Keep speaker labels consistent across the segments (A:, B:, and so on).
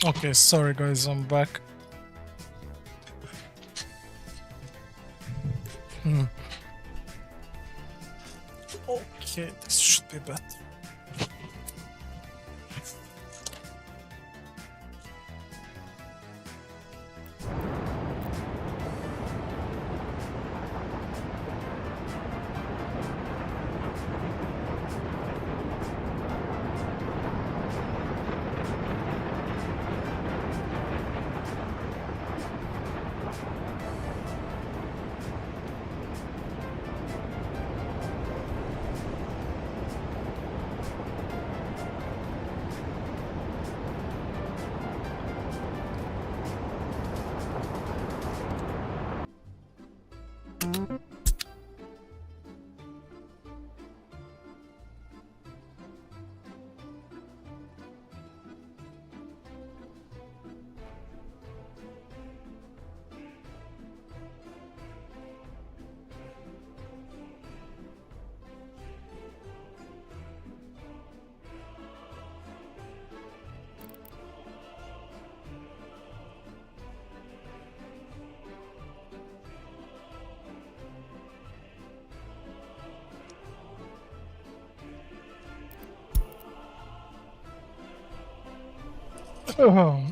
A: Okay, sorry guys, I'm back. Okay, this should be better. Oh,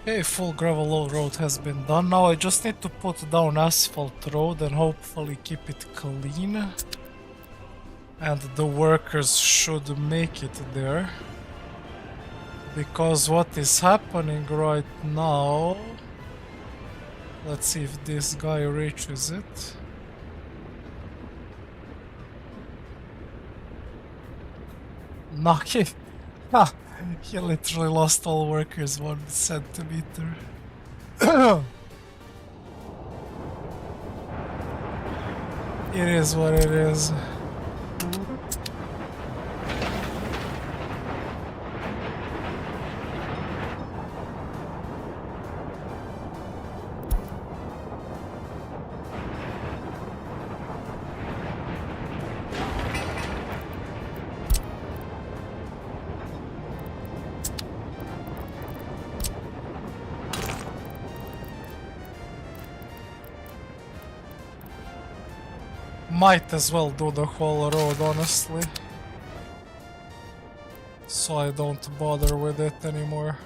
A: Okay, full gravel road has been done. Now I just need to put down asphalt road and hopefully keep it clean. And the workers should make it there. Because what is happening right now... Let's see if this guy reaches it. Knock it. Ha! He literally lost all workers 1 centimeter. It is what it is. Might as well do the whole road, honestly. So I don't bother with it anymore.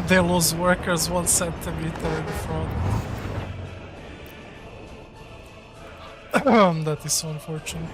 A: They lose workers 1 centimeter in front. That is so unfortunate.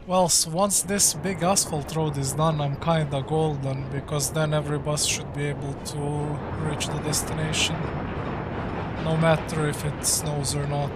A: Well, once this big asphalt road is done, I'm kinda golden, because then every bus should be able to reach the destination, no matter if it snows or not.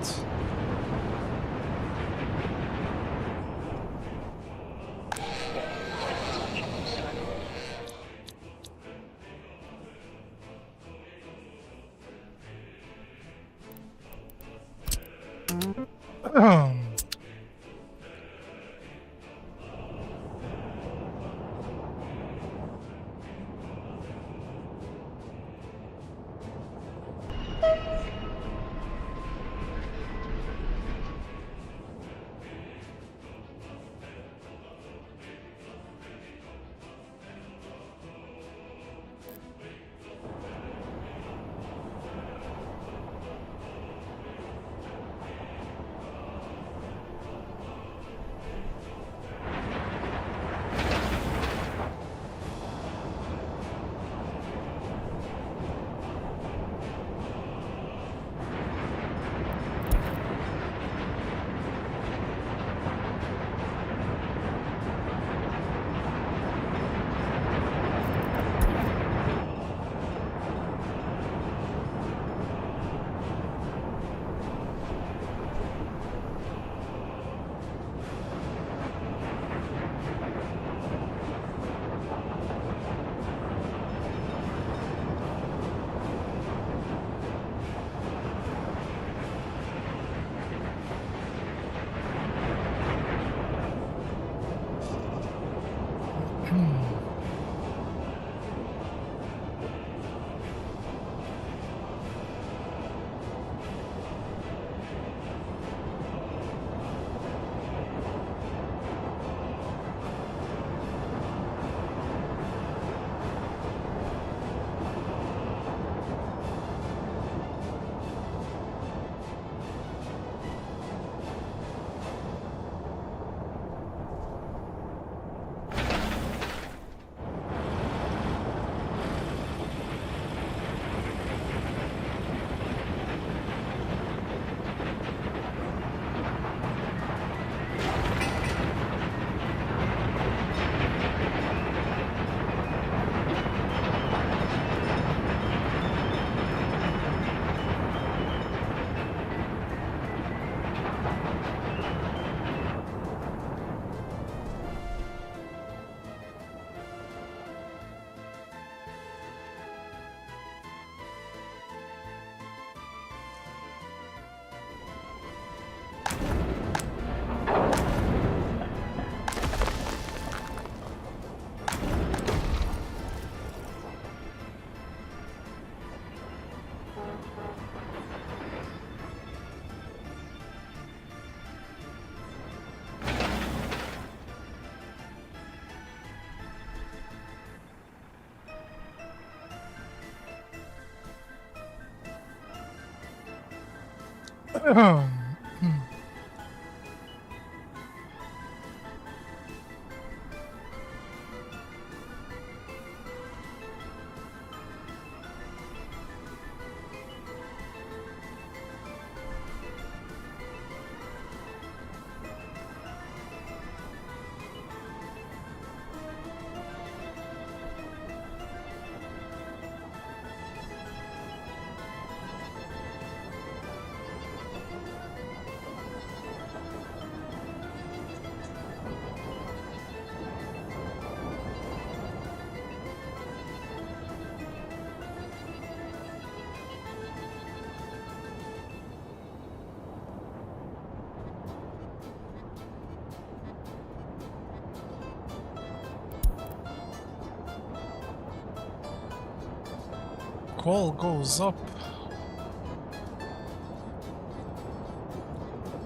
A: Call goes up.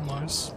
A: Nice.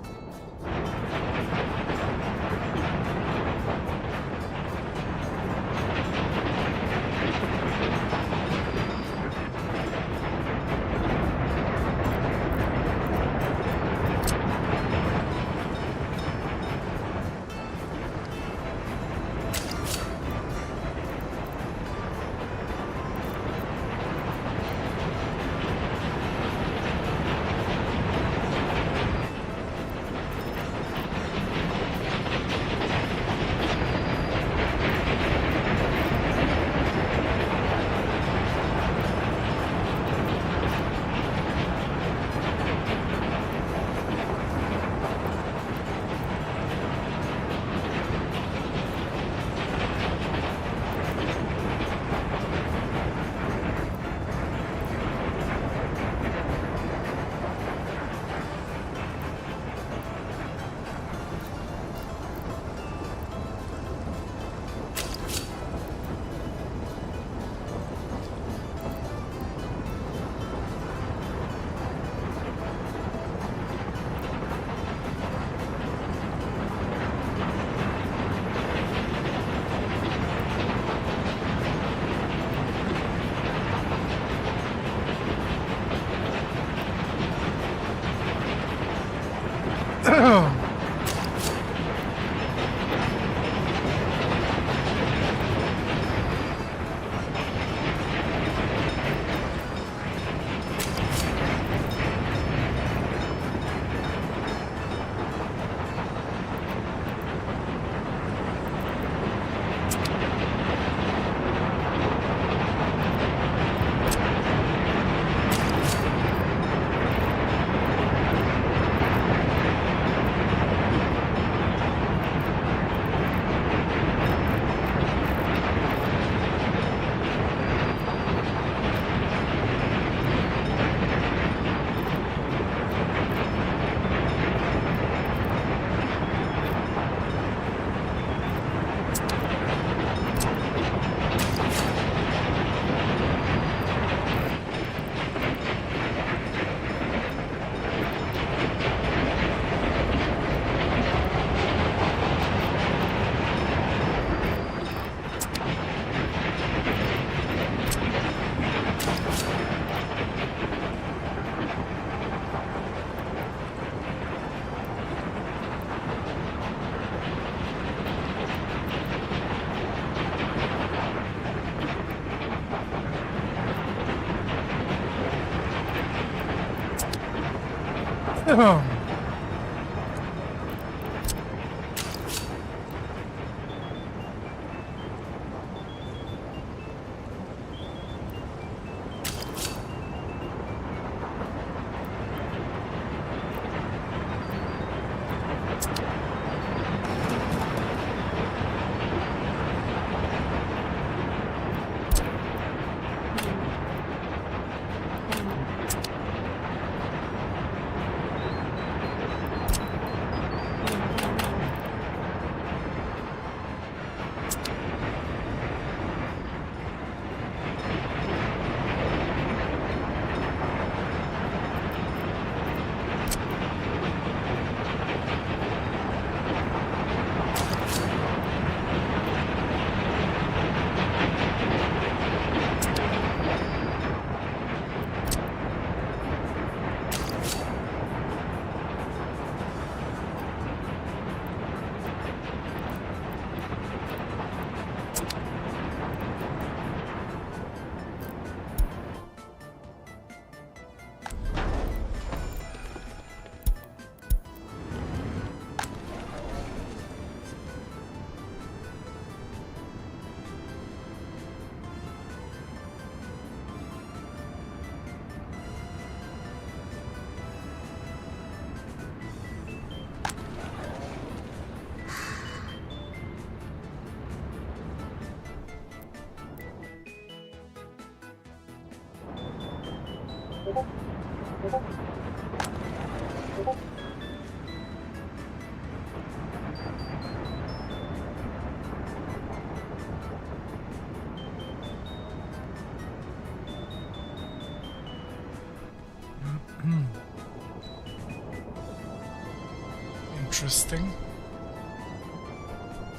A: Interesting,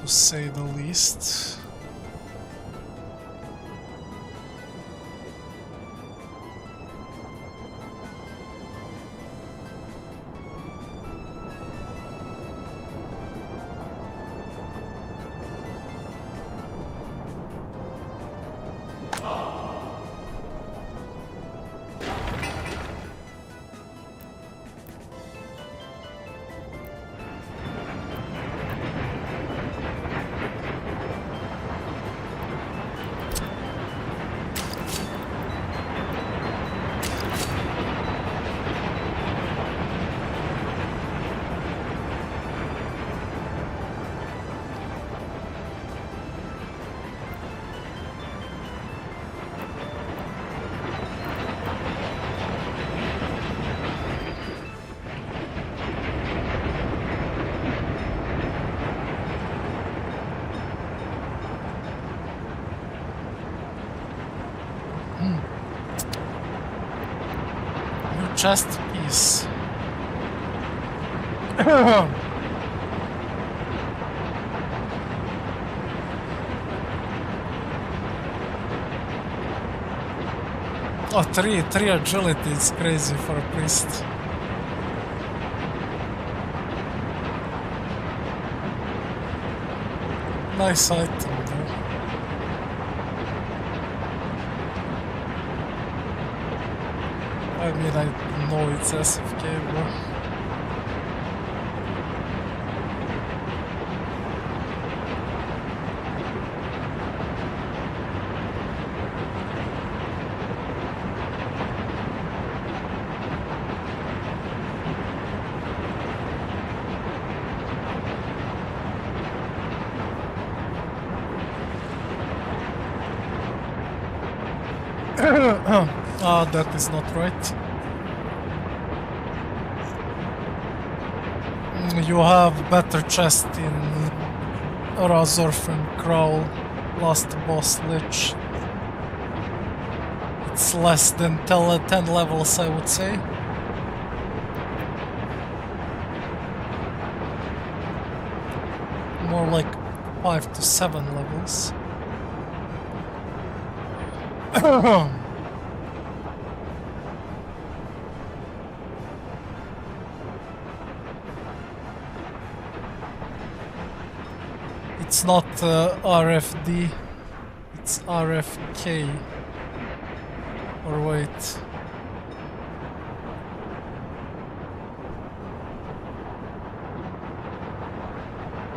A: to say the least. Chest piece. Oh, three agility, it's crazy for a priest. Nice item though. I mean, I know it's SFK, bro. That is not right. You have better chest in Razorf and Crowl, last boss Lich. It's less than 10 levels, I would say. More like 5 to 7 levels. It's not RFD, it's RFK. Or wait.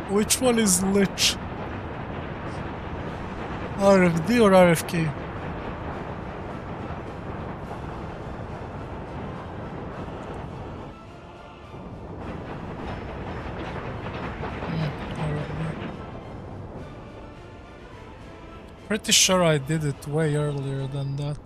A: Which one is Lich? RFD or RFK? Pretty sure I did it way earlier than that.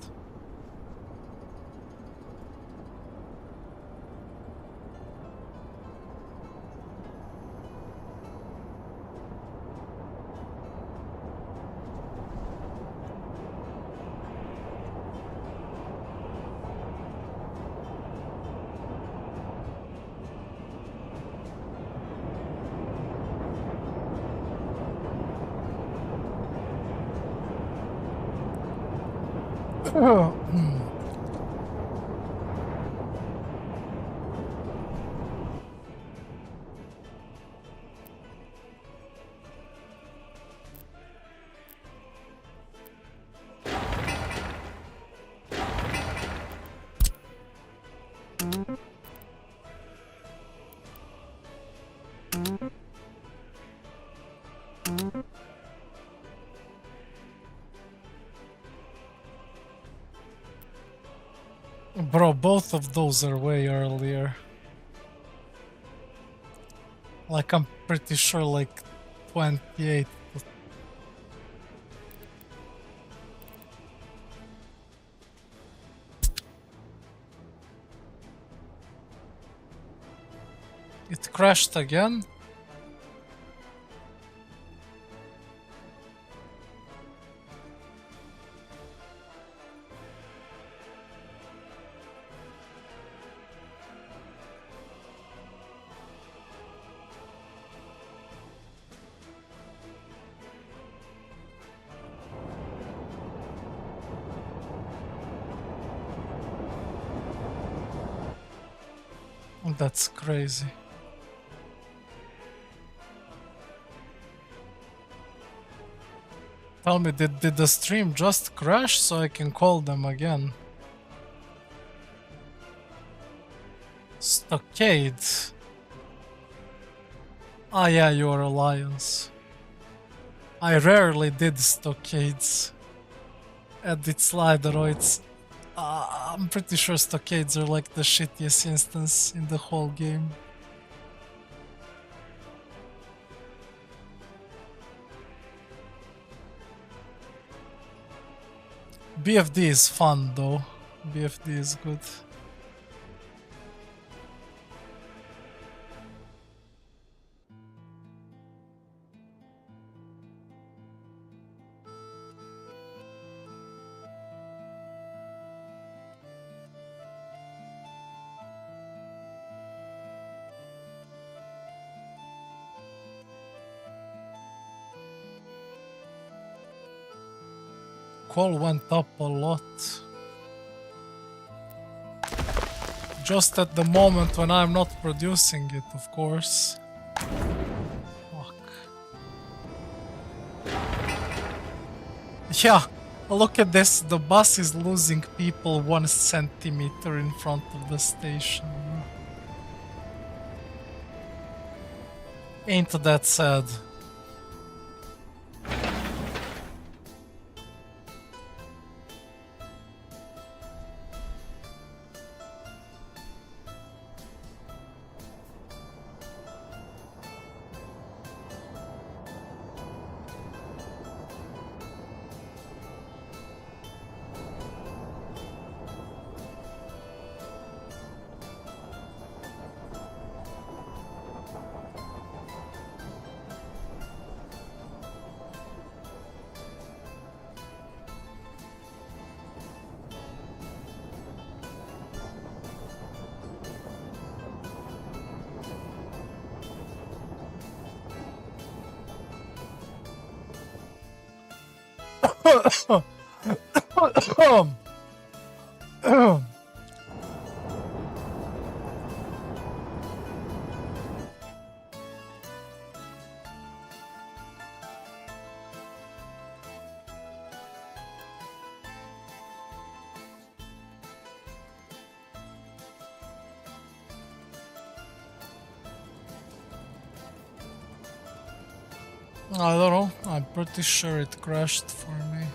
A: Bro, both of those are way earlier. Like, I'm pretty sure, like, 28. It crashed again? That's crazy. Tell me, did the stream just crash so I can call them again? Stockade. Ah yeah, your alliance. I rarely did stockades. Edit slideroids. I'm pretty sure stockades are like the shittiest instance in the whole game. BFD is fun though. BFD is good. Call went up a lot. Just at the moment when I'm not producing it, of course. Fuck. Yeah, look at this. The bus is losing people 1 centimeter in front of the station. Ain't that sad? I don't know. I'm pretty sure it crashed for me.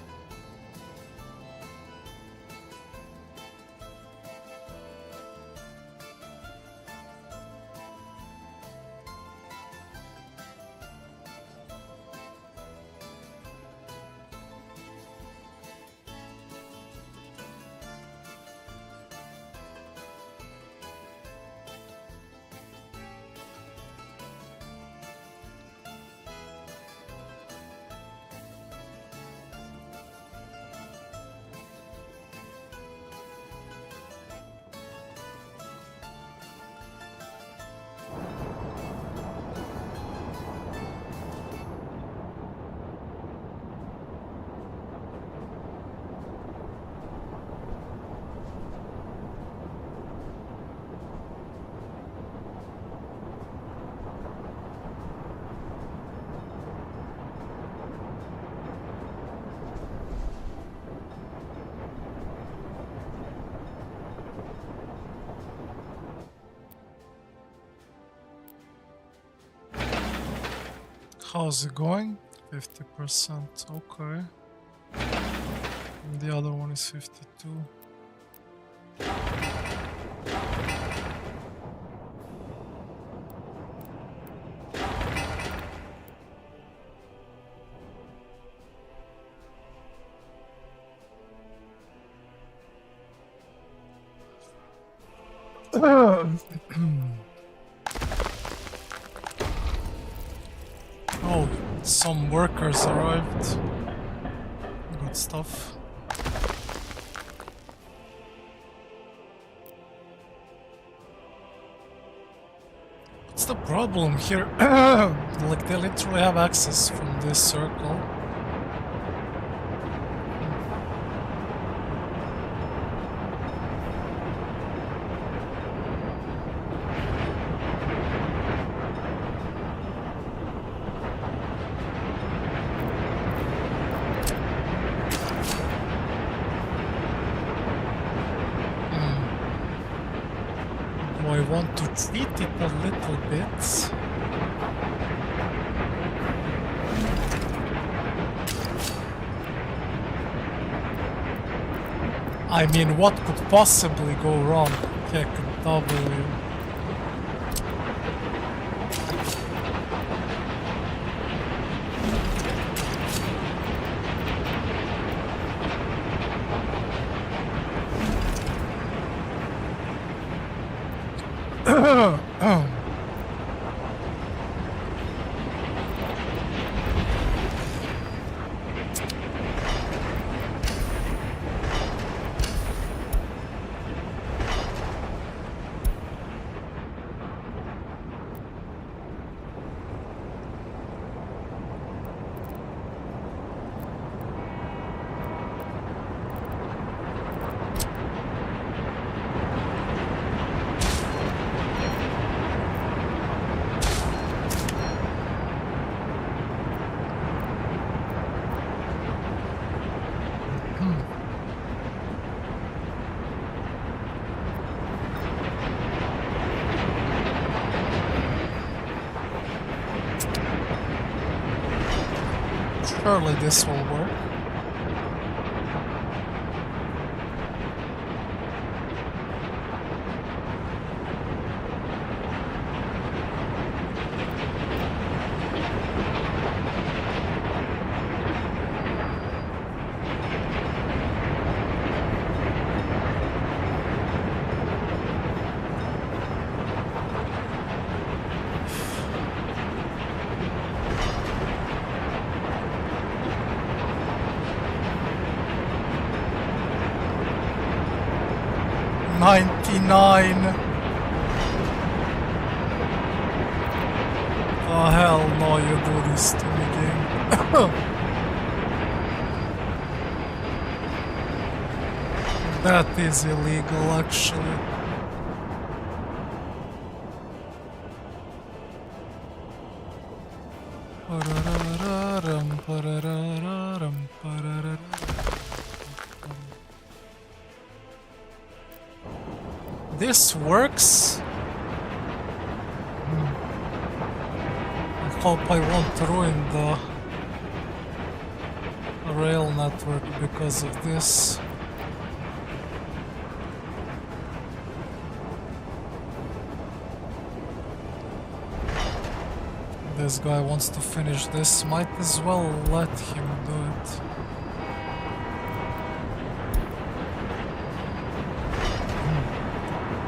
A: How's it going? 50%, okay. And the other one is 52. Oh, some workers arrived. Good stuff. What's the problem here? Like, they literally have access from this circle. I want to treat it a little bit. I mean, what could possibly go wrong? Heck, W. Surely this will work. Oh hell no, you do this to me, game. That is illegal, actually. This works. I hope I won't ruin the rail network because of this. This guy wants to finish this, might as well let him do it.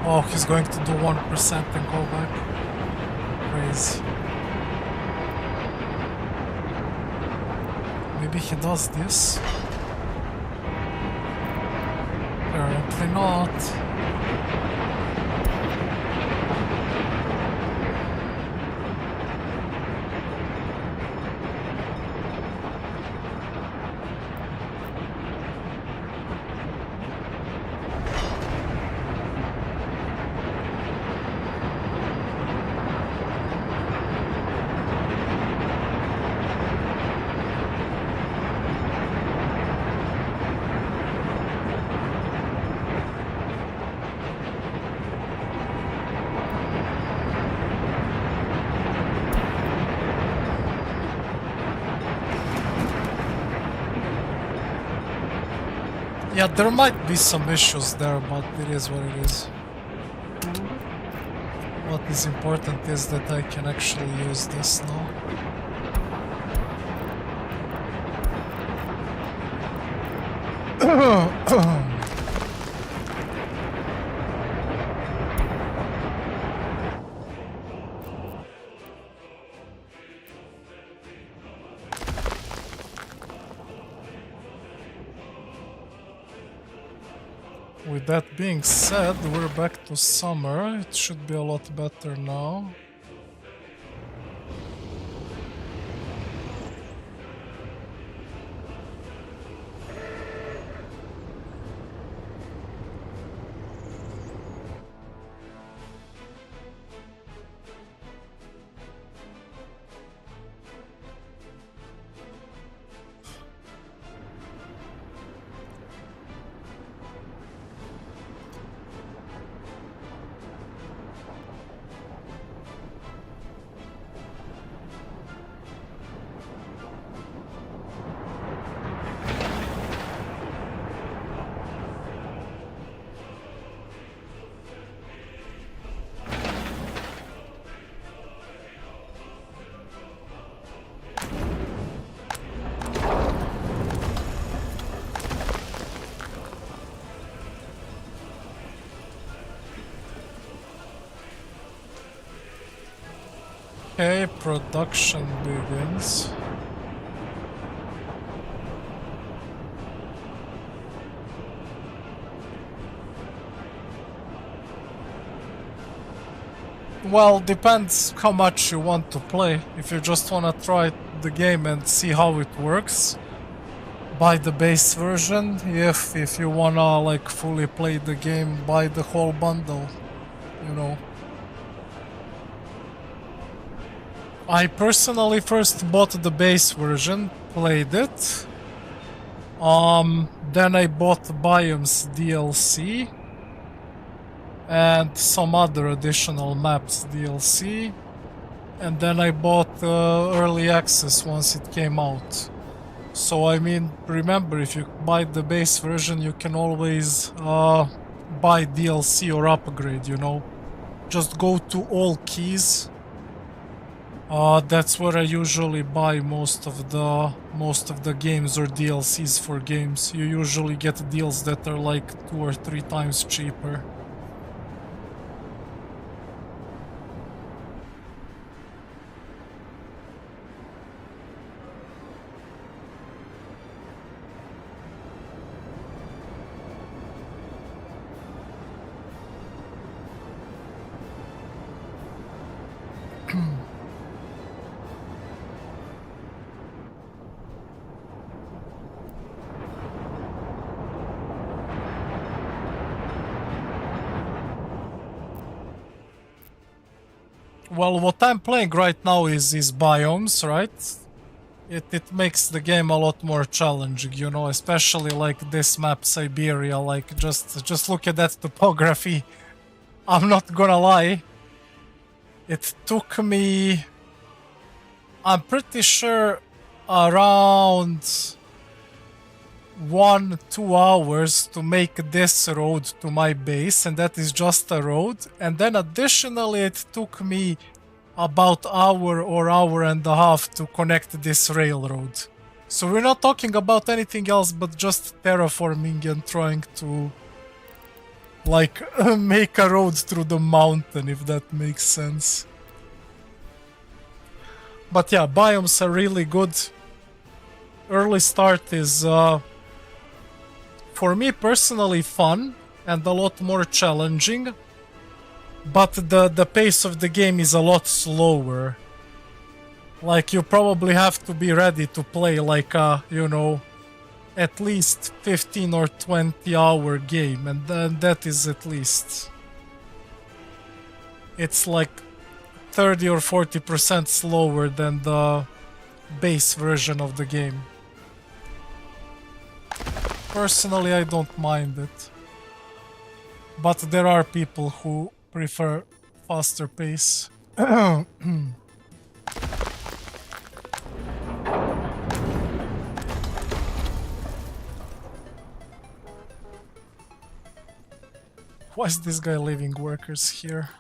A: Oh, he's going to do 1% and go back. Crazy. Maybe he does this? Apparently not. Yeah, there might be some issues there, but it is what it is. What is important is that I can actually use this now. With that being said, we're back to summer. It should be a lot better now. Okay, production begins. Well, depends how much you want to play. If you just wanna try the game and see how it works, buy the base version. If you wanna like fully play the game, buy the whole bundle, you know. I personally first bought the base version, played it. Then I bought Biomes DLC and some other additional maps DLC. And then I bought early access once it came out. So I mean, remember, if you buy the base version, you can always buy DLC or upgrade, you know. Just go to all keys. That's where I usually buy most of the games or DLCs for games. You usually get deals that are like 2 or 3 times cheaper. Well, what I'm playing right now is biomes, right? It makes the game a lot more challenging, you know, especially like this map, Siberia. Like just look at that topography. I'm not gonna lie. It took me, I'm pretty sure, around 1-2 hours to make this road to my base, and that is just a road. And then additionally, it took me about hour or hour and a half to connect this railroad. So we're not talking about anything else but just terraforming and trying to like make a road through the mountain, if that makes sense. But yeah, biomes are really good. Early start is for me personally fun and a lot more challenging, but the pace of the game is a lot slower. Like, you probably have to be ready to play like a, you know, at least 15 or 20 hour game, and then that is at least. It's like 30 or 40% slower than the base version of the game. Personally, I don't mind it. But there are people who prefer faster pace. Why is this guy leaving workers here?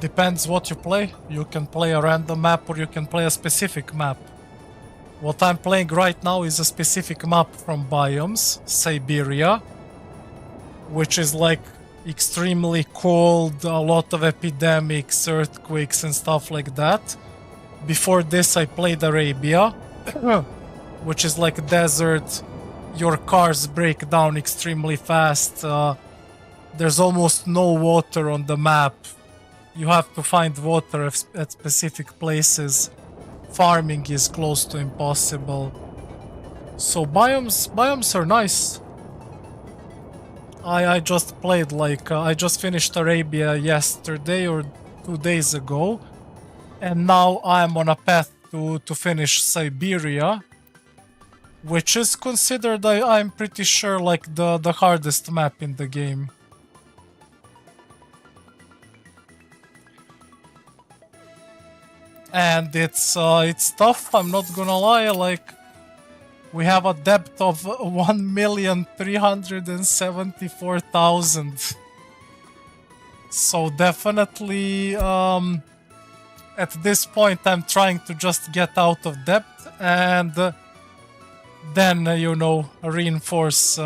A: Depends what you play. You can play a random map or you can play a specific map. What I'm playing right now is a specific map from biomes, Siberia, which is like extremely cold, a lot of epidemics, earthquakes and stuff like that. Before this I played Arabia, which is like a desert. Your cars break down extremely fast. There's almost no water on the map. You have to find water at specific places. Farming is close to impossible. So biomes are nice. I just played like I just finished Arabia yesterday or 2 days ago, and now I'm on a path to finish Siberia, which is considered, I'm pretty sure, like the hardest map in the game. And it's tough, I'm not gonna lie. Like, we have a depth of 1,374,000. So definitely, at this point I'm trying to just get out of depth and then, you know, reinforce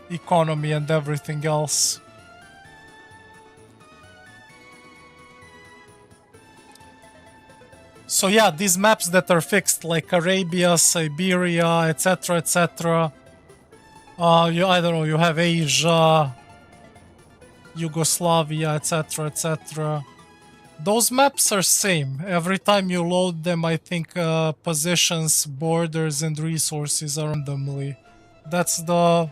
A: economy and everything else. So yeah, these maps that are fixed, like Arabia, Siberia, etc., etc. I don't know, you have Asia, Yugoslavia, etc., etc. Those maps are same. Every time you load them, I think positions, borders, and resources are randomly. That's the...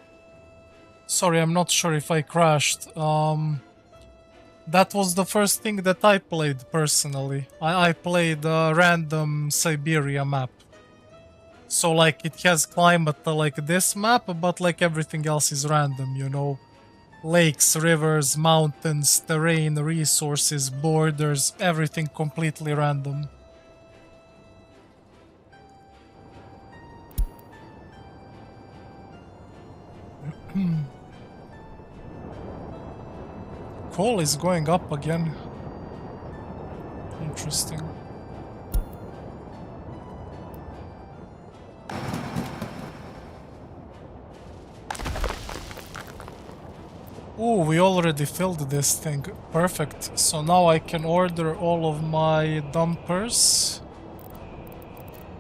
A: Sorry, I'm not sure if I crashed. That was the first thing that I played personally. I played a random Siberia map. So like it has climate like this map, but like everything else is random, you know. Lakes, rivers, mountains, terrain, resources, borders, everything completely random. Coal is going up again. Interesting. Oh, we already filled this thing. Perfect. So now I can order all of my dumpers.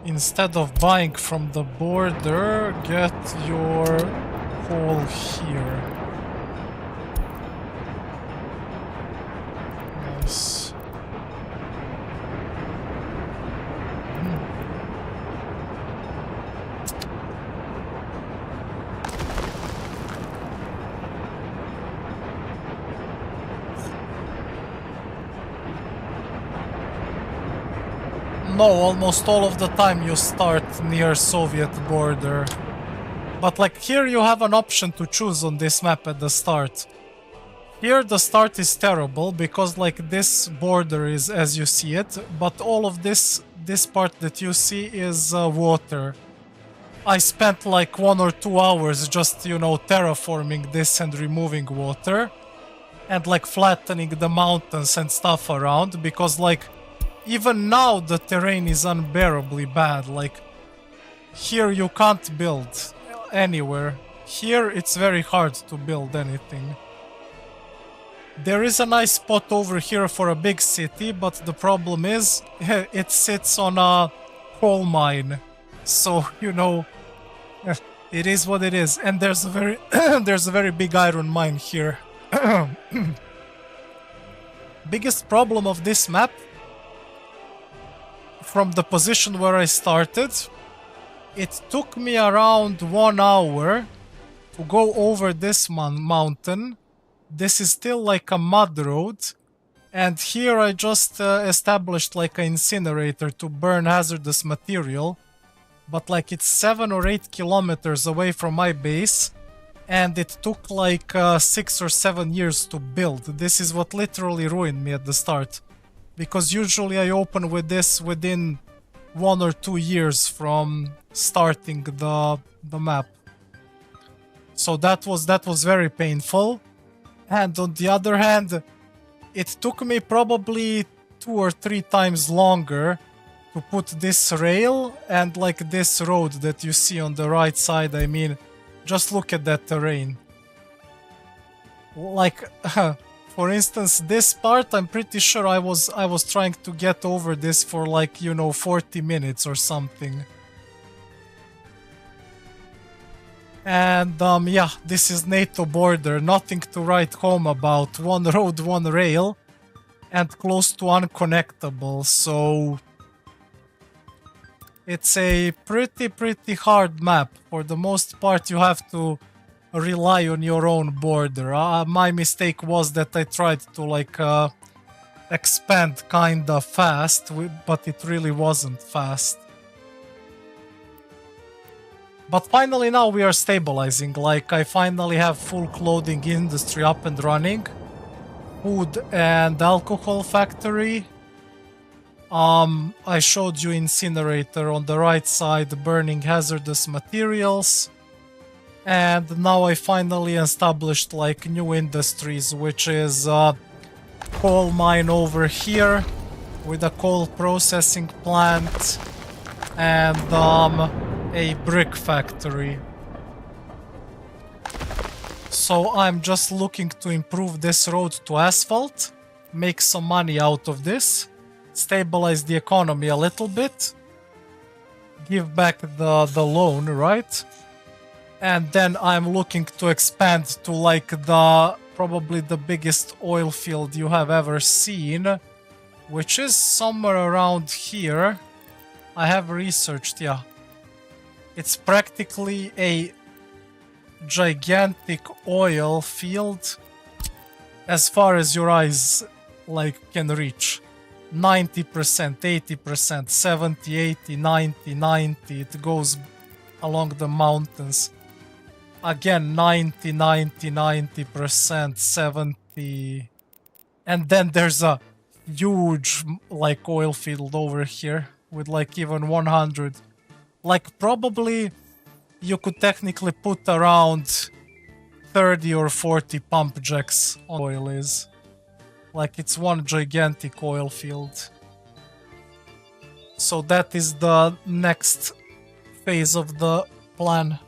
A: Instead of buying from the border, get your coal here. Nice. No, almost all of the time you start near Soviet border. But like here you have an option to choose on this map at the start. Here the start is terrible because like this border is as you see it, but all of this part that you see is water. I spent like 1 or 2 hours just, you know, terraforming this and removing water. And like flattening the mountains and stuff around because like even now the terrain is unbearably bad. Like here you can't build anywhere. Here it's very hard to build anything. There is a nice spot over here for a big city, but the problem is it sits on a coal mine. So, you know, it is what it is. And there's a very there's a very big iron mine here. Biggest problem of this map, from the position where I started, it took me around 1 hour to go over this mountain. This is still like a mud road, and here I just established like an incinerator to burn hazardous material, but like it's 7 or 8 kilometers away from my base, and it took like 6 or 7 years to build. This is what literally ruined me at the start, because usually I open with this within 1 or 2 years from starting the map. So that was very painful. And on the other hand, it took me probably 2 or 3 times longer to put this rail and like this road that you see on the right side. I mean, just look at that terrain. Like, for instance, this part, I'm pretty sure I was trying to get over this for like, you know, 40 minutes or something. And yeah, this is NATO border, nothing to write home about. 1 road, 1 rail, and close to unconnectable, so it's a pretty hard map. For the most part, you have to rely on your own border. My mistake was that I tried to like expand kinda fast, but it really wasn't fast. But finally now we are stabilizing, like I finally have full clothing industry up and running. Food and alcohol factory. I showed you incinerator on the right side burning hazardous materials. And now I finally established like new industries, which is coal mine over here with a coal processing plant and a brick factory. So I'm just looking to improve this road to asphalt, make some money out of this, stabilize the economy a little bit, give back the loan, right? And then I'm looking to expand to like probably the biggest oil field you have ever seen, which is somewhere around here. I have researched, yeah. It's practically a gigantic oil field as far as your eyes like can reach. 90%, 80%, 70, 80, 90, 90. It goes along the mountains. Again, 90, 90, 90%, 70. And then there's a huge, like, oil field over here with, like, even 100. Like, probably you could technically put around 30 or 40 pump jacks on oil is. Like, it's one gigantic oil field. So that is the next phase of the plan.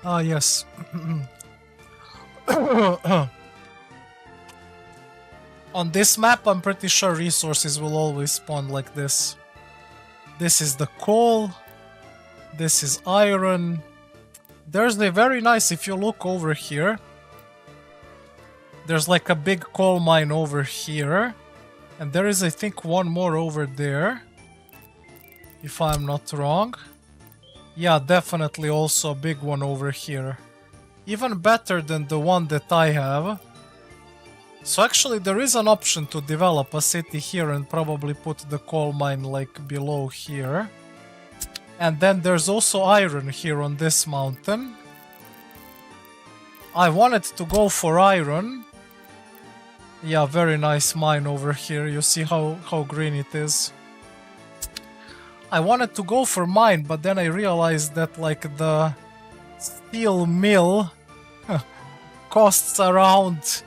A: Ah, yes. On this map, I'm pretty sure resources will always spawn like this. This is the coal. This is iron. There's a very nice, if you look over here, there's like a big coal mine over here. And there is, I think, one more over there, if I'm not wrong. Yeah, definitely also a big one over here. Even better than the one that I have. So actually there is an option to develop a city here and probably put the coal mine like below here. And then there's also iron here on this mountain. I wanted to go for iron. Yeah, very nice mine over here. You see how green it is. I wanted to go for mine, but then I realized that like the steel mill costs around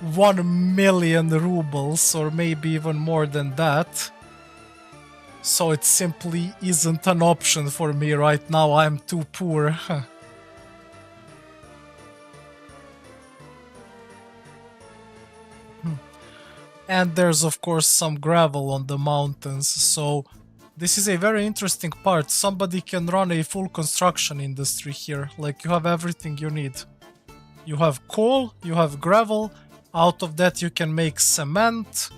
A: 1 million rubles, or maybe even more than that. So it simply isn't an option for me right now. I'm too poor. And there's of course some gravel on the mountains, so this is a very interesting part. Somebody can run a full construction industry here. Like, you have everything you need. You have coal, you have gravel. Out of that you can make cement.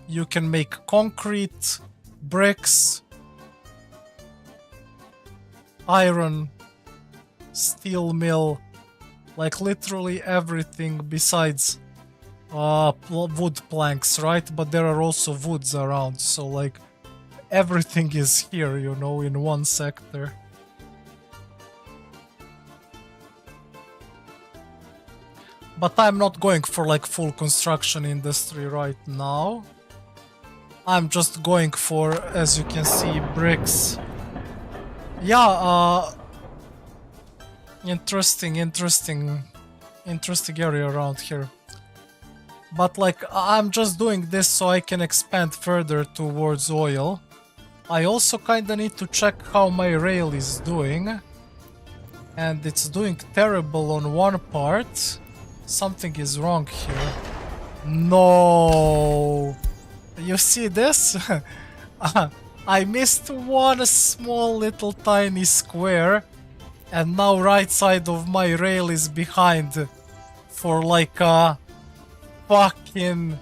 A: You can make concrete, bricks, iron, steel mill. Like, literally everything besides wood planks, right? But there are also woods around, so like everything is here, you know, in one sector. But I'm not going for like full construction industry right now. I'm just going for, as you can see, bricks. Yeah, interesting area around here. But like, I'm just doing this so I can expand further towards oil. I also kinda need to check how my rail is doing. And it's doing terrible on one part. Something is wrong here. No! You see this? I missed one small little tiny square. And now right side of my rail is behind. For like a fucking...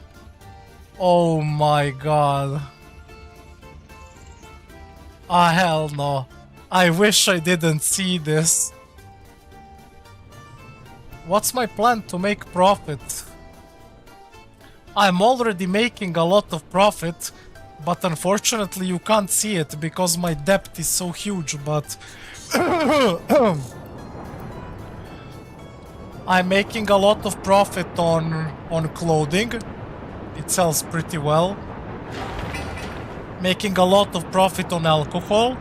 A: Oh my god. Ah, hell no. I wish I didn't see this. What's my plan to make profit? I'm already making a lot of profit, but unfortunately you can't see it because my debt is so huge, but... I'm making a lot of profit on clothing. It sells pretty well. Making a lot of profit on alcohol.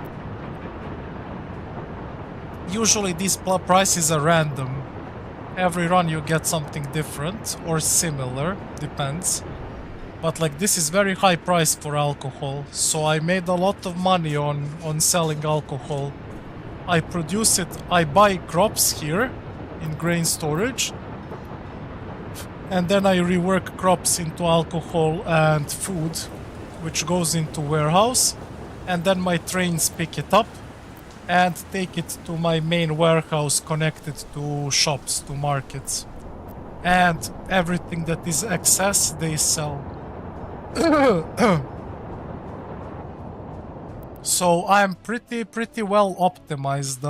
A: Usually these prices are random. Every run you get something different or similar, depends. But like, this is very high price for alcohol, so I made a lot of money on selling alcohol. I produce it, I buy crops here in grain storage, and then I rework crops into alcohol and food, which goes into warehouse. and then my trains pick it up and take it to my main warehouse connected to shops, to markets. And everything that is excess, they sell. So I'm pretty well optimized.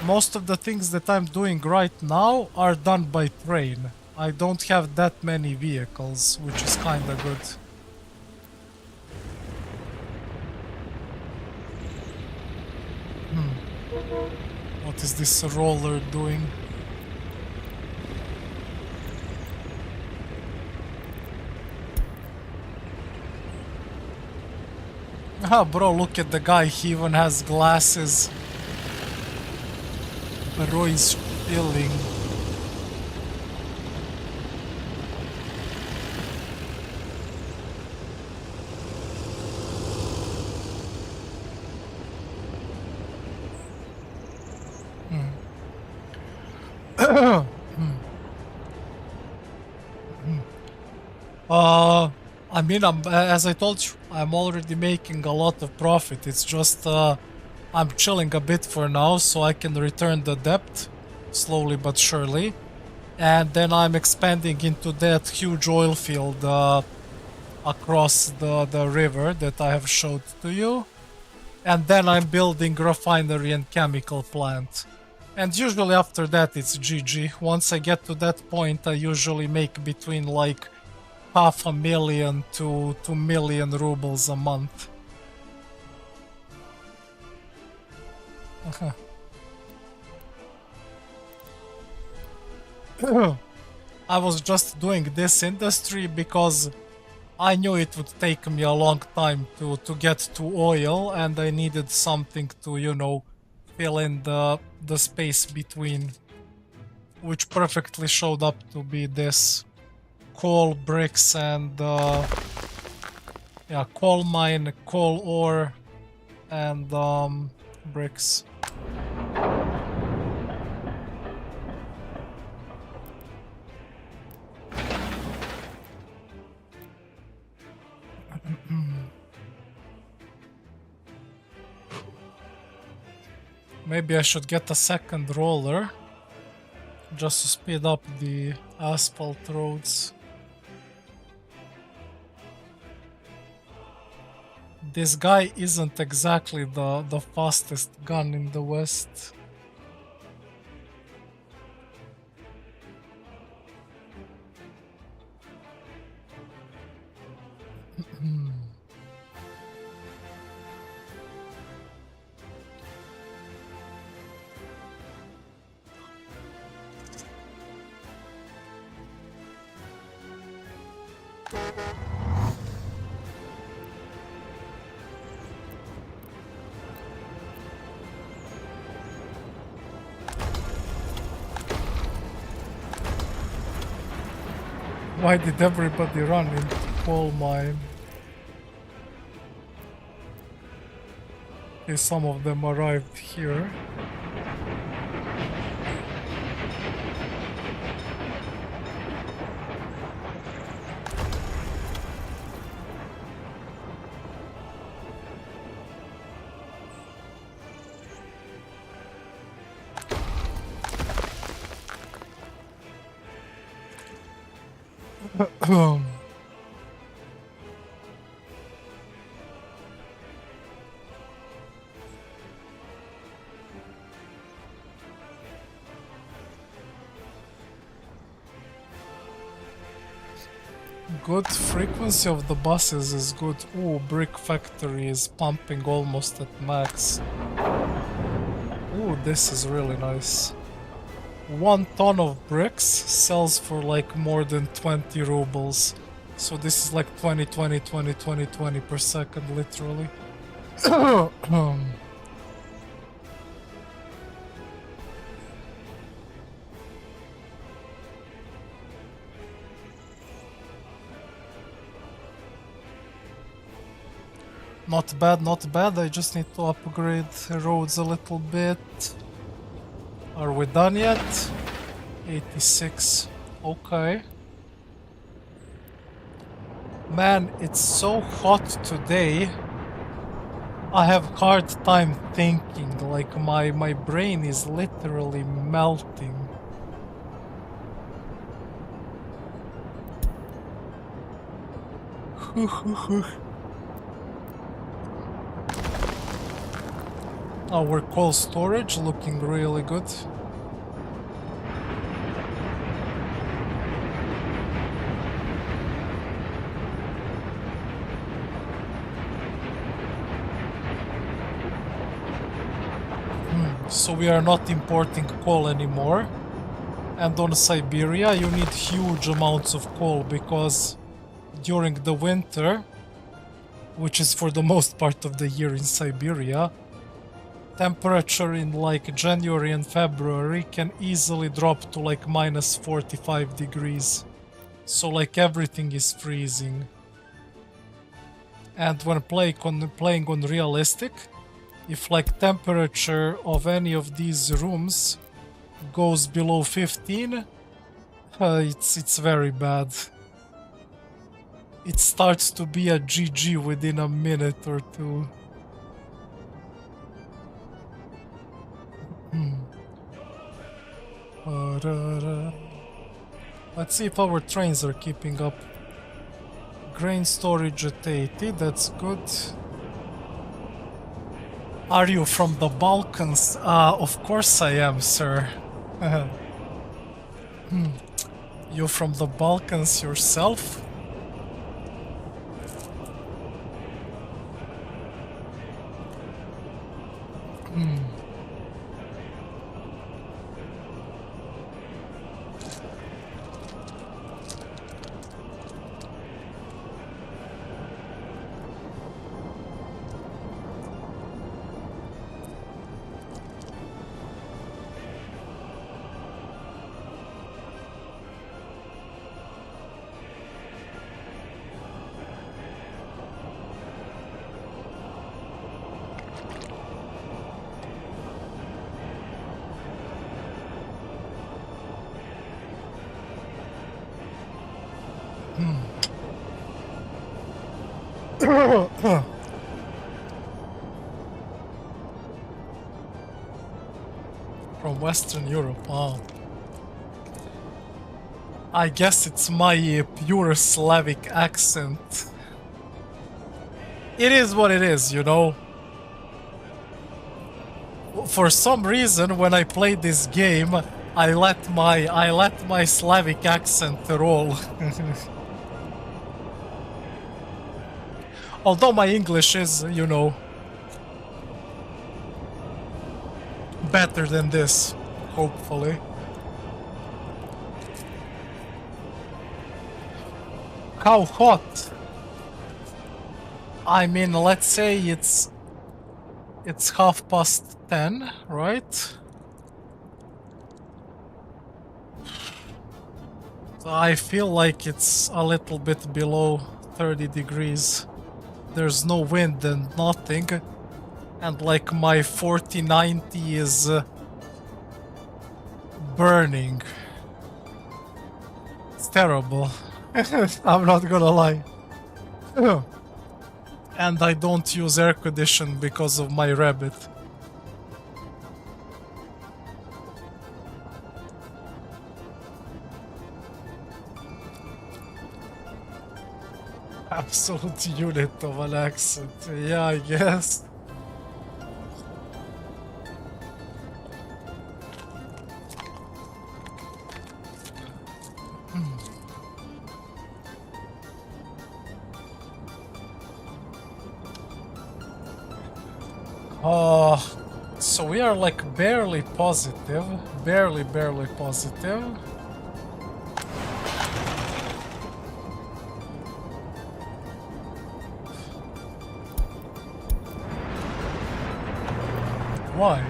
A: Most of the things that I'm doing right now are done by train. I don't have that many vehicles, which is kinda good. What is this roller doing? Ah, bro, look at the guy. He even has glasses. Bro is chilling. I mean, as I told you, I'm already making a lot of profit. It's just I'm chilling a bit for now so I can return the debt slowly but surely. And then I'm expanding into that huge oil field across the river that I have showed to you. And then I'm building refinery and chemical plant. And usually after that it's GG. Once I get to that point, I usually make between like 500,000 to 2 million rubles a month. I was just doing this industry because I knew it would take me a long time to get to oil, and I needed something to, you know, fill in the space between, which perfectly showed up to be this coal, bricks, and yeah, coal mine, coal ore, and bricks. Maybe I should get a second roller just to speed up the asphalt roads. This guy isn't exactly the fastest gun in the West. Why did everybody run into coal mine? Okay, some of them arrived here. Good frequency of the buses is good. Ooh, brick factory is pumping almost at max. Ooh, this is really nice. 1 ton of bricks sells for like more than 20 rubles. So this is like 20, 20, 20, 20, 20 per second, literally. Not bad, not bad. I just need to upgrade roads a little bit. Are we done yet? 86. Okay. Man, it's so hot today. I have hard time thinking, like my brain is literally melting. Our coal storage looking really good. So we are not importing coal anymore. And on Siberia you need huge amounts of coal because during the winter, which is for the most part of the year in Siberia, temperature in like January and February can easily drop to like minus 45 degrees. So like everything is freezing. And when playing on realistic, if like temperature of any of these rooms goes below 15, it's very bad. It starts to be a GG within a minute or two. Let's see if our trains are keeping up. Grain storage at 80, that's good. Are you from the Balkans? Of course I am, sir. You from the Balkans yourself? From Western Europe, oh. I guess it's my pure Slavic accent. It is what it is, you know. For some reason, when I played this game, I let my Slavic accent roll. Although my English is, you know, better than this, hopefully. How hot? I mean, let's say it's 10:30, right? So I feel like it's a little bit below 30 degrees. There's no wind and nothing. And like my 4090 is burning. It's terrible. I'm not gonna lie. And I don't use air condition because of my rabbit. Absolute unit of an accent. Yeah, I guess. So we are like barely positive. Barely positive. Why?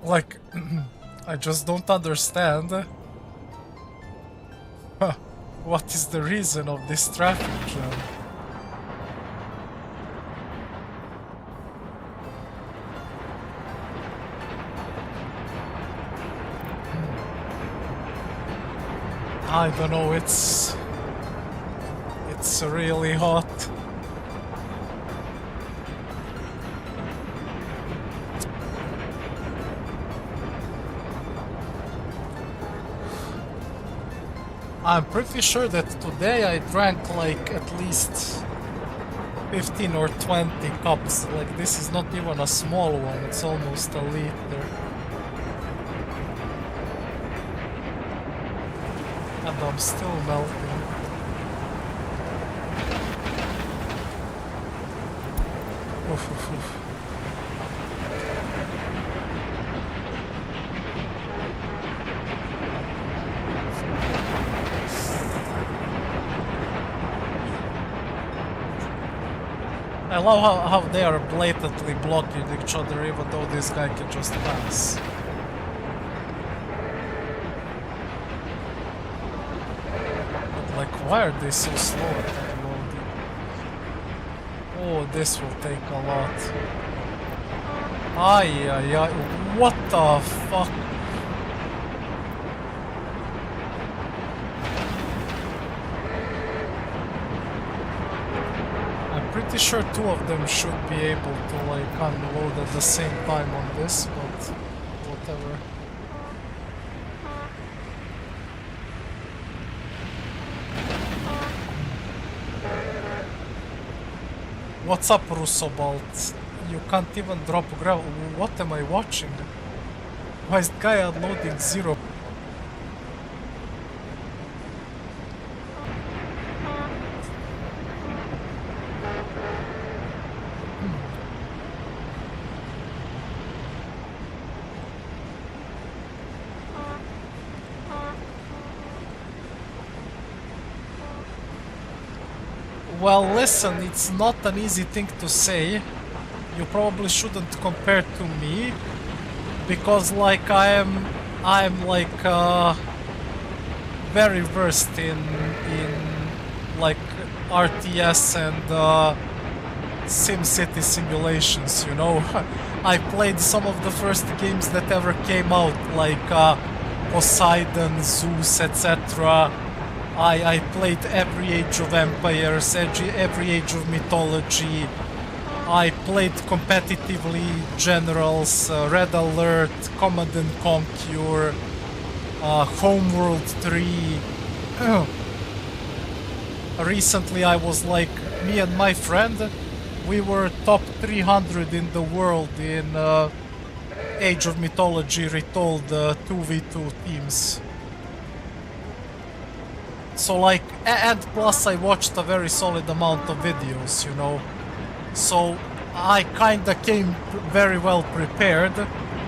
A: Like, I just don't understand. What is the reason of this traffic jam? I don't know, it's really hot. I'm pretty sure that today I drank like at least 15 or 20 cups. Like, this is not even a small one, it's almost a liter. And I'm still melting. Oof, oof, oof. I love how they are blatantly blocking each other even though this guy can just pass. But like, why are they so slow at unloading? Oh, this will take a lot. Ay, ay, ay. What the fuck? Pretty sure two of them should be able to like unload at the same time on this, but whatever. What's up, Rusobalt? You can't even drop gravel. What am I watching? Why is the guy unloading zero? Well, listen, it's not an easy thing to say. You probably shouldn't compare to me, because like I'm like very versed in like RTS and SimCity simulations, you know. I played some of the first games that ever came out, like Poseidon, Zeus, etc. I played every Age of Empires, every Age of Mythology. I played competitively Generals, Red Alert, Command and Conquer, Homeworld 3. Recently I was like, me and my friend, we were top 300 in the world in Age of Mythology Retold 2v2 teams. So like, and plus I watched a very solid amount of videos, you know. So I kinda came very well prepared,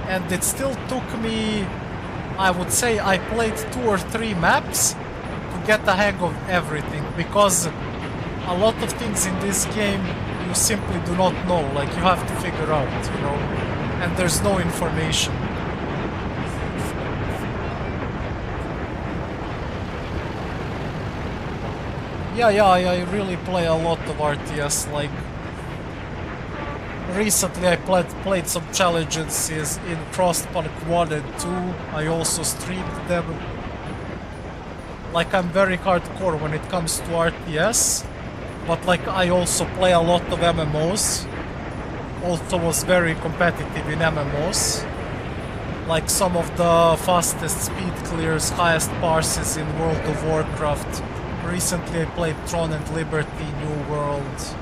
A: and it still took me, I would say I played 2 or 3 maps to get the hang of everything, because a lot of things in this game you simply do not know, like you have to figure out, you know, and there's no information. Yeah, I really play a lot of RTS, like recently I played some challenges in Frostpunk 1 and 2, I also streamed them. Like I'm very hardcore when it comes to RTS, but like I also play a lot of MMOs, also was very competitive in MMOs. Like some of the fastest speed clears, highest parses in World of Warcraft. Recently I played Tron and Liberty, New World.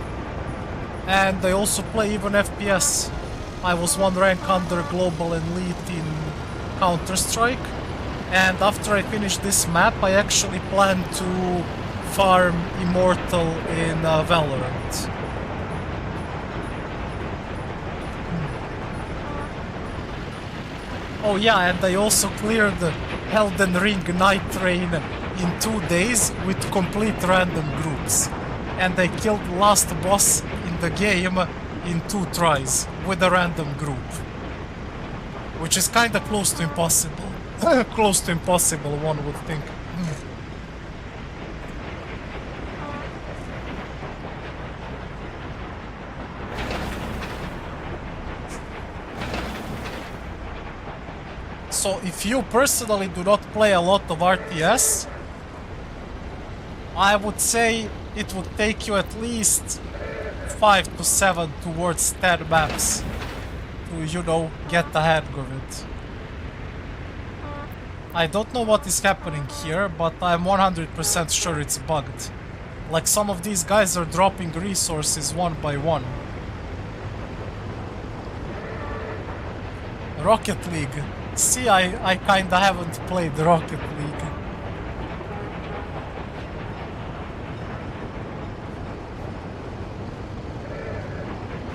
A: And I also play even FPS. I was 1 rank under Global Elite in Counter-Strike. And after I finish this map, I actually plan to farm Immortal in Valorant. Oh yeah, and I also cleared Elden Ring Night Train in 2 days with complete random groups. And I killed last boss in the game in 2 tries with a random group. Which is kinda close to impossible. Close to impossible, one would think. So if you personally do not play a lot of RTS, I would say it would take you at least 5 to 7 towards 10 maps to, you know, get the hang of it. I don't know what is happening here, but I'm 100% sure it's bugged. Like, some of these guys are dropping resources one by one. Rocket League. See, I kinda haven't played Rocket League.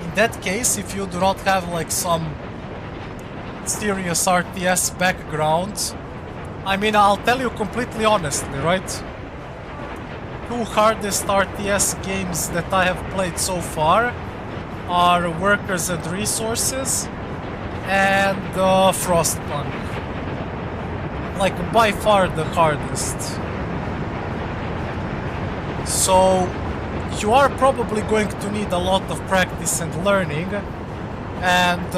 A: In that case, if you do not have like some serious RTS background, I mean, I'll tell you completely honestly, right? Two hardest RTS games that I have played so far are Workers and Resources and Frostpunk. Like, by far the hardest. So, you are probably going to need a lot of practice and learning, and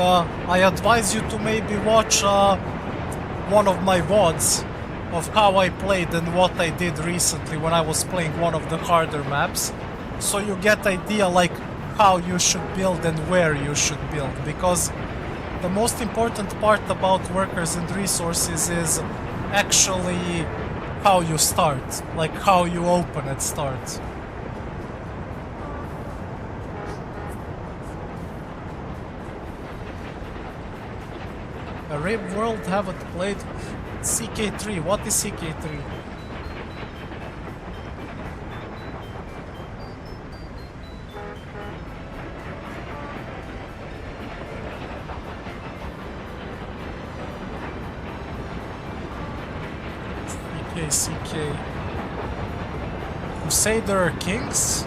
A: I advise you to maybe watch one of my VODs of how I played and what I did recently when I was playing one of the harder maps, so you get idea like how you should build and where you should build, because the most important part about Workers and Resources is actually how you start, like how you open at start. A Rave World haven't played. CK3, what is CK3? CK. Crusader Kings?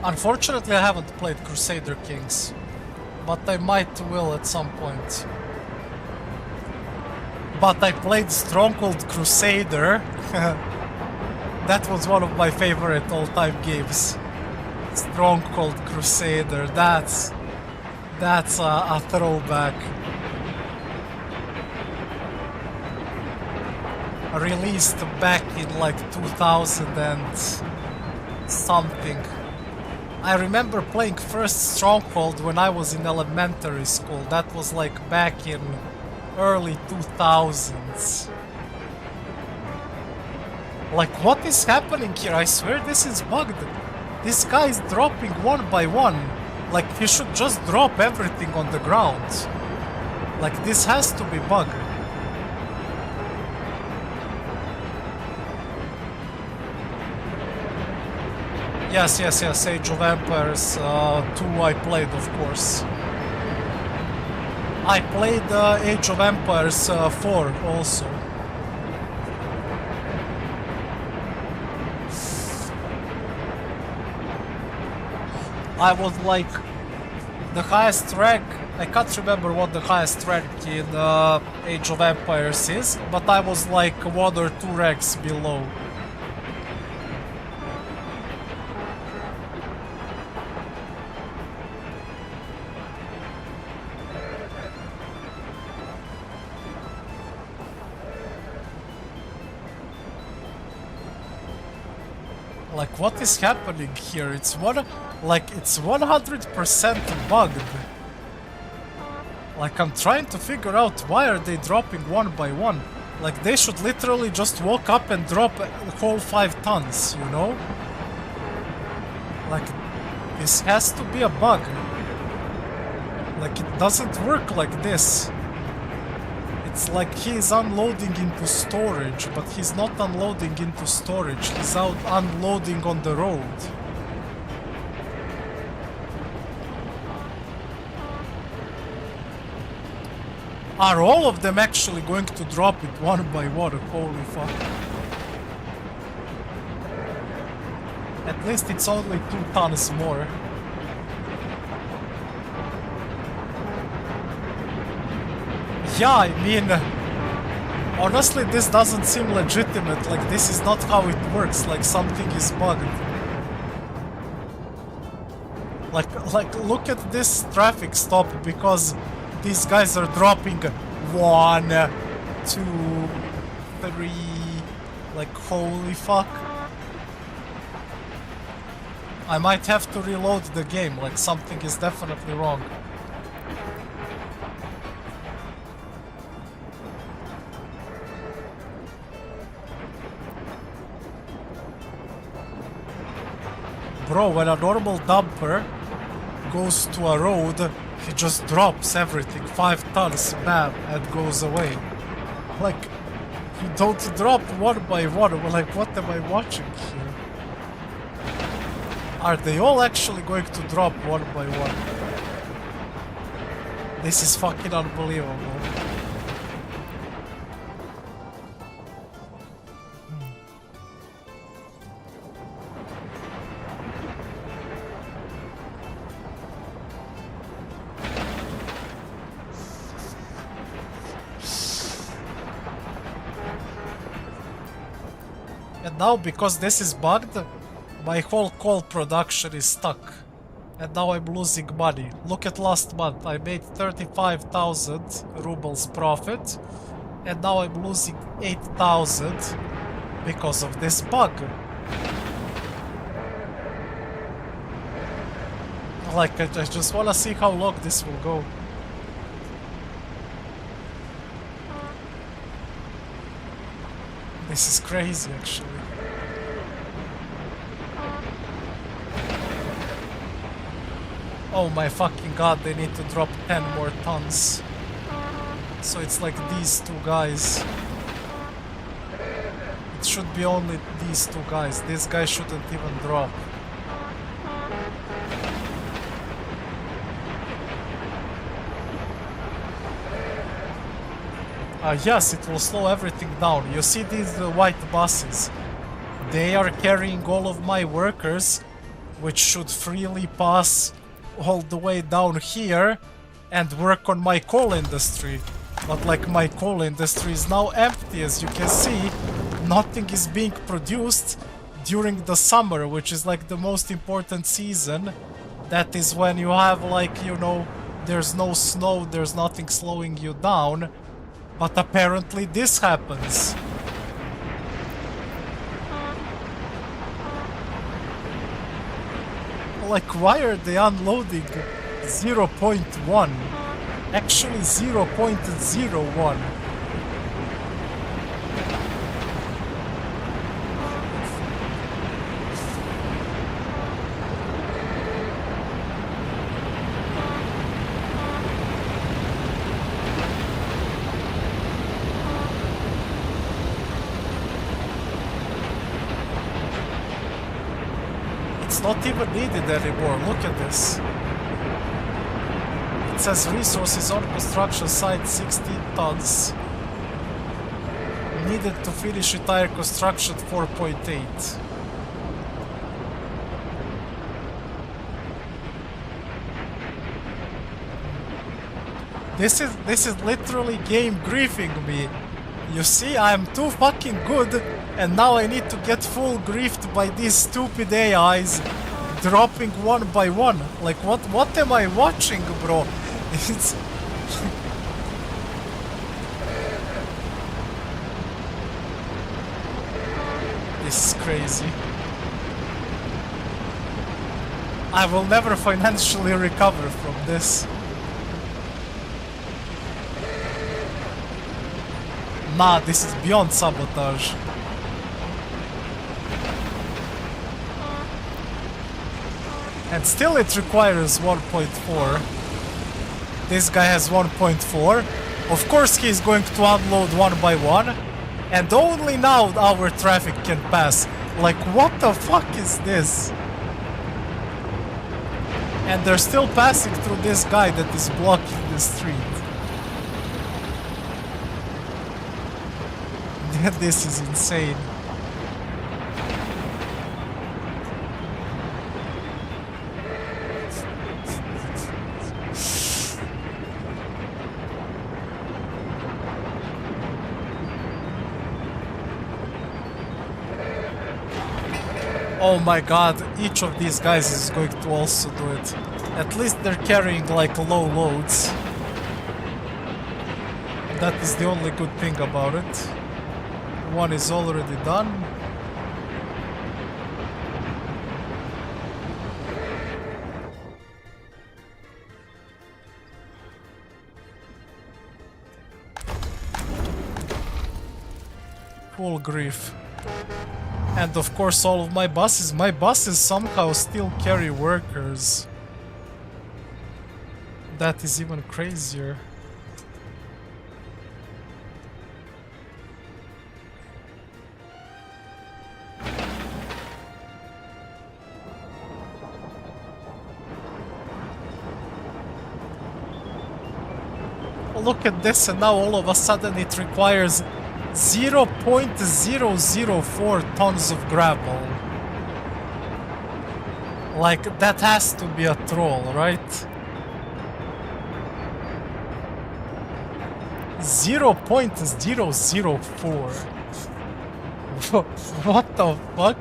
A: Unfortunately, I haven't played Crusader Kings, but I might will at some point. But I played Stronghold Crusader. That was one of my favorite all-time games. Stronghold Crusader, that's a throwback. Released back in like 2000 and something. I remember playing first Stronghold when I was in elementary school. That was like back in early 2000s. Like, what is happening here? I swear this is bugged. This guy is dropping one by one. Like, he should just drop everything on the ground. Like, this has to be bugged. Yes, Age of Empires 2 I played, of course. I played Age of Empires 4 also. I was like the highest rank. I can't remember what the highest rank in Age of Empires is, but I was like 1 or 2 ranks below. Like, what is happening here? It's 100% bugged. Like, I'm trying to figure out why are they dropping one by one. Like, they should literally just walk up and drop a whole 5 tons, you know? Like, this has to be a bug. Like, it doesn't work like this. It's like he's unloading into storage, but he's not unloading into storage. He's out unloading on the road. Are all of them actually going to drop it one by one? Holy fuck. At least it's only 2 tons more. Yeah, I mean, honestly, this doesn't seem legitimate. Like, this is not how it works. Like, something is bugged. Like, look at this traffic stop because these guys are dropping 1, 2, 3. Like, holy fuck. I might have to reload the game, like something is definitely wrong. Bro, when a normal dumper goes to a road, he just drops everything, 5 tons, bam, and goes away. Like, you don't drop one by one. Like, what am I watching here? Are they all actually going to drop one by one? This is fucking unbelievable. And now, because this is bugged, my whole coal production is stuck. And now I'm losing money. Look at last month, I made 35,000 rubles profit. And now I'm losing 8,000 because of this bug. Like, I just wanna see how long this will go. This is crazy, actually. Oh my fucking god, they need to drop 10 more tons. So it's like these two guys. It should be only these two guys. This guy shouldn't even drop. Yes, it will slow everything down. You see these white buses? They are carrying all of my workers, which should freely pass all the way down here and work on my coal industry. But like, my coal industry is now empty, as you can see. Nothing is being produced during the summer, which is like the most important season. That is when you have, like, you know, there's no snow, there's nothing slowing you down. But apparently this happens. Like, why are they unloading 0.1? Actually 0.01. It's not even needed anymore, look at this. It says resources on construction site 16 tons. Needed to finish entire construction 4.8. This is literally game griefing me. You see, I'm too fucking good, and now I need to get full griefed by these stupid AIs dropping one by one. Like, what am I watching, bro? It's... This is crazy. I will never financially recover from this. Nah, this is beyond sabotage. And still it requires 1.4. This guy has 1.4. Of course he's going to unload one by one. And only now our traffic can pass. Like, what the fuck is this? And they're still passing through this guy that is blocking the street. This is insane. Oh my god, each of these guys is going to also do it. At least they're carrying like low loads. That is the only good thing about it. One is already done. Full grief. And of course all of my buses somehow still carry workers. That is even crazier. Look at this, and now all of a sudden it requires 0.004 tons of gravel. Like, that has to be a troll, right? 0.004. What the fuck?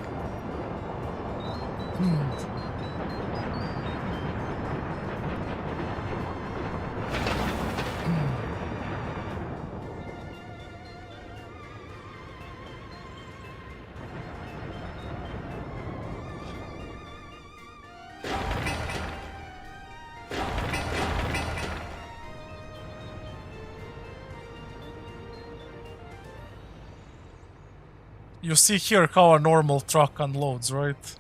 A: You see here how a normal truck unloads, right?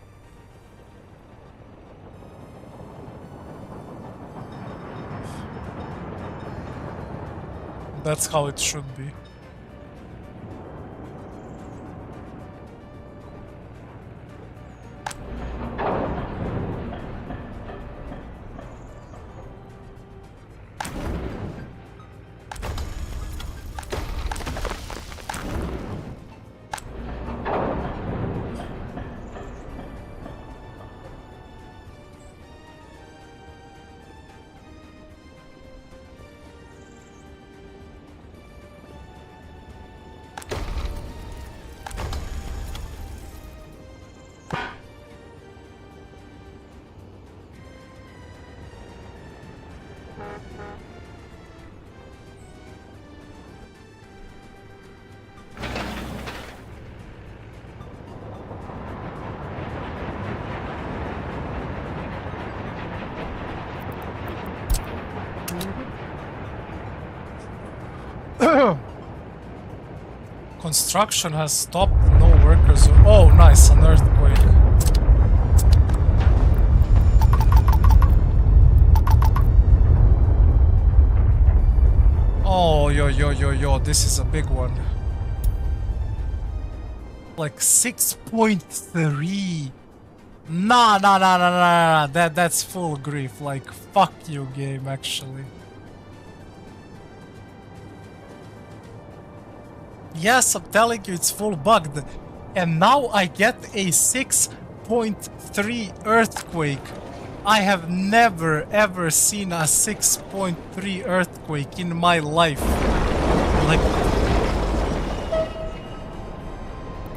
A: That's how it should be. Construction has stopped, no workers. Oh, nice, an earthquake. Oh, yo, this is a big one. Like 6.3. Nah. That's full grief. Like, fuck you, game, actually. Yes, I'm telling you, it's full bugged. And now I get a 6.3 earthquake. I have never ever seen a 6.3 earthquake in my life. Like...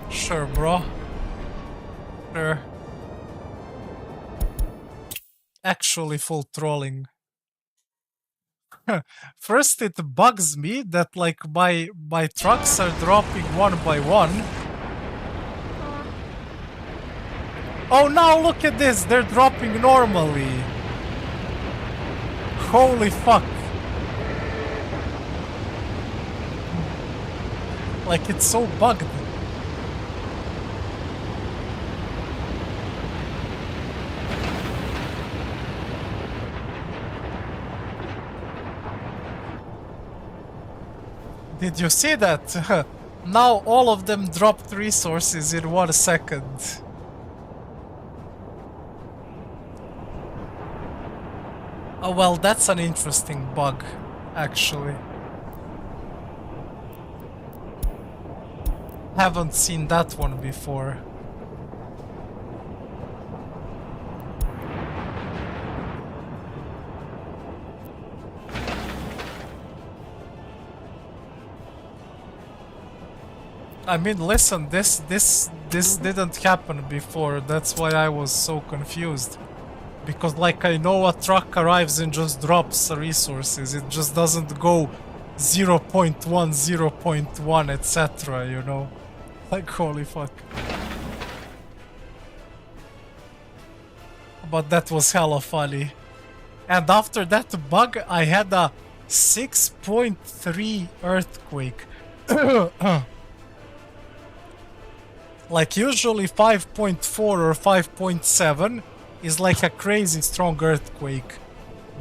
A: Sure, bro. Sure. Actually full trolling. First it bugs me that like my trucks are dropping one by one. Oh, now look at this, they're dropping normally. Holy fuck. Like, it's so bugged. Did you see that? Now all of them dropped resources in 1 second. Oh well, that's an interesting bug, actually. Haven't seen that one before. I mean, listen, this this didn't happen before. That's why I was so confused. Because like I know a truck arrives and just drops resources. It just doesn't go 0.1, 0.1, etc. You know? Like holy fuck. But that was hella funny. And after that bug, I had a 6.3 earthquake. Like usually 5.4 or 5.7 is like a crazy strong earthquake.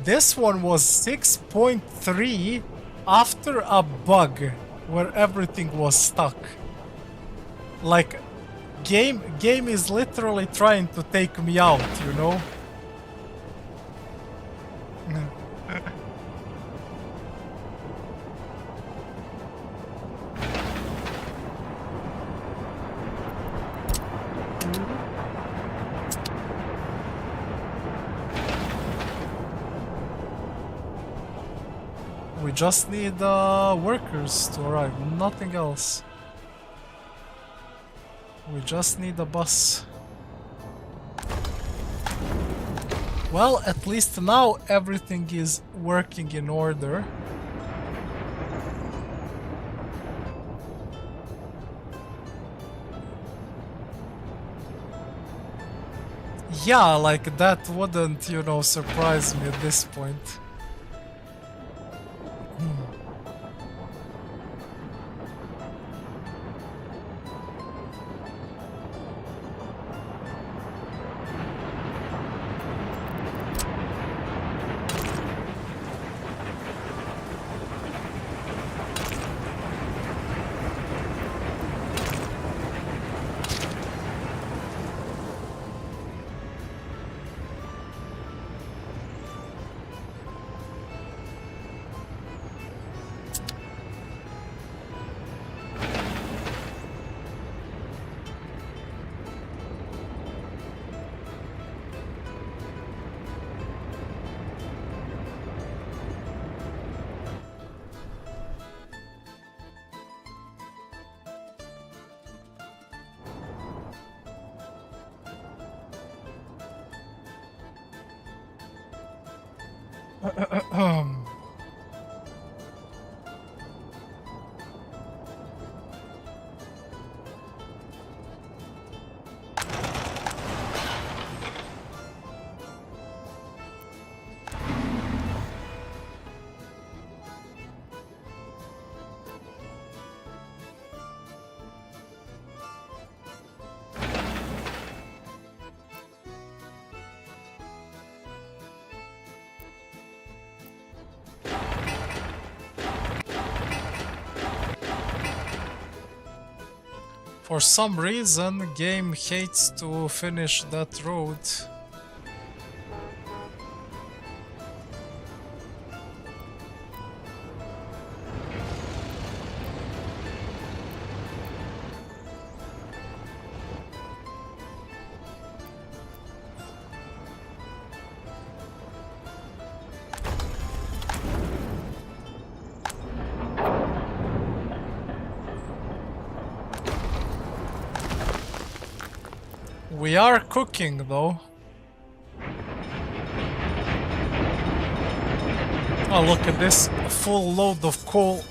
A: This one was 6.3 after a bug where everything was stuck. Like game is literally trying to take me out, you know? We just need workers to arrive, nothing else. We just need a bus. Well, at least now everything is working in order. Yeah, like that wouldn't, you know, surprise me at this point. For some reason, game hates to finish that road. We are cooking though. Oh, look at this full load of coal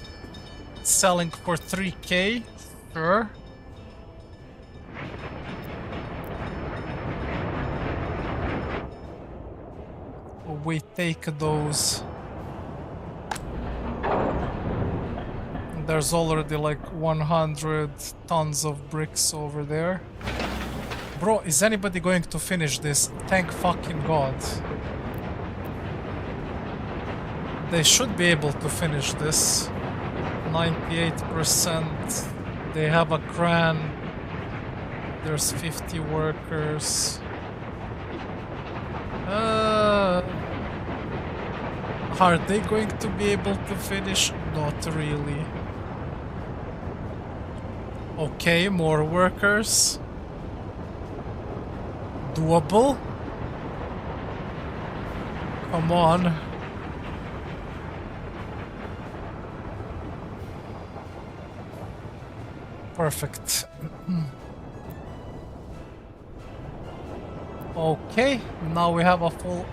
A: selling for 3k. Sure. We take those. There's already like 100 tons of bricks over there. Bro, is anybody going to finish this? Thank fucking God. They should be able to finish this. 98%. They have a crane. There's 50 workers. Are they going to be able to finish? Not really. Okay, more workers. Doable? Come on. Perfect. Okay, now we have a full...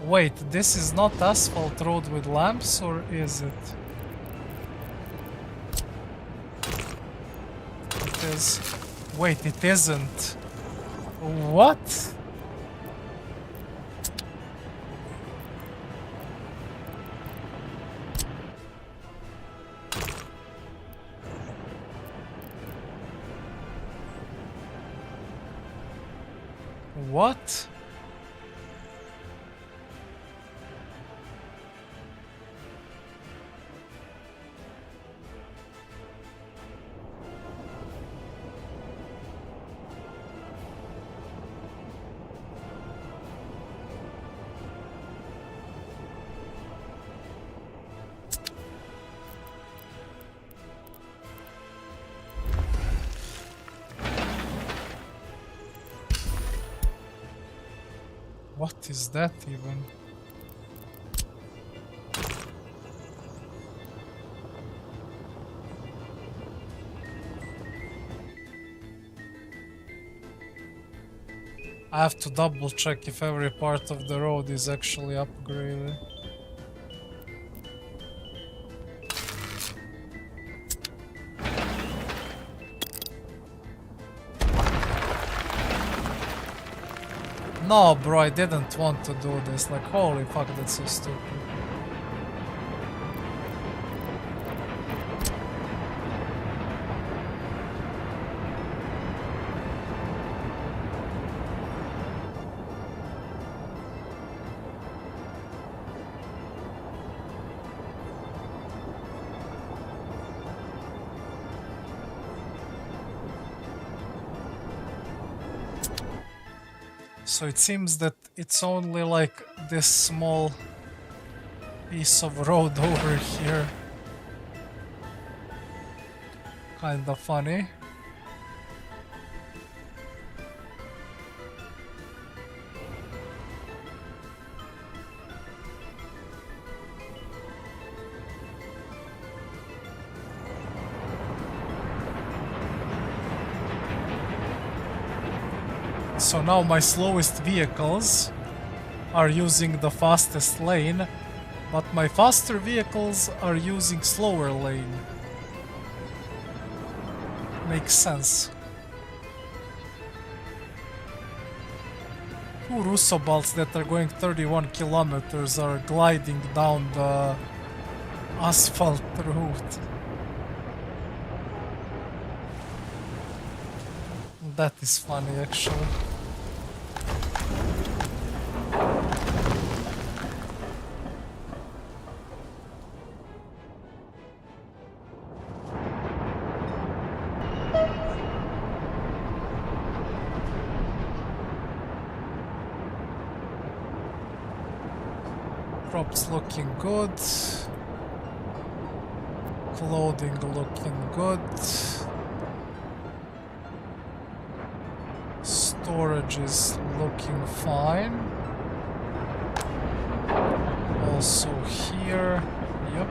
A: Wait, this is not asphalt road with lamps, or is it? It is. Wait, it isn't. What? What? What is that even? I have to double check if every part of the road is actually upgraded. No, bro, I didn't want to do this. Like, holy fuck, that's so stupid. So it seems that it's only like this small piece of road over here. Kinda funny. So now my slowest vehicles are using the fastest lane, but my faster vehicles are using slower lane. Makes sense. Two Rusobalts that are going 31 kilometers are gliding down the asphalt route. That is funny, actually. Crops looking good. Clothing looking good. Storage is looking fine. Also here, yep.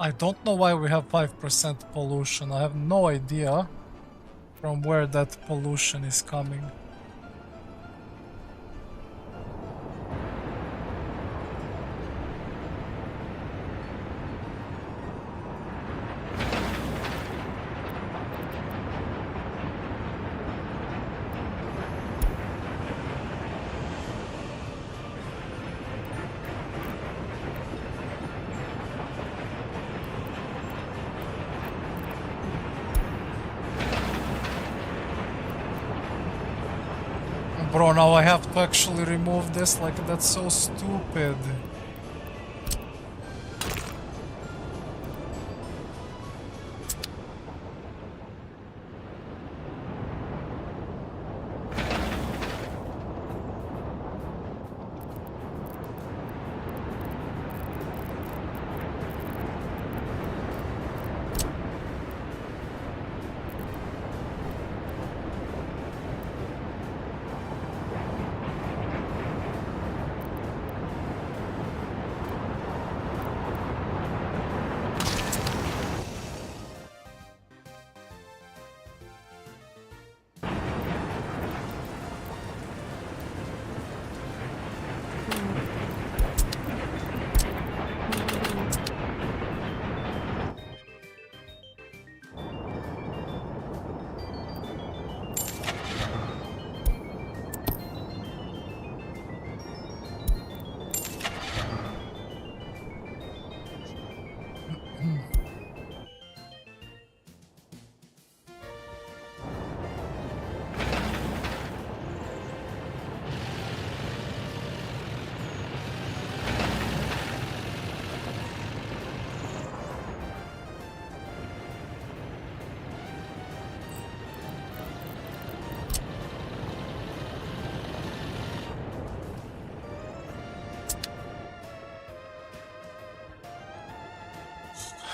A: I don't know why we have 5% pollution. I have no idea from where that pollution is coming. Bro, now I have to actually remove this, like that's so stupid.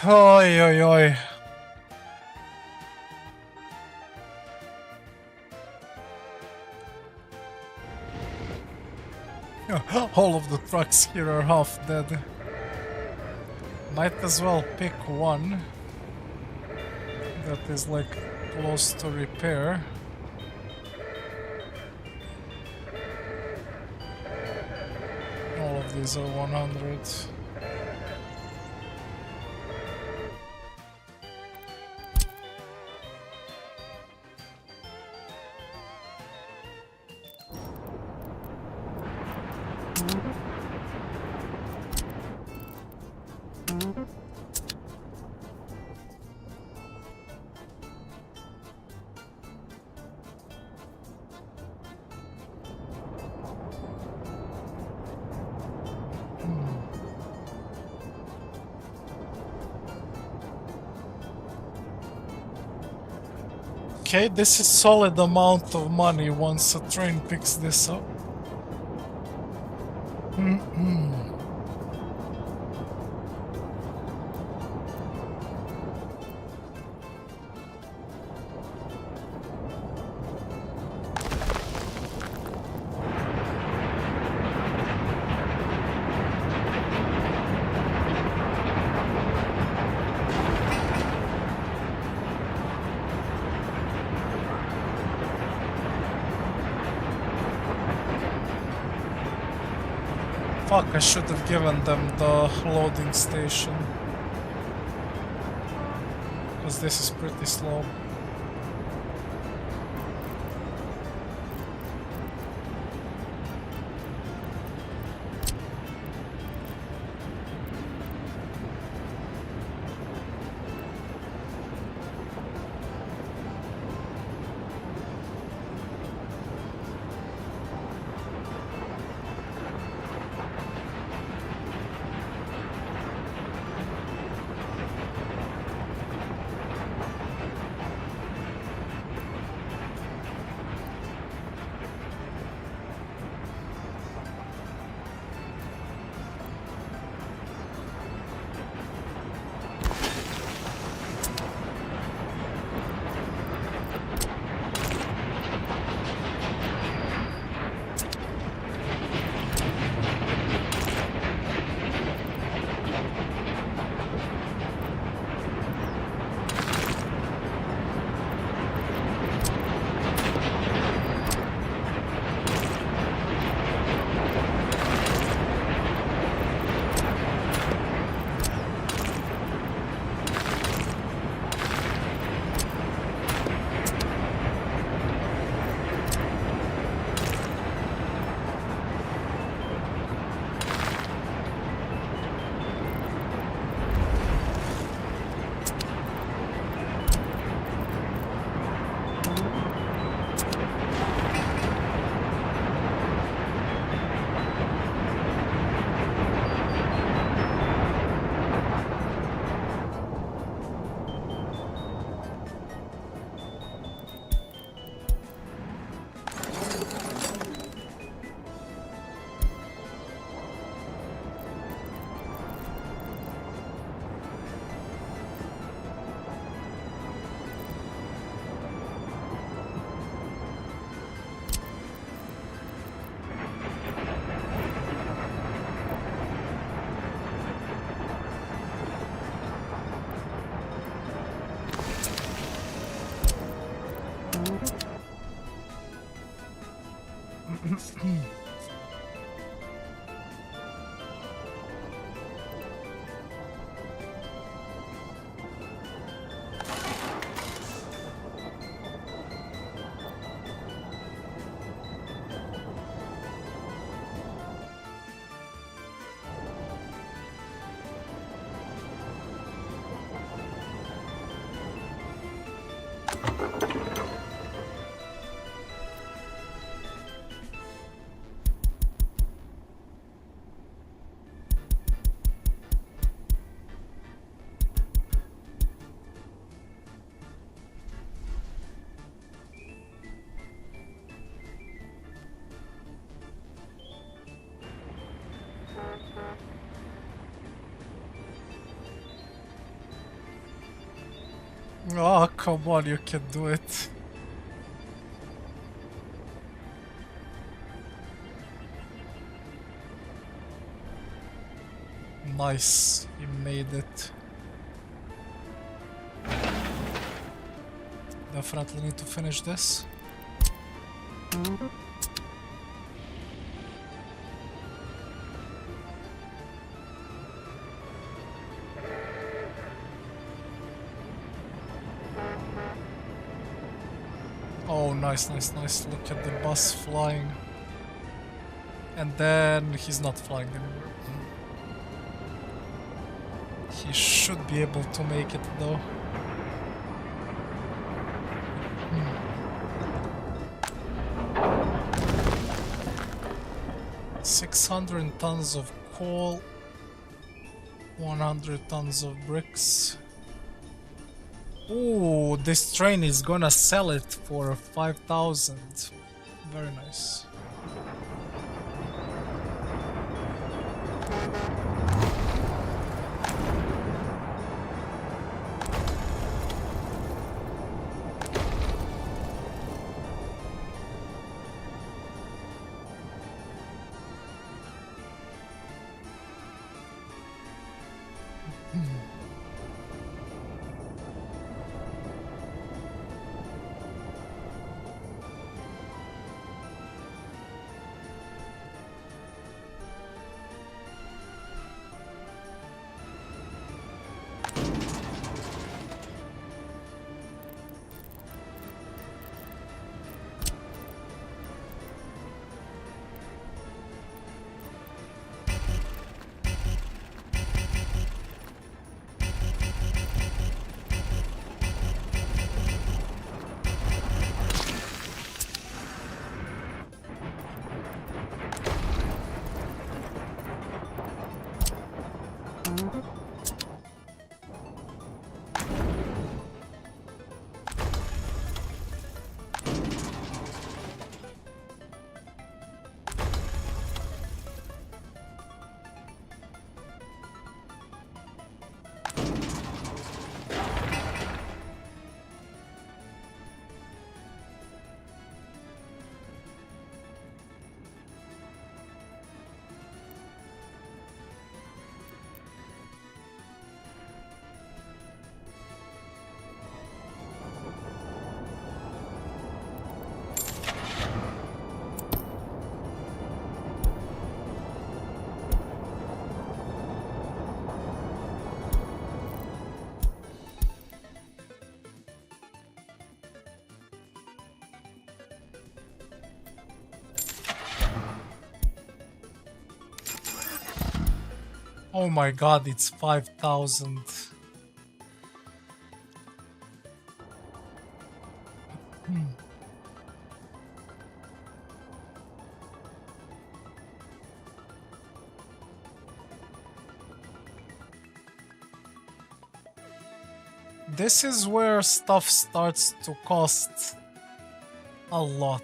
A: Oi, oi, oi. All of the trucks here are half dead. Might as well pick one that is like close to repair. All of these are 100. Okay, this is solid amount of money once a train picks this up. Fuck, I should have given them the loading station. Because this is pretty slow. Oh, come on, you can do it. Nice, he made it. Definitely need to finish this. Oh, nice, nice, nice. Look at the bus flying. And then he's not flying anymore. He should be able to make it though. 600 tons of coal, 100 tons of bricks. Ooh, this train is gonna sell it for 5,000. Very nice. Oh my god, it's 5,000. This is where stuff starts to cost a lot.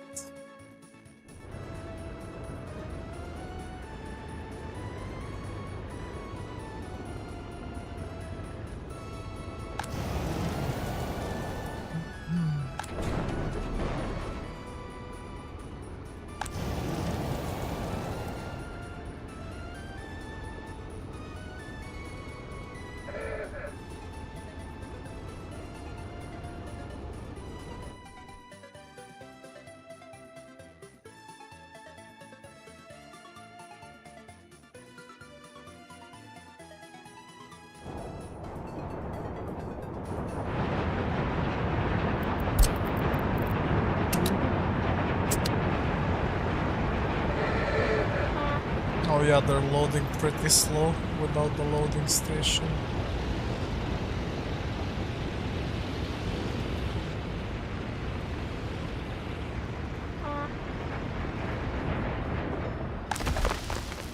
A: Oh yeah, they're loading pretty slow without the loading station.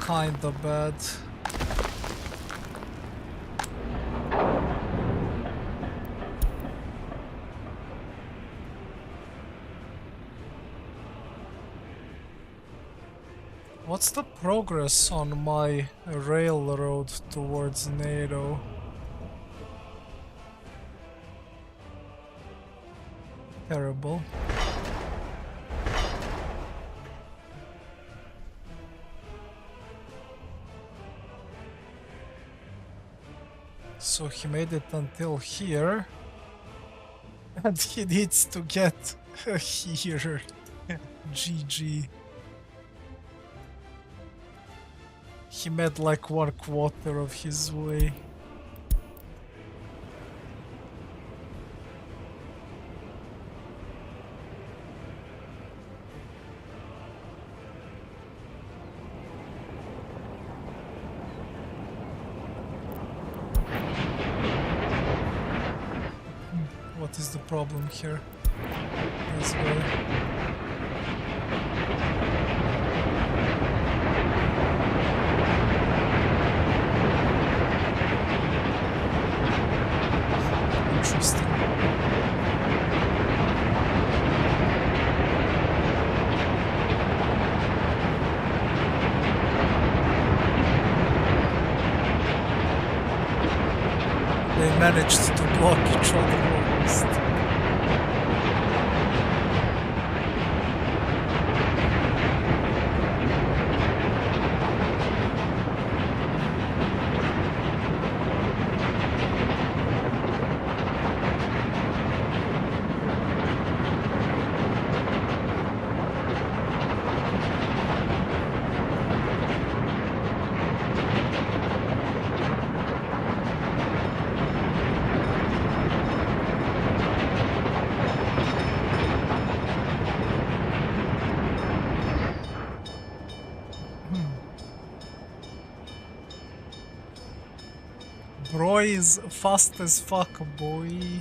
A: Kinda bad. What's the progress on my railroad towards NATO? terrible. So he made it until here. And he needs to get here. GG. He made like 1/4 of his way. What is the problem here? This guy. Interesting. They managed to block each other almost. Bro is fast as fuck, boy.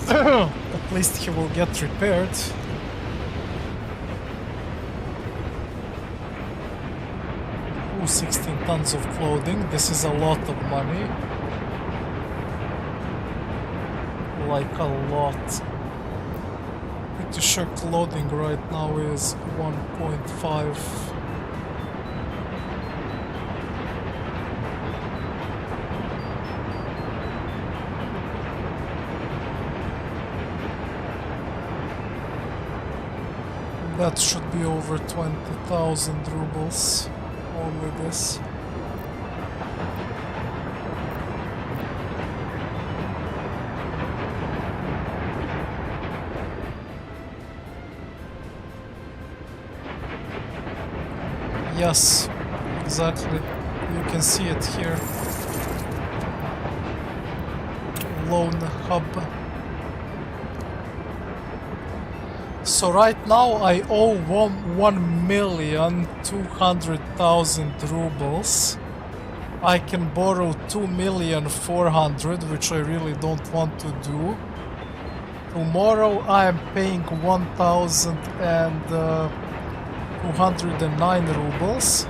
A: At least he will get repaired. Ooh, 16 tons of clothing. This is a lot of money. Like a lot. Pretty sure clothing right now is 1.5. That should be over 20,000 rubles, only this. Yes, exactly. You can see it here. Loan hub. So right now I owe 1,200,000 rubles. I can borrow 2,400,000, which I really don't want to do. Tomorrow I am paying 1,209 rubles.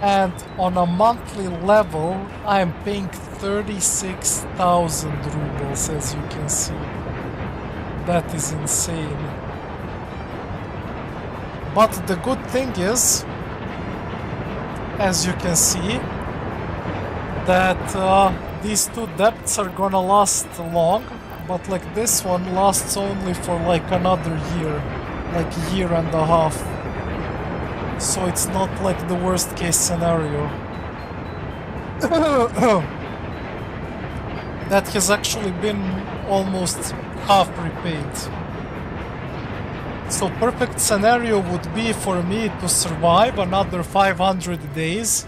A: And on a monthly level I am paying 36,000 rubles, as you can see. That is insane. But the good thing is, as you can see, that these two debts are gonna last long, but like this one lasts only for like another year, like a year and a half. So it's not like the worst case scenario. That has actually been almost half repaid. So perfect scenario would be for me to survive another 500 days.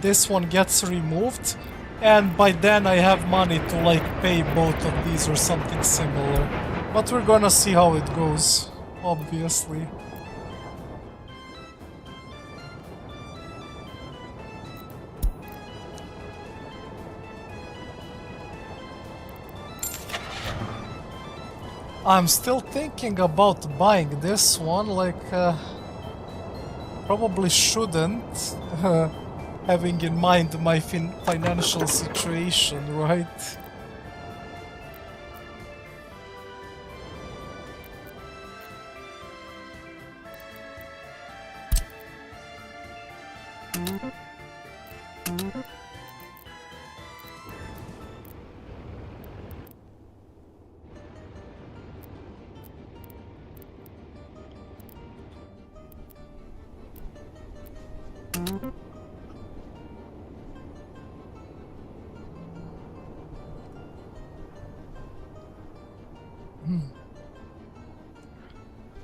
A: This one gets removed, and by then I have money to like pay both of these or something similar. But we're gonna see how it goes, obviously. I'm still thinking about buying this one, like probably shouldn't, having in mind my financial situation, right?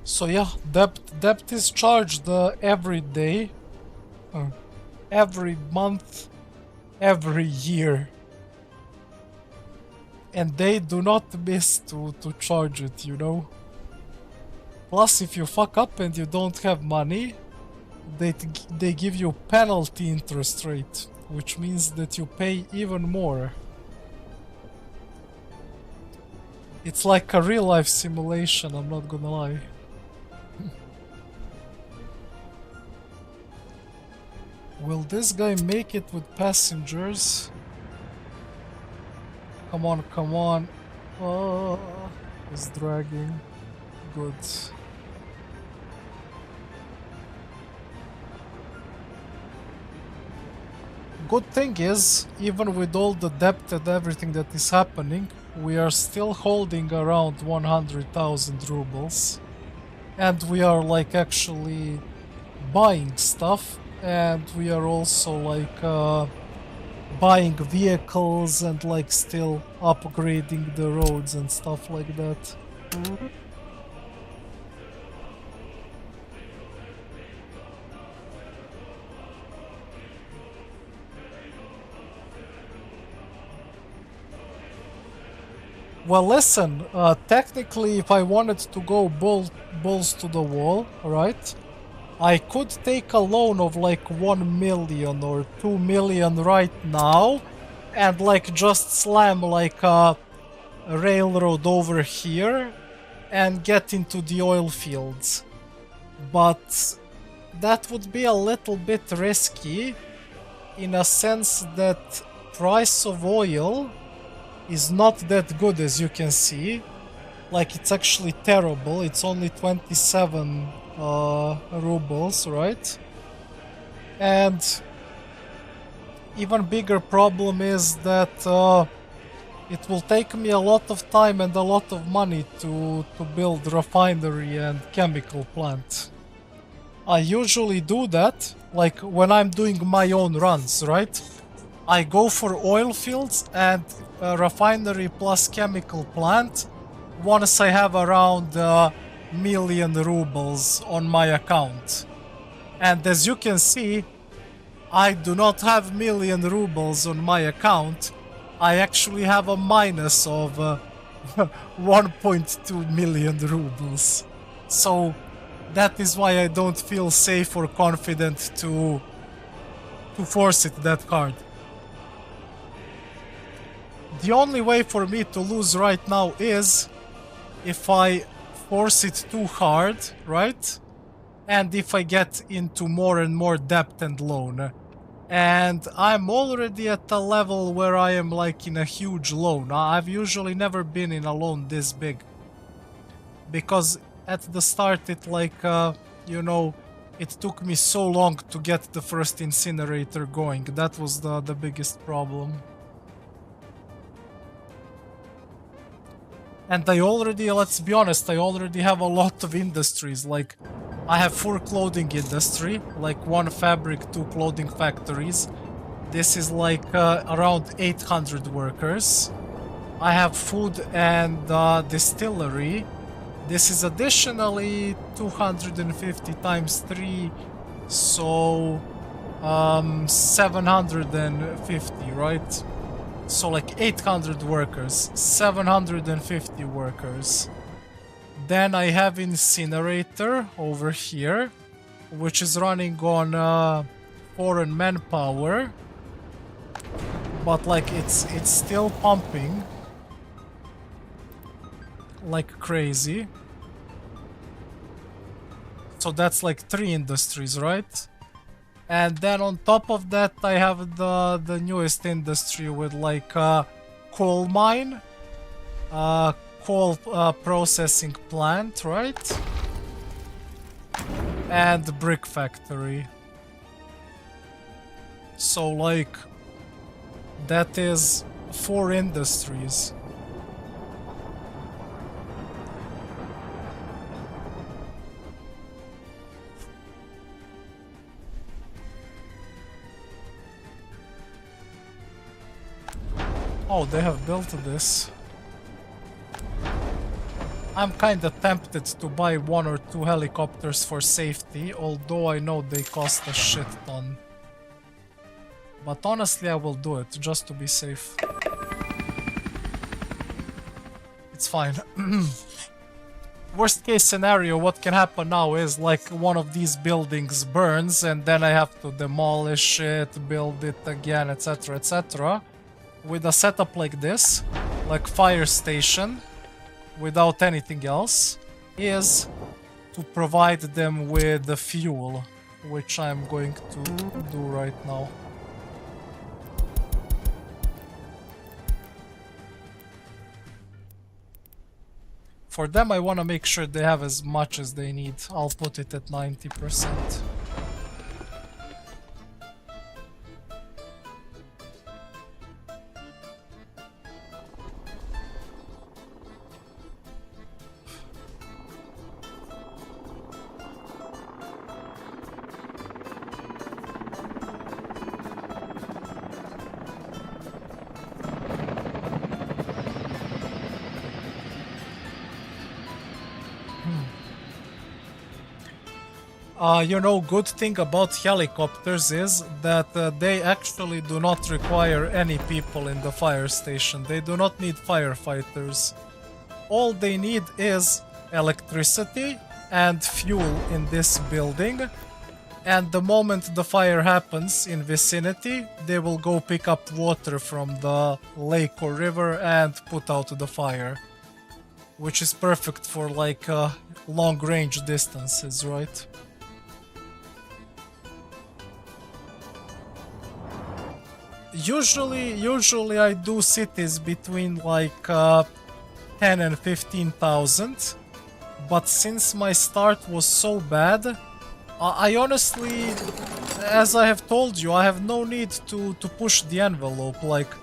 A: So yeah, debt is charged every day, every month, every year, and they do not miss to charge it, you know. Plus, if you fuck up and you don't have money, they give you penalty interest rate, which means that you pay even more. It's like a real life simulation, I'm not gonna lie. Will this guy make it with passengers? Come on, come on. Oh, it's dragging. Good. Good thing is, even with all the debt and everything that is happening, we are still holding around 100,000 rubles. And we are like actually buying stuff. And we are also like buying vehicles and like still upgrading the roads and stuff like that. Well, listen, technically if I wanted to go balls to the wall, right? I could take a loan of like 1 million or 2 million right now and like just slam like a railroad over here and get into the oil fields. But that would be a little bit risky in a sense that price of oil is not that good, as you can see. Like, it's actually terrible. It's only 27 rubles, right? And even bigger problem is that it will take me a lot of time and a lot of money to build refinery and chemical plant. I usually do that, like when I'm doing my own runs, right? I go for oil fields and refinery plus chemical plant once I have around million rubles on my account. And as you can see, I do not have million rubles on my account. I actually have a minus of 1.2 million rubles. So that is why I don't feel safe or confident to force it that hard. The only way for me to lose right now is if I force it too hard, right? And if I get into more and more debt and loan. And I'm already at a level where I am like in a huge loan. I've usually never been in a loan this big. Because at the start it like you know, it took me so long to get the first incinerator going. That was the biggest problem. And I already, let's be honest, I already have a lot of industries. Like, I have 4 clothing industry, like 1 fabric, 2 clothing factories. This is like around 800 workers. I have food and distillery. This is additionally 250 times 3, so 750, right? So like 800 workers, 750 workers. Then I have incinerator over here, which is running on foreign manpower, but like it's still pumping like crazy. So that's like 3 industries, right? And then on top of that, I have the newest industry with like coal mine, coal processing plant, right? And brick factory. So like that is 4 industries. Oh, they have built this. I'm kinda tempted to buy 1 or 2 helicopters for safety, although I know they cost a shit ton. But honestly, I will do it, just to be safe. It's fine. Worst case scenario, what can happen now is like one of these buildings burns and then I have to demolish it, build it again, etc, etc. With a setup like this, like fire station, without anything else, is to provide them with the fuel, which I'm going to do right now. For them, I want to make sure they have as much as they need. I'll put it at 90%. You know, good thing about helicopters is that they actually do not require any people in the fire station. They do not need firefighters. All they need is electricity and fuel in this building. And the moment the fire happens in vicinity, they will go pick up water from the lake or river and put out the fire. Which is perfect for like long range distances, right? Usually I do cities between like 10 and 15,000, but since my start was so bad, I honestly, as I have told you, I have no need to push the envelope. Like,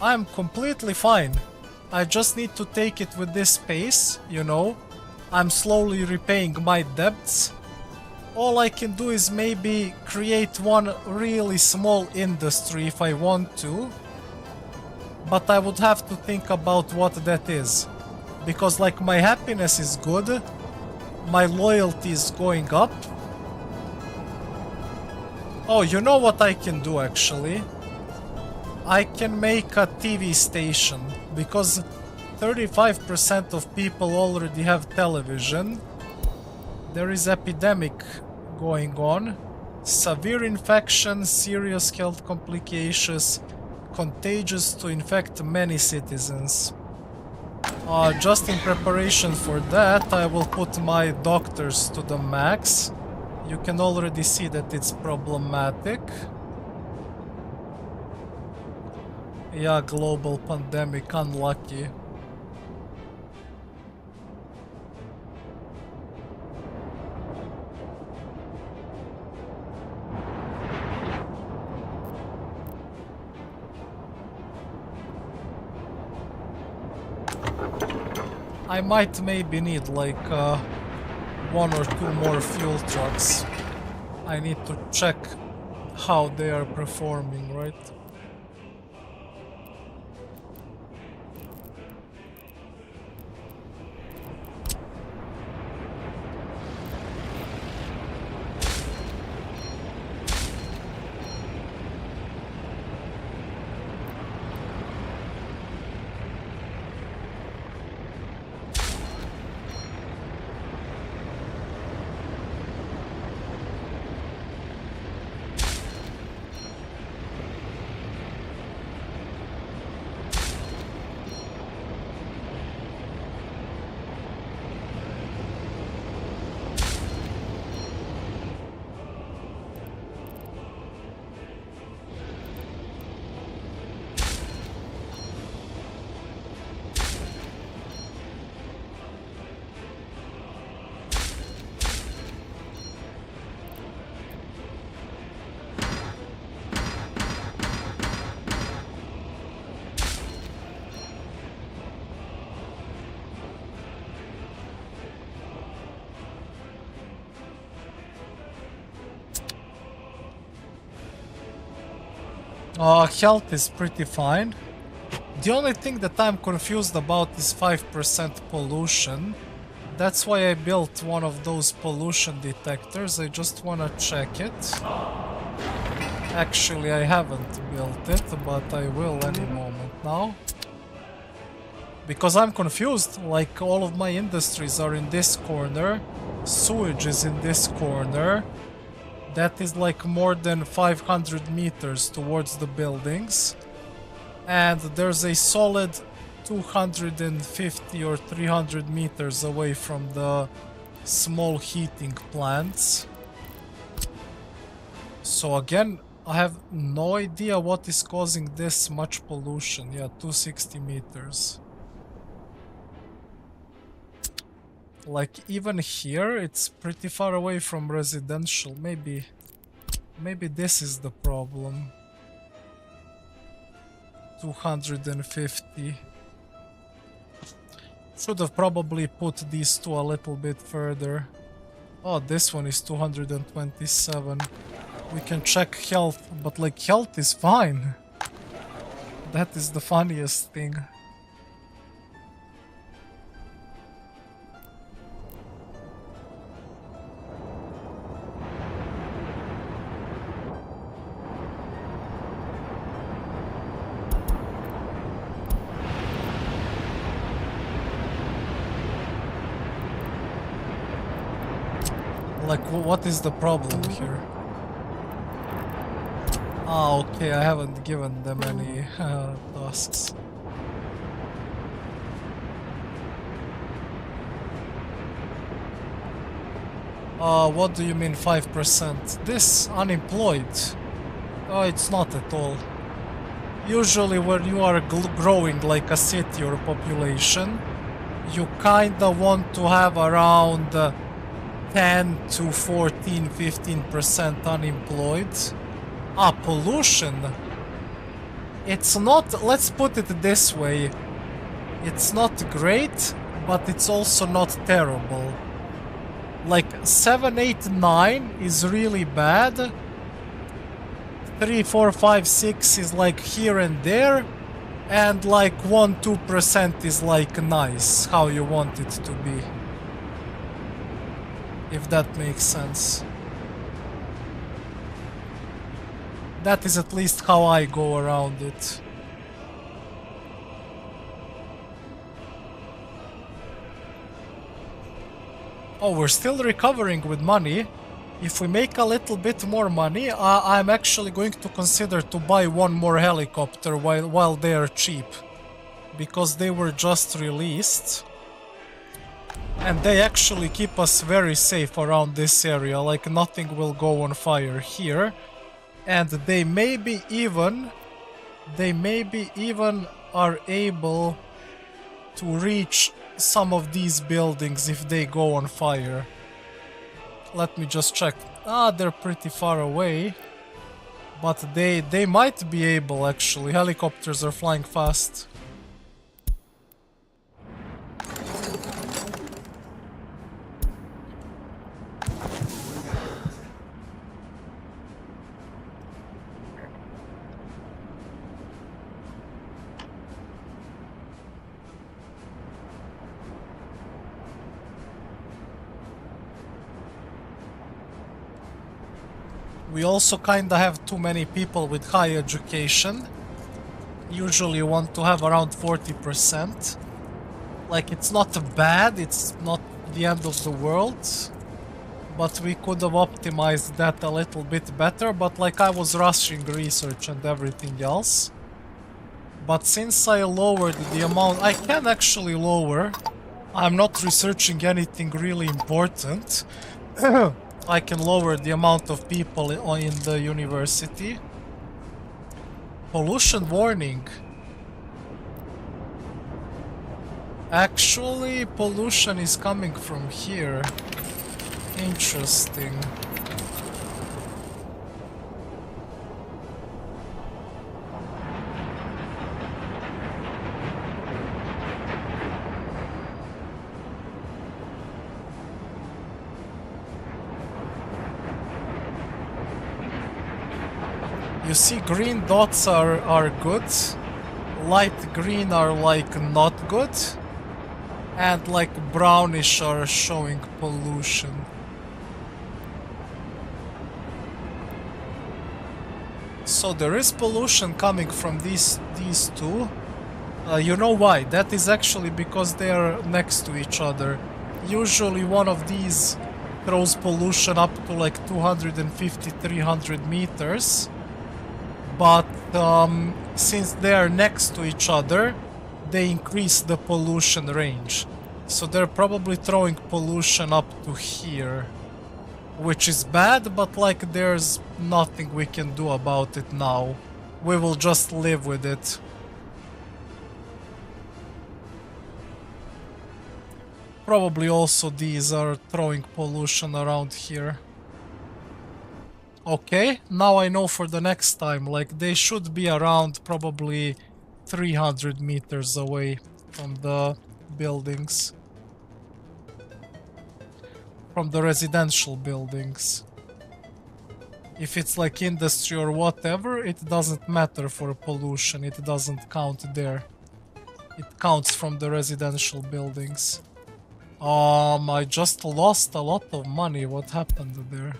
A: I'm completely fine. I just need to take it with this pace, you know. I'm slowly repaying my debts. All I can do is maybe create one really small industry if I want to, but I would have to think about what that is. Because like my happiness is good, my loyalty is going up. Oh, you know what I can do actually? I can make a TV station, because 35% of people already have television. There is epidemic going on. Severe infection, serious health complications, contagious to infect many citizens. Just in preparation for that, I will put my doctors to the max. You can already see that it's problematic. Yeah, global pandemic, unlucky. I might maybe need like one or two more fuel trucks. I need to check how they are performing, right? Health is pretty fine. The only thing that I'm confused about is 5% pollution. That's why I built one of those pollution detectors. I just wanna check it. Actually, I haven't built it, but I will any moment now. Because I'm confused, like all of my industries are in this corner, sewage is in this corner. That is like more than 500 meters towards the buildings. And there's a solid 250 or 300 meters away from the small heating plants. So again, I have no idea what is causing this much pollution. Yeah, 260 meters. Like even here, it's pretty far away from residential. Maybe this is the problem. 250. Should have probably put these two a little bit further. Oh, this one is 227. We can check health, but like health is fine. That is the funniest thing. Like, what is the problem here? Ah, okay, I haven't given them any tasks. What do you mean 5%? This unemployed? Oh, it's not at all. Usually when you are growing like a city or a population, you kinda want to have around 10 to 14, 15% unemployed. Ah, pollution. It's not, let's put it this way. It's not great, but it's also not terrible. Like 7, 8, 9 is really bad. 3, 4, 5, 6 is like here and there. And like 1, 2% is like nice, how you want it to be. If that makes sense. That is at least how I go around it. Oh, we're still recovering with money. If we make a little bit more money, I'm actually going to consider to buy one more helicopter while they are cheap. Because they were just released. And they actually keep us very safe around this area, like nothing will go on fire here. And they maybe even are able to reach some of these buildings if they go on fire. Let me just check. Ah, they're pretty far away. But they might be able actually. Helicopters are flying fast. We also kinda have too many people with high education. Usually you want to have around 40%. Like, it's not bad, it's not the end of the world. But we could have optimized that a little bit better, but like I was rushing research and everything else. But since I lowered the amount, I can actually lower. I'm not researching anything really important. I can lower the amount of people in the university. Pollution warning. Actually, pollution is coming from here. Interesting. You see, green dots are good, light green are like not good, and like brownish are showing pollution. So there is pollution coming from these two. You know why? That is actually because they are next to each other. Usually one of these throws pollution up to like 250-300 meters. But since they are next to each other, they increase the pollution range. So they're probably throwing pollution up to here. Which is bad, but like there's nothing we can do about it now. We will just live with it. Probably also these are throwing pollution around here. Okay, now I know for the next time, like they should be around probably 300 meters away from the buildings. From the residential buildings. If it's like industry or whatever, it doesn't matter for pollution, it doesn't count there. It counts from the residential buildings. I just lost a lot of money, what happened there?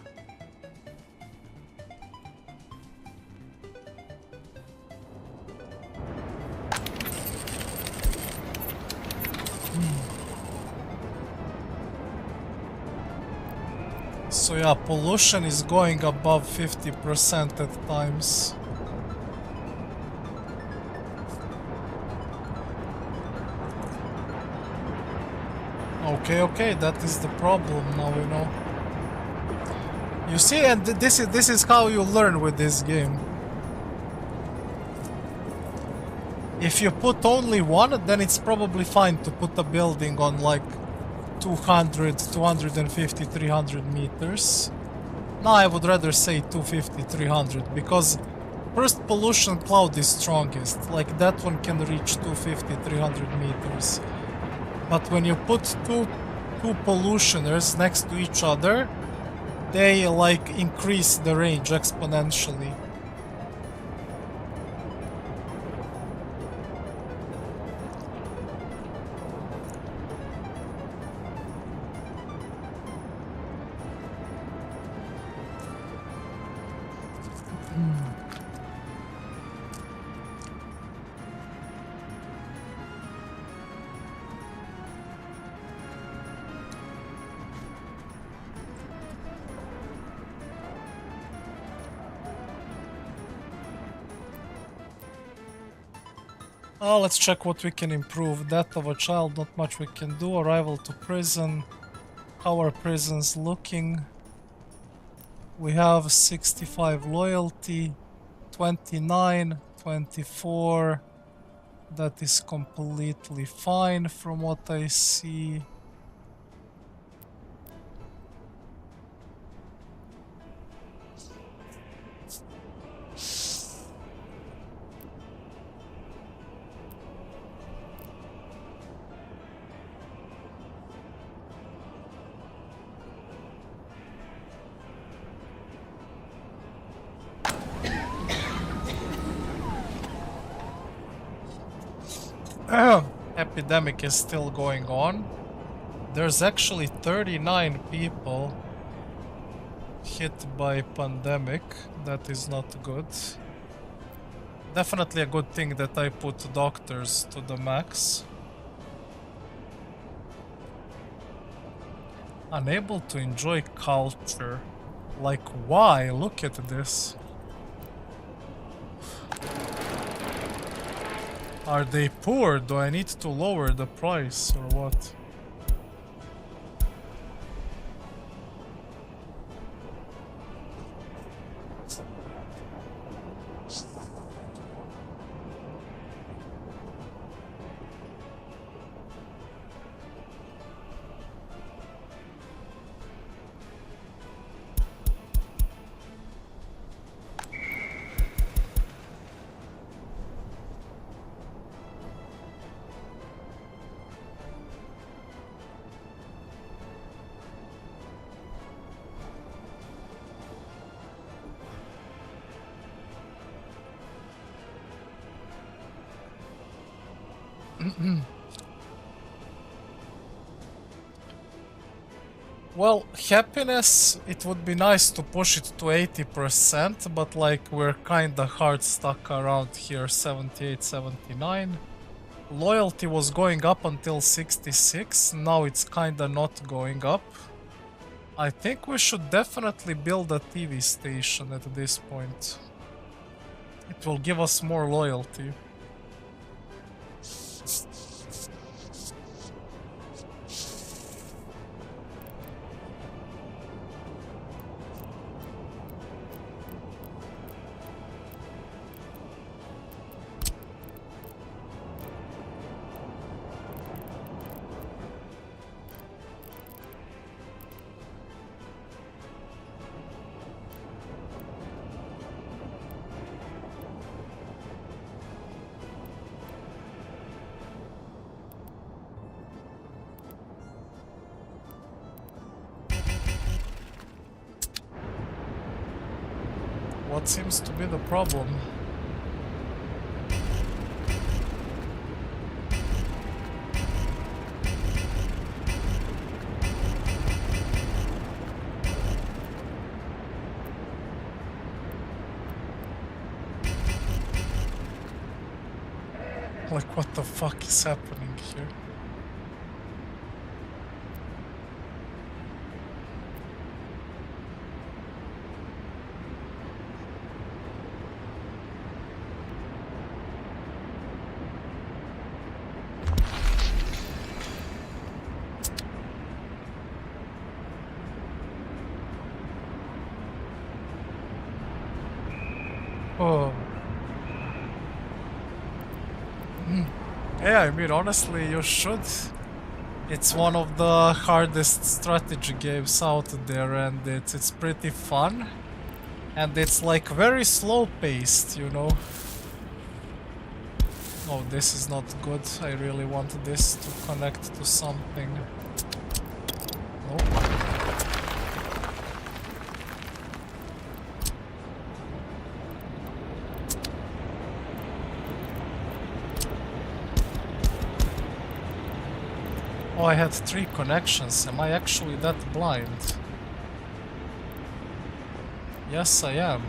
A: So yeah, pollution is going above 50% at times. Okay, that is the problem now, you know. You see, and this is how you learn with this game. If you put only one, then it's probably fine to put a building on like 200, 250, 300 meters. Now I would rather say 250, 300 because first pollution cloud is strongest. Like that one can reach 250, 300 meters. But when you put two pollutioners next to each other, they like increase the range exponentially. Let's check what we can improve. Death of a child, not much we can do. Arrival to prison. How are prisons looking? We have 65 loyalty, 29, 24. That is completely fine from what I see. Epidemic is still going on. There's actually 39 people hit by pandemic. That is not good. Definitely a good thing that I put doctors to the max. Unable to enjoy culture. Like, why? Look at this. Are they poor? Do I need to lower the price or what? Well, happiness, it would be nice to push it to 80%, but like we're kinda hard stuck around here, 78, 79. Loyalty was going up until 66, now it's kinda not going up. I think we should definitely build a TV station at this point. It will give us more loyalty. What seems to be the problem? Like, what the fuck is happening here? Oh. Yeah, I mean, honestly, you should. It's one of the hardest strategy games out there, and it's pretty fun. And it's like very slow paced, you know. Oh, this is not good. I really want this to connect to something. Nope. Oh, I had 3 connections. Am I actually that blind? Yes, I am.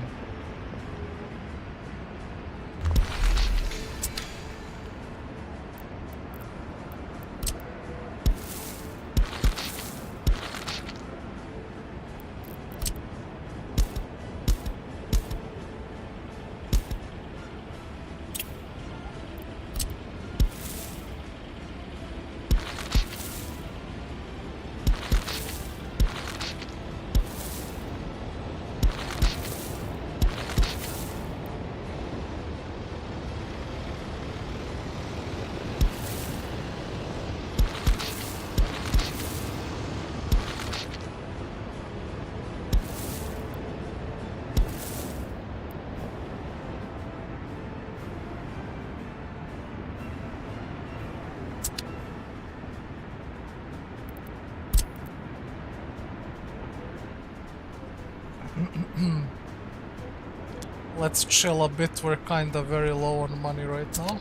A: Let's chill a bit, we're kinda very low on money right now.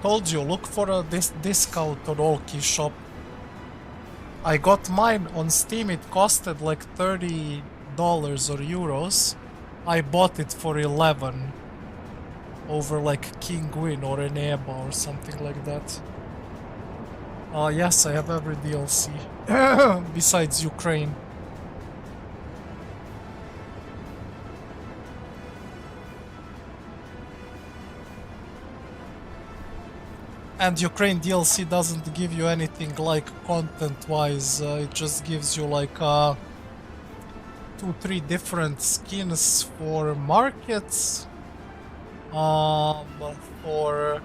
A: Told you, look for a discount on Alki shop. I got mine on Steam, it costed like $30 or euros. I bought it for 11 over like King Win or Eneba or something like that. Yes, I have every DLC besides Ukraine. And Ukraine DLC doesn't give you anything like content-wise, it just gives you like 2-3 different skins for markets, for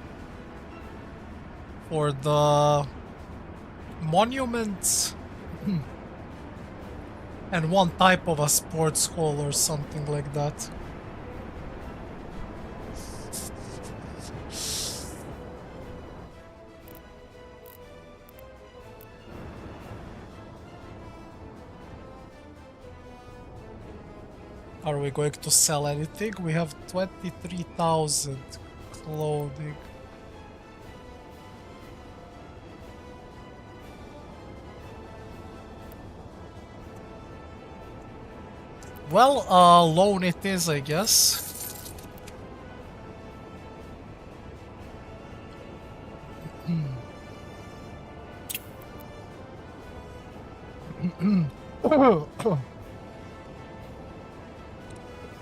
A: the monuments, and one type of a sports hall or something like that. Are we going to sell anything? We have 23,000 clothing. Well, loan it is, I guess.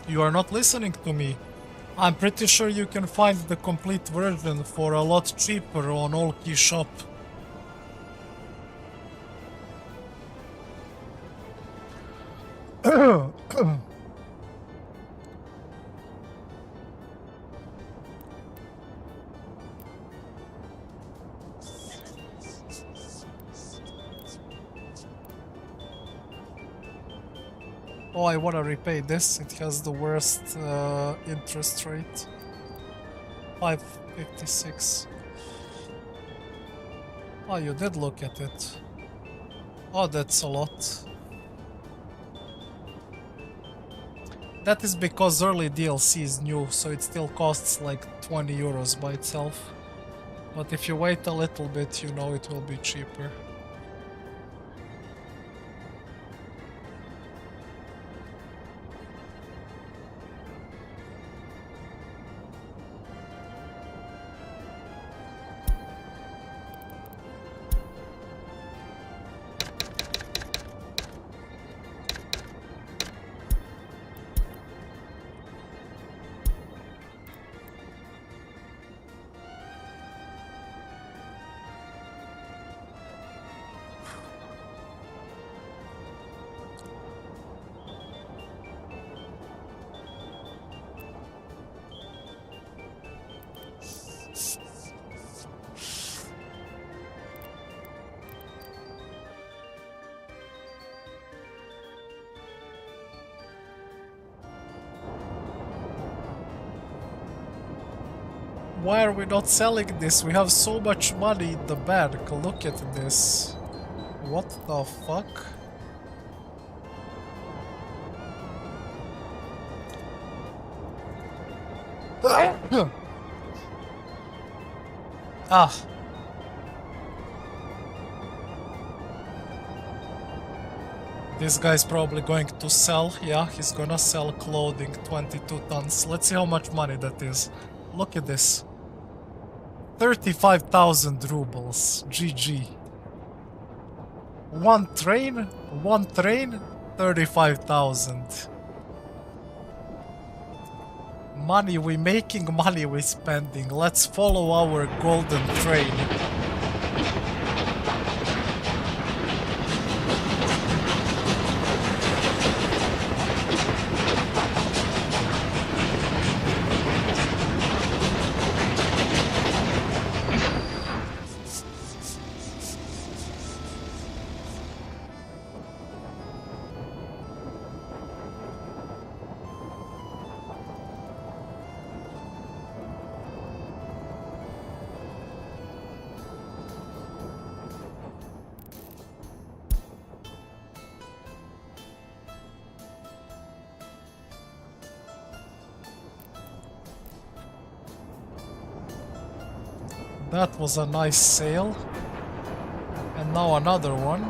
A: You are not listening to me. I'm pretty sure you can find the complete version for a lot cheaper on Alki shop. Oh, I wanna repay this. It has the worst interest rate. 5.56. Oh, you did look at it. Oh, that's a lot. That is because early DLC is new, so it still costs like 20 euros by itself. But if you wait a little bit, you know it will be cheaper. Why are we not selling this? We have so much money in the bank. Look at this. What the fuck? Ah. This guy's probably going to sell. Yeah, he's gonna sell clothing, 22 tons. Let's see how much money that is. Look at this. 35,000 rubles. GG. One train, 35,000. Money we making, money we spending. Let's follow our golden train. that was a nice sale. And now another one.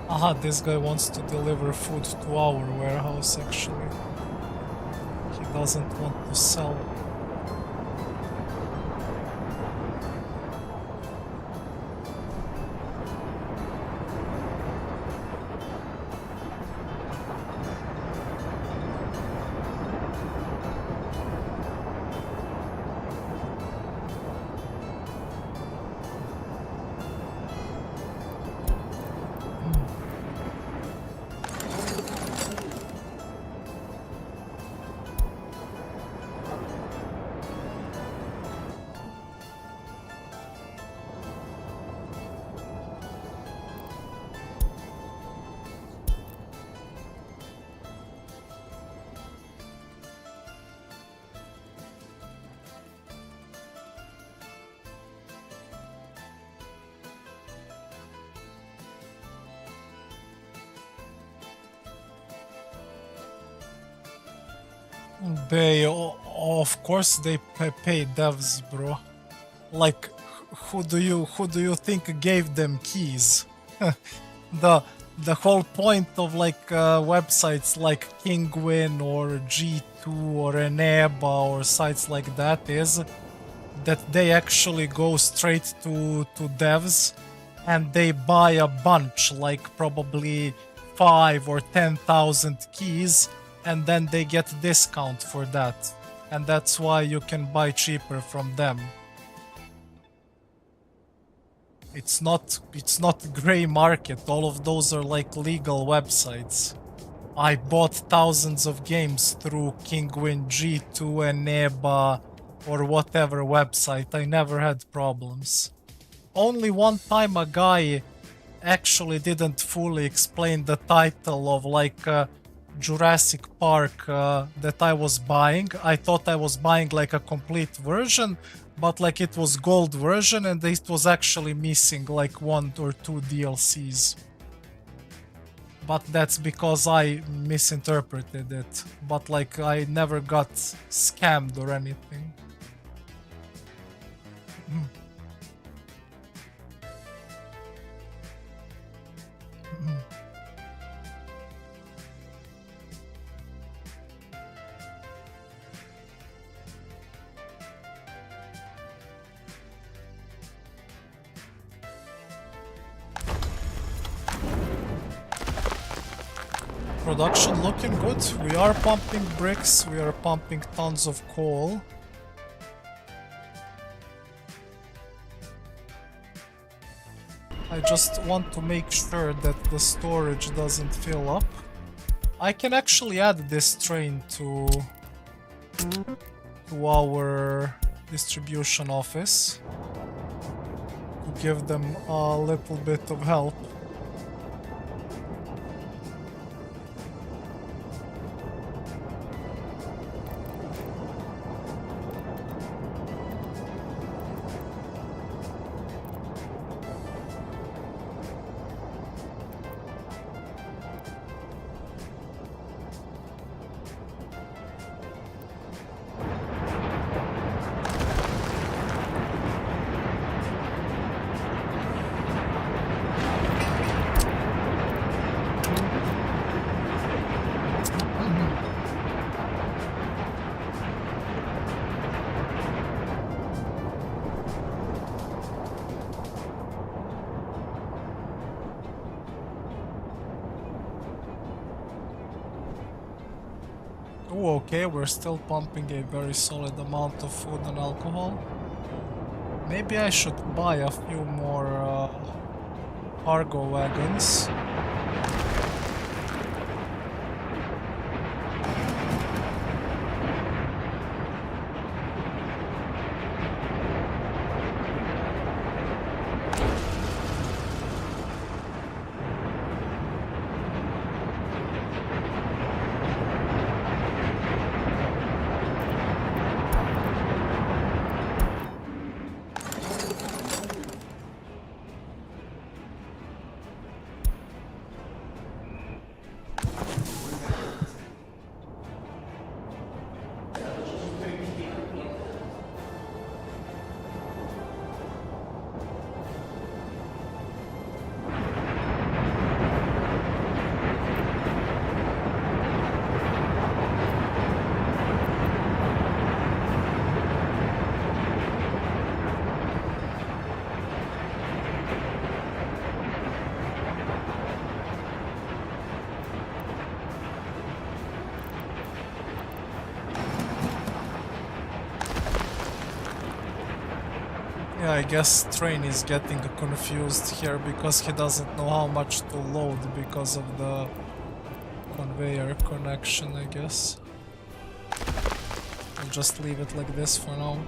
A: Aha, this guy wants to deliver food to our warehouse actually. He doesn't want to sell. They, of course, they pay devs, bro. Like, who do you think gave them keys? the the whole point of like websites like Kingwin or G2 or Eneba or sites like that is that they actually go straight to devs and they buy a bunch, like probably 5 or 10,000 keys, and then they get discount for that, and that's why you can buy cheaper from them. It's not gray market. All of those are like legal websites. I bought thousands of games through Kingwin, G2, Eneba, or whatever website. I never had problems. Only one time a guy actually didn't fully explain the title of like Jurassic Park that I was buying. I thought I was buying like a complete version, but like it was gold version and it was actually missing like 1 or 2 DLCs. But that's because I misinterpreted it. But like I never got scammed or anything. Production looking good. We are pumping bricks, we are pumping tons of coal. I just want to make sure that the storage doesn't fill up. I can actually add this train to our distribution office to give them a little bit of help. Oh, okay, we're still pumping a very solid amount of food and alcohol. Maybe I should buy a few more cargo wagons. Yeah, I guess Train is getting confused here because he doesn't know how much to load because of the conveyor connection, I guess. I'll just leave it like this for now.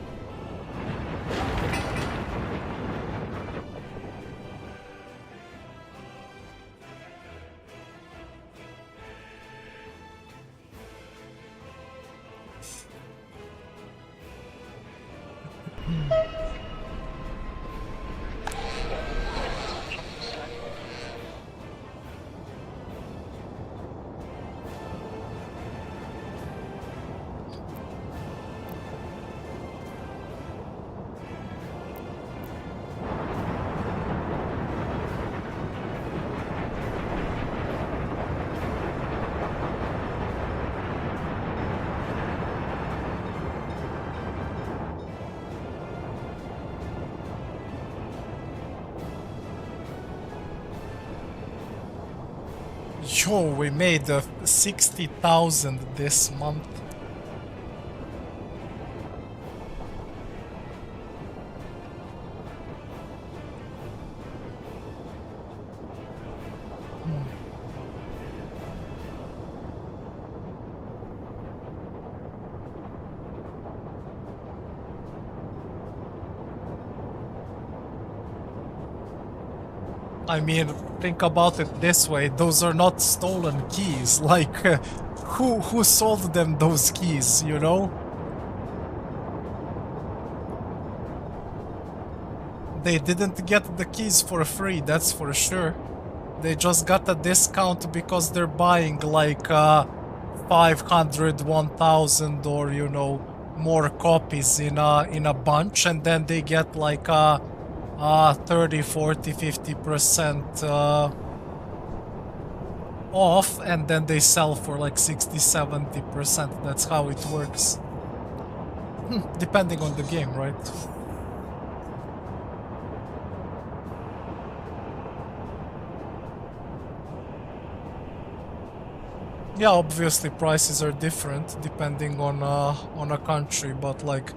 A: Yo, we made 60,000 this month. I mean, think about it this way, those are not stolen keys, like, who sold them those keys, you know? They didn't get the keys for free, that's for sure. They just got a discount because they're buying like 500, 1000 or, you know, more copies in a bunch, and then they get like 30, 40, 50% off, and then they sell for like 60, 70%. That's how it works. Depending on the game, right? Yeah, obviously prices are different depending on a country, but like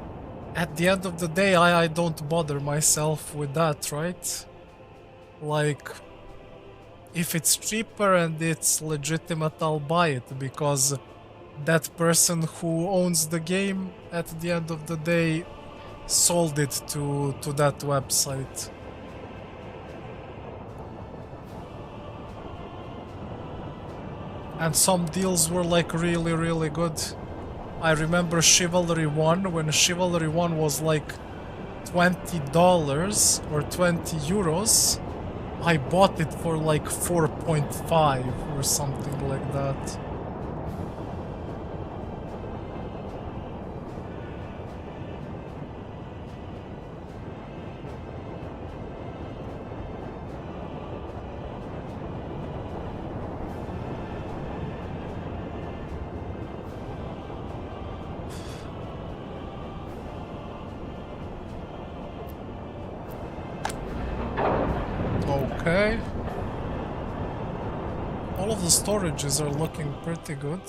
A: at the end of the day, I don't bother myself with that, right? Like, if it's cheaper and it's legitimate, I'll buy it, because that person who owns the game at the end of the day sold it to that website. And some deals were like really, really good. I remember Chivalry 1, when Chivalry 1 was like $20 or 20 euros. I bought it for like 4.5 or something like that. Okay. All of the storages are looking pretty good.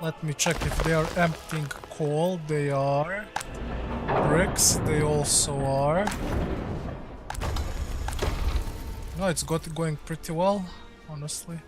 A: Let me check if they are emptying coal. They are. Bricks, they also are. No, it's going pretty well, honestly.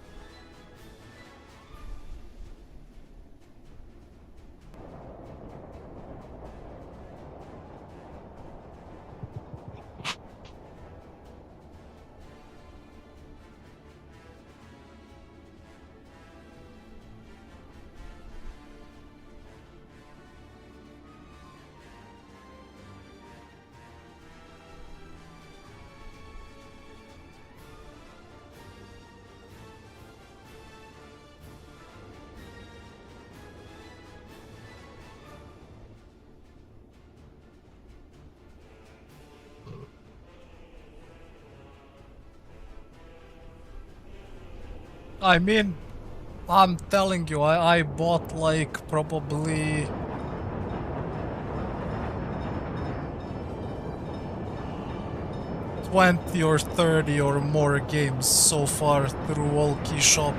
A: I mean, I'm telling you, I bought like probably 20 or 30 or more games so far through All Key Shop.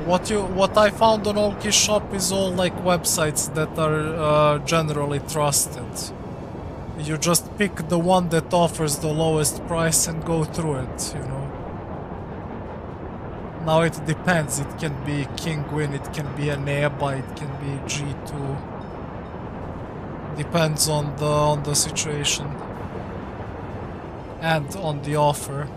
A: What I found on Oki Shop is all like websites that are generally trusted. You just pick the one that offers the lowest price and go through it, you know. Now it depends, it can be Kinguin, it can be an EBA, it can be G2. Depends on the situation and on the offer.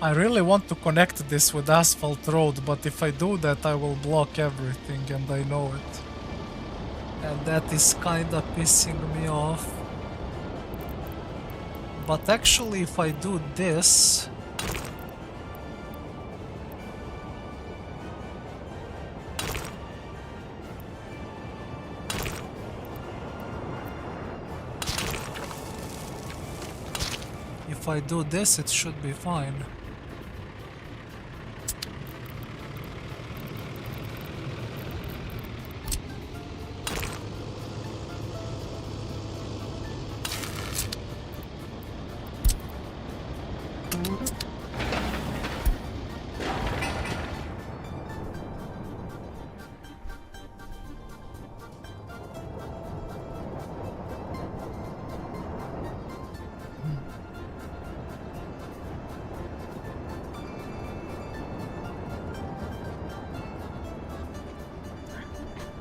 A: I really want to connect this with asphalt road, but if I do that I will block everything and I know it. And that is kinda pissing me off. But actually if I do this... If I do this it should be fine.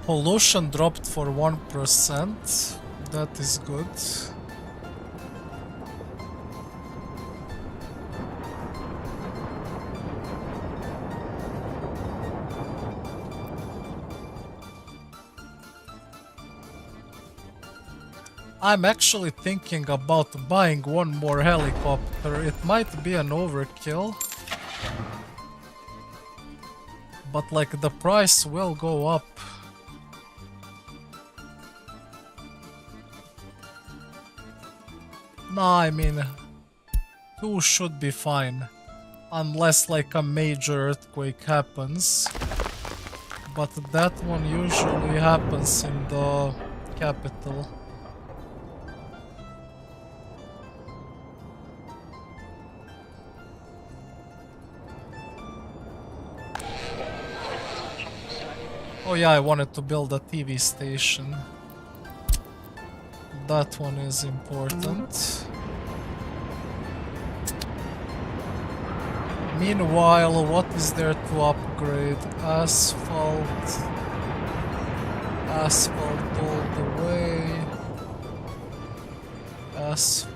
A: Pollution dropped for 1%. That is good. I'm actually thinking about buying one more helicopter. It might be an overkill, but like the price will go up. Nah, I mean, 2 should be fine, unless like a major earthquake happens, but that one usually happens in the capital. Oh yeah, I wanted to build a TV station. That one is important. Meanwhile, what is there to upgrade? Asphalt. Asphalt all the way. Asphalt.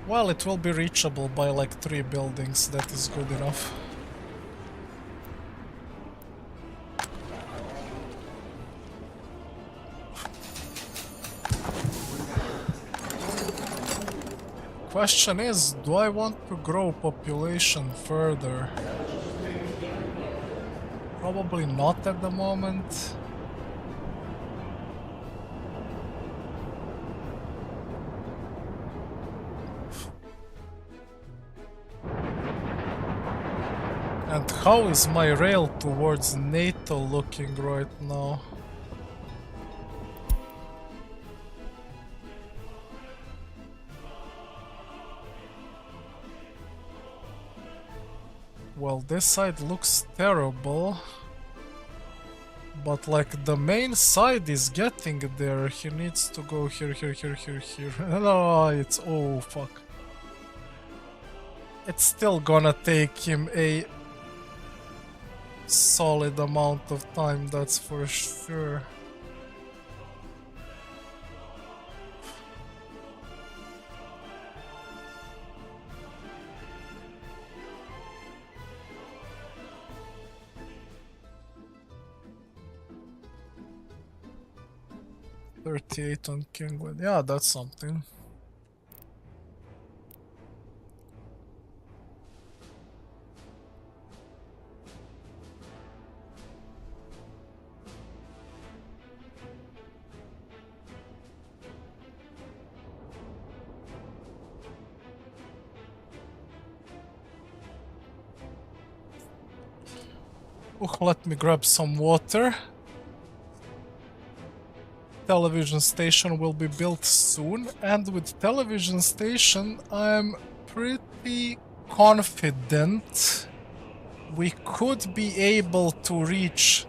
A: Well, it will be reachable by like 3 buildings, that is good enough. Question is, do I want to grow population further? Probably not at the moment. And how is my rail towards NATO looking right now? Well, this side looks terrible. But like the main side is getting there. He needs to go here, here, here, here, here. No, it's... oh, fuck. It's still gonna take him a solid amount of time, that's for sure. $38 on Kingwood. Yeah, that's something. Oh, let me grab some water. Television station will be built soon, and with television station I'm pretty confident we could be able to reach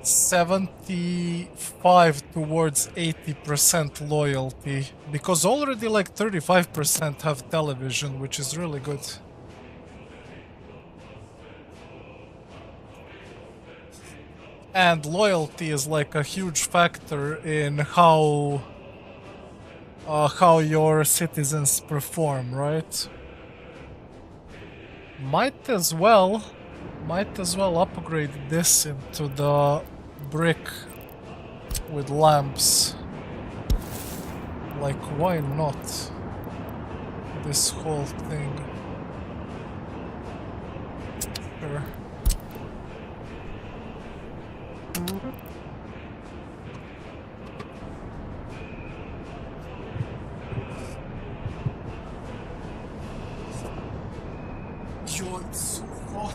A: 75 towards 80% loyalty, because already like 35% have television, which is really good. And loyalty is like a huge factor in how your citizens perform, right? Might as well upgrade this into the brick with lamps. Like, why not? This whole thing. Sure. Yo, it's so hot.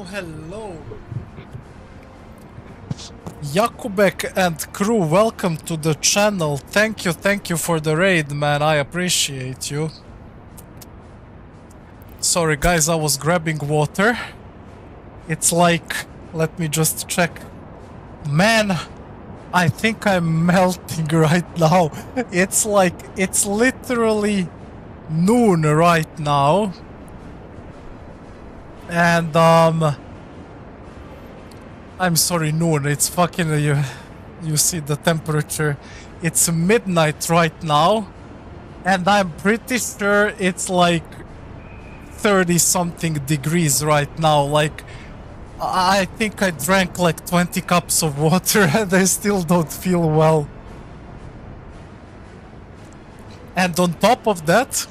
A: Hello. Jakubek and crew, welcome to the channel. Thank you for the raid, man. I appreciate you. Sorry guys, I was grabbing water. It's like, let me just check. Man, I think I'm melting right now. It's like, it's literally noon right now. And I'm sorry, noon, it's fucking, you see the temperature. It's midnight right now, and I'm pretty sure it's like 30 something degrees right now. Like, I think I drank like 20 cups of water and I still don't feel well. And on top of that,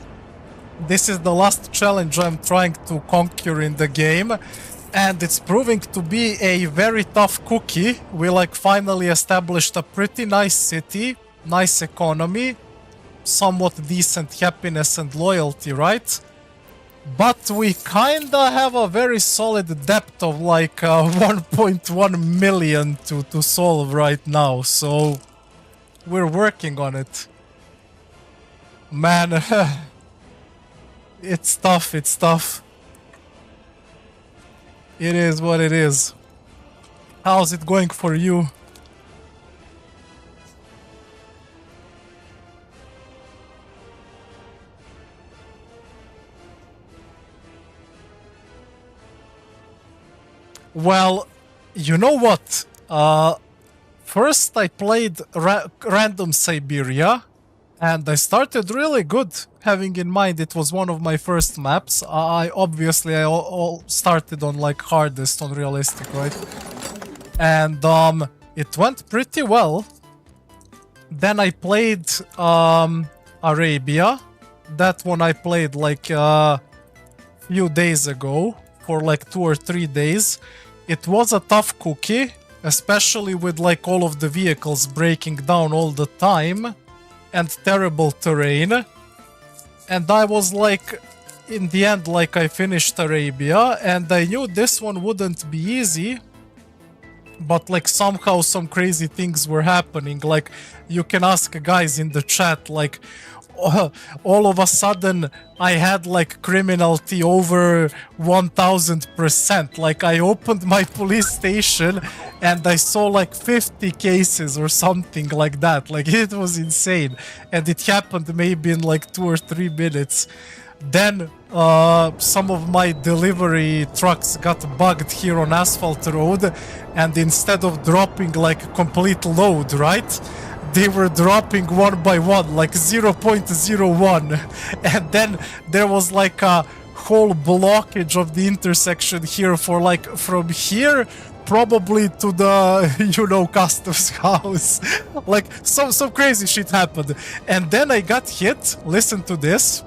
A: this is the last challenge I'm trying to conquer in the game, and it's proving to be a very tough cookie. We like finally established a pretty nice city, nice economy, somewhat decent happiness and loyalty, right? But we kinda have a very solid debt of like 1.1 million to solve right now, so we're working on it. Man, it's tough, it's tough. It is what it is. How's it going for you? Well, you know what? First I played random Siberia, and I started really good, having in mind it was one of my first maps. I obviously all started on like hardest, on realistic, right? And it went pretty well. Then I played Arabia. That one I played like a few days ago, for like 2 or 3 days. It was a tough cookie, especially with like all of the vehicles breaking down all the time and terrible terrain. And I was like, in the end, like I finished Arabia and I knew this one wouldn't be easy, but like somehow some crazy things were happening. Like you can ask guys in the chat, like all of a sudden I had like criminality over 1000%. Like I opened my police station and I saw like 50 cases or something like that. Like it was insane, and it happened maybe in like 2 or 3 minutes. Then some of my delivery trucks got bugged here on Asphalt Road, and instead of dropping like a complete load, right, they were dropping one by one, like 0.01. And then there was like a whole blockage of the intersection here for like from here probably to the, you know, customs house. Like some crazy shit happened. And then I got hit. Listen to this.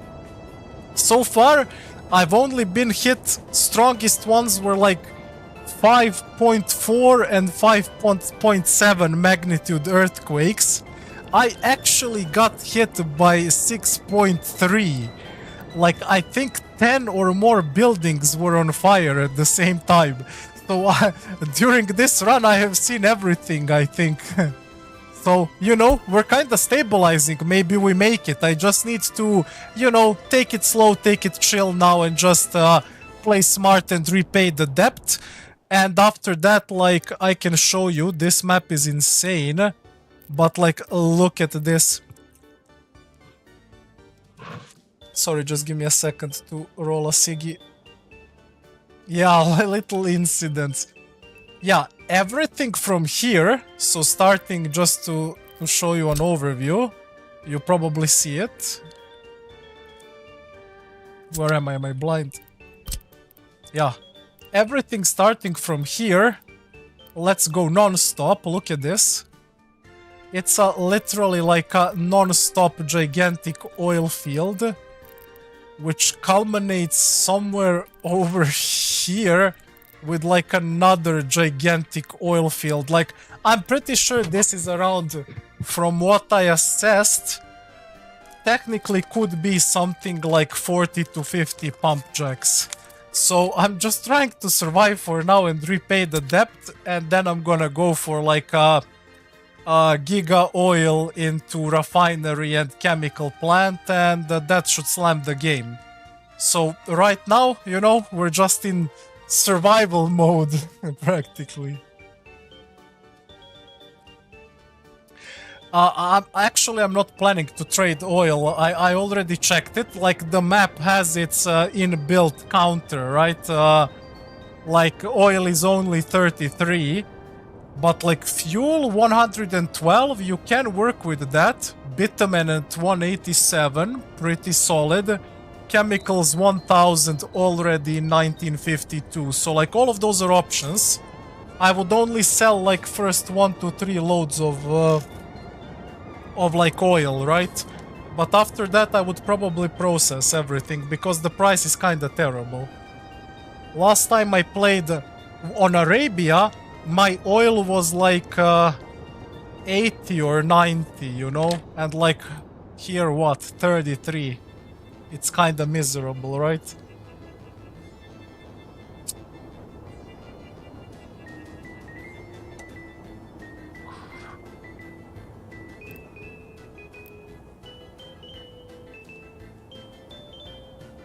A: So far, I've only been hit. Strongest ones were like 5.4 and 5.7 magnitude earthquakes. I actually got hit by 6.3. Like I think 10 or more buildings were on fire at the same time. So during this run I have seen everything, I think. So, you know, we're kind of stabilizing. Maybe we make it. I just need to, you know, take it slow, take it chill now, and just play smart and repay the debt. And after that, like, I can show you, this map is insane. But, like, look at this. Sorry, just give me a second to roll a ciggy. Yeah, little incidents. Yeah, everything from here, so starting just to show you an overview, you probably see it. Where am I? Am I blind? Yeah, everything starting from here, let's go non-stop, look at this. It's literally like a non-stop gigantic oil field, which culminates somewhere over here with like another gigantic oil field. Like, I'm pretty sure this is around, from what I assessed, technically could be something like 40 to 50 pump jacks. So I'm just trying to survive for now and repay the debt, and then I'm gonna go for like a giga oil into refinery and chemical plant, and that should slam the game. So right now, you know, we're just in survival mode, practically. I'm not planning to trade oil. I already checked it. Like, the map has its inbuilt counter, right? Like, oil is only 33, but like fuel 112, you can work with that. Bitumen at 187, pretty solid. chemicals 1000 already in 1952. So like all of those are options. I would only sell like first 1 to 3 loads of like oil, right? But after that I would probably process everything because the price is kinda terrible. Last time I played on Arabia, my oil was like 80 or 90, you know? And like here, what, 33? It's kinda miserable, right?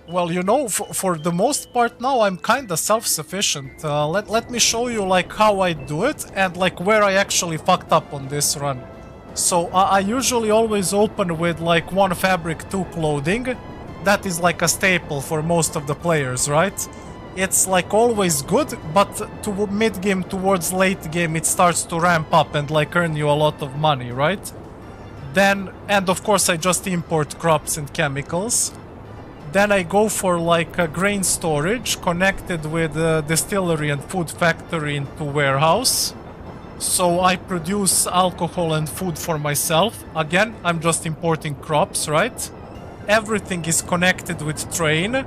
A: Well, you know, for the most part now I'm kinda self-sufficient. Let me show you like how I do it and like where I actually fucked up on this run. So I usually always open with like 1 fabric, 2 clothing. That is like a staple for most of the players, right? It's like always good, but to mid-game towards late game it starts to ramp up and like earn you a lot of money, right? Then, and of course I just import crops and chemicals. Then I go for like a grain storage connected with a distillery and food factory into warehouse. So I produce alcohol and food for myself. Again, I'm just importing crops, right? Everything is connected with train.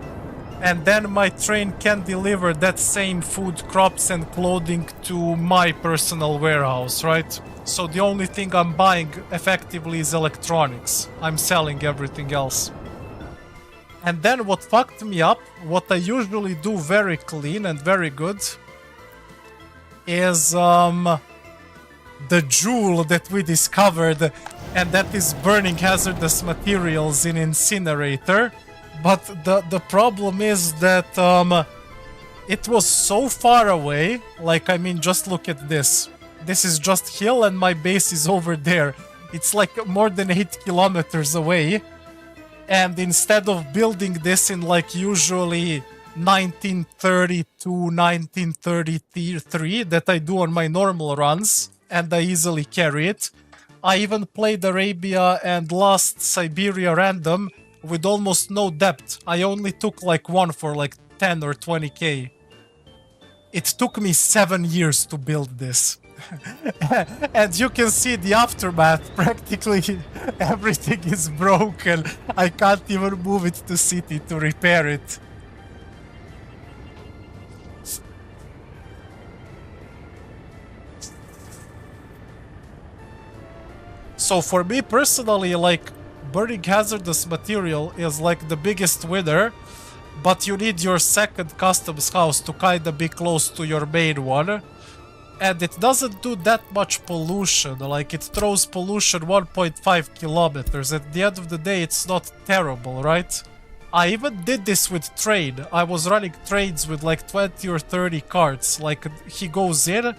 A: And then my train can deliver that same food, crops and clothing to my personal warehouse, right? So the only thing I'm buying effectively is electronics. I'm selling everything else. And then what fucked me up, what I usually do very clean and very good, is the jewel that we discovered, and that is burning hazardous materials in incinerator. But the problem is that it was so far away. Like, I mean, just look at this. This is just hill and my base is over there. It's like more than 8 kilometers away. And instead of building this in like usually 1932, 1933 that I do on my normal runs, and I easily carry it, I even played Arabia and last Siberia random with almost no depth. I only took like one for like 10 or 20k. It took me 7 years to build this. And you can see the aftermath. Practically everything is broken. I can't even move it to city to repair it. So for me personally, like, burning hazardous material is like the biggest winner, but you need your second customs house to kinda be close to your main one. And it doesn't do that much pollution, like it throws pollution 1.5 kilometers. At the end of the day, it's not terrible, right? I even did this with trade. I was running trades with like 20 or 30 carts. Like, he goes in,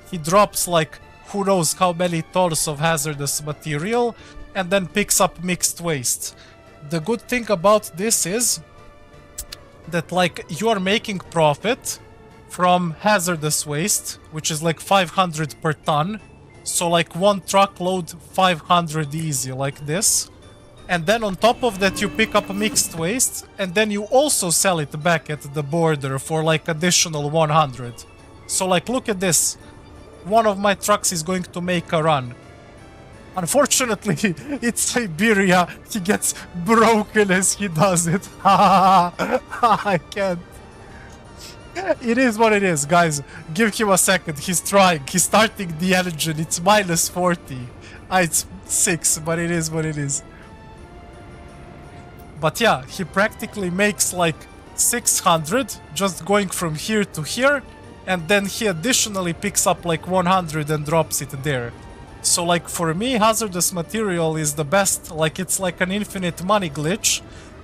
A: he drops like who knows how many tons of hazardous material, and then picks up mixed waste. The good thing about this is that like you are making profit from hazardous waste, which is like 500 per ton. So like one truckload, 500 easy, like this. And then on top of that you pick up mixed waste, and then you also sell it back at the border for like additional 100. So like, look at this. One of my trucks is going to make a run. Unfortunately, it's Siberia. He gets broken as he does it. I can't. It is what it is, guys. Give him a second. He's trying. He's starting the engine. It's minus 40. It's 6, but it is what it is. But yeah, he practically makes like 600 just going from here to here. And then he additionally picks up like 100 and drops it there. So like for me, hazardous material is the best. Like, it's like an infinite money glitch.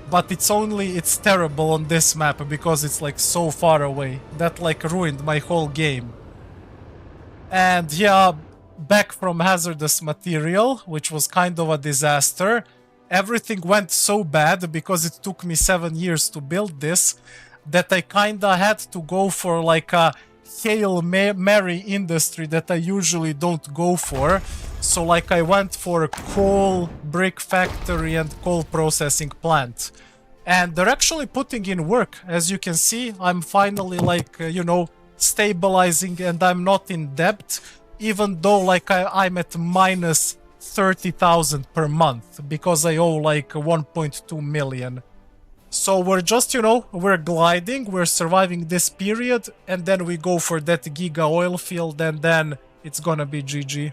A: But it's terrible on this map because it's like so far away. That like ruined my whole game. And yeah, back from hazardous material, which was kind of a disaster. Everything went so bad because it took me 7 years to build this, that I kinda had to go for like a Hail Mary industry that I usually don't go for. So like I went for a coal brick factory and coal processing plant. And they're actually putting in work. As you can see, I'm finally like, you know, stabilizing and I'm not in debt, even though like I'm at minus 30,000 per month because I owe like 1.2 million. So we're just, you know, we're gliding, we're surviving this period, and then we go for that giga oil field, and then it's gonna be GG.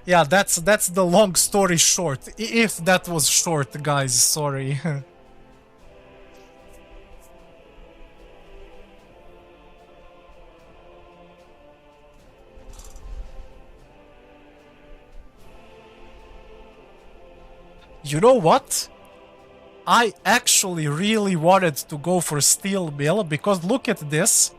A: Yeah, that's the long story short. If that was short, guys, sorry. You know what? I actually really wanted to go for steel mill because look at this.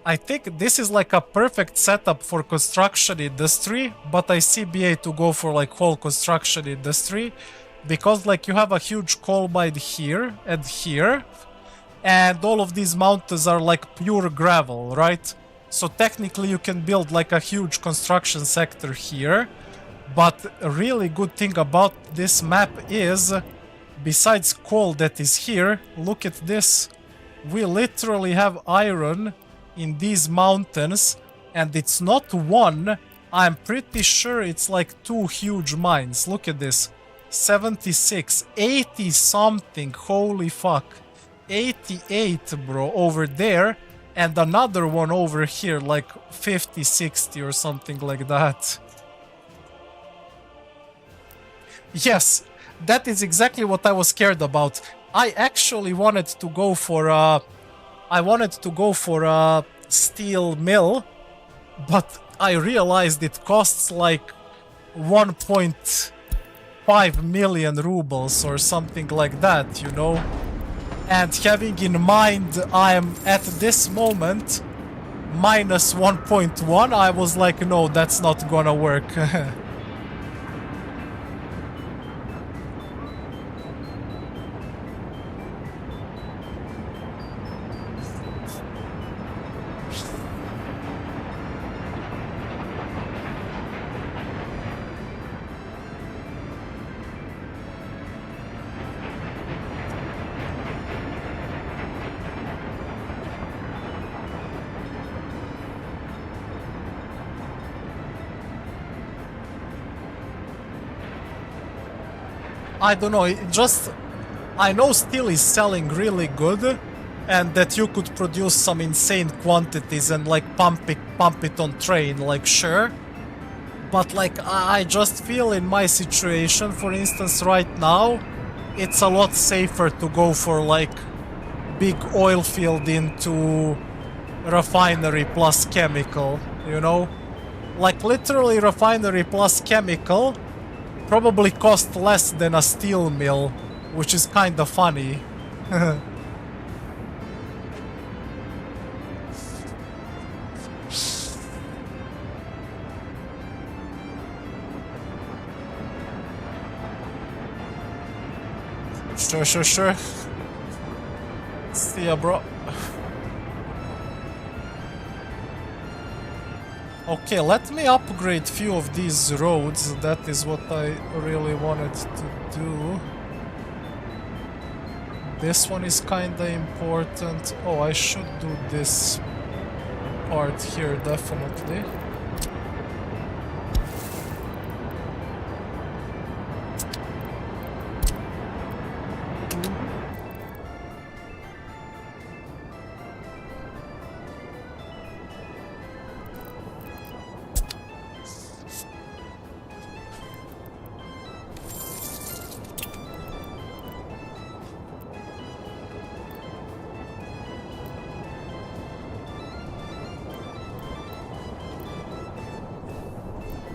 A: I think this is like a perfect setup for construction industry, but I CBA to go for like whole construction industry because like you have a huge coal mine here and here, and all of these mountains are like pure gravel, right? So technically you can build like a huge construction sector here, but a really good thing about this map is, besides coal that is here, look at this. We literally have iron in these mountains, and it's not one, I'm pretty sure it's like two huge mines. Look at this. 76, 80 something, holy fuck. 88, bro, over there, and another one over here, like 50, 60 or something like that. Yes, that is exactly what I was scared about. I actually wanted to go for a steel mill, but I realized it costs like 1.5 million rubles or something like that, you know? And having in mind I'm at this moment minus 1.1, I was like, no, that's not gonna work. I don't know, I know steel is selling really good and that you could produce some insane quantities and like pump it on train, like sure. But like I just feel in my situation, for instance right now, it's a lot safer to go for like big oil field into refinery plus chemical, you know? Like literally refinery plus chemical probably cost less than a steel mill, which is kinda funny. Sure. See ya, bro. Okay, let me upgrade few of these roads. That is what I really wanted to do. This one is kinda important. Oh, I should do this part here, definitely.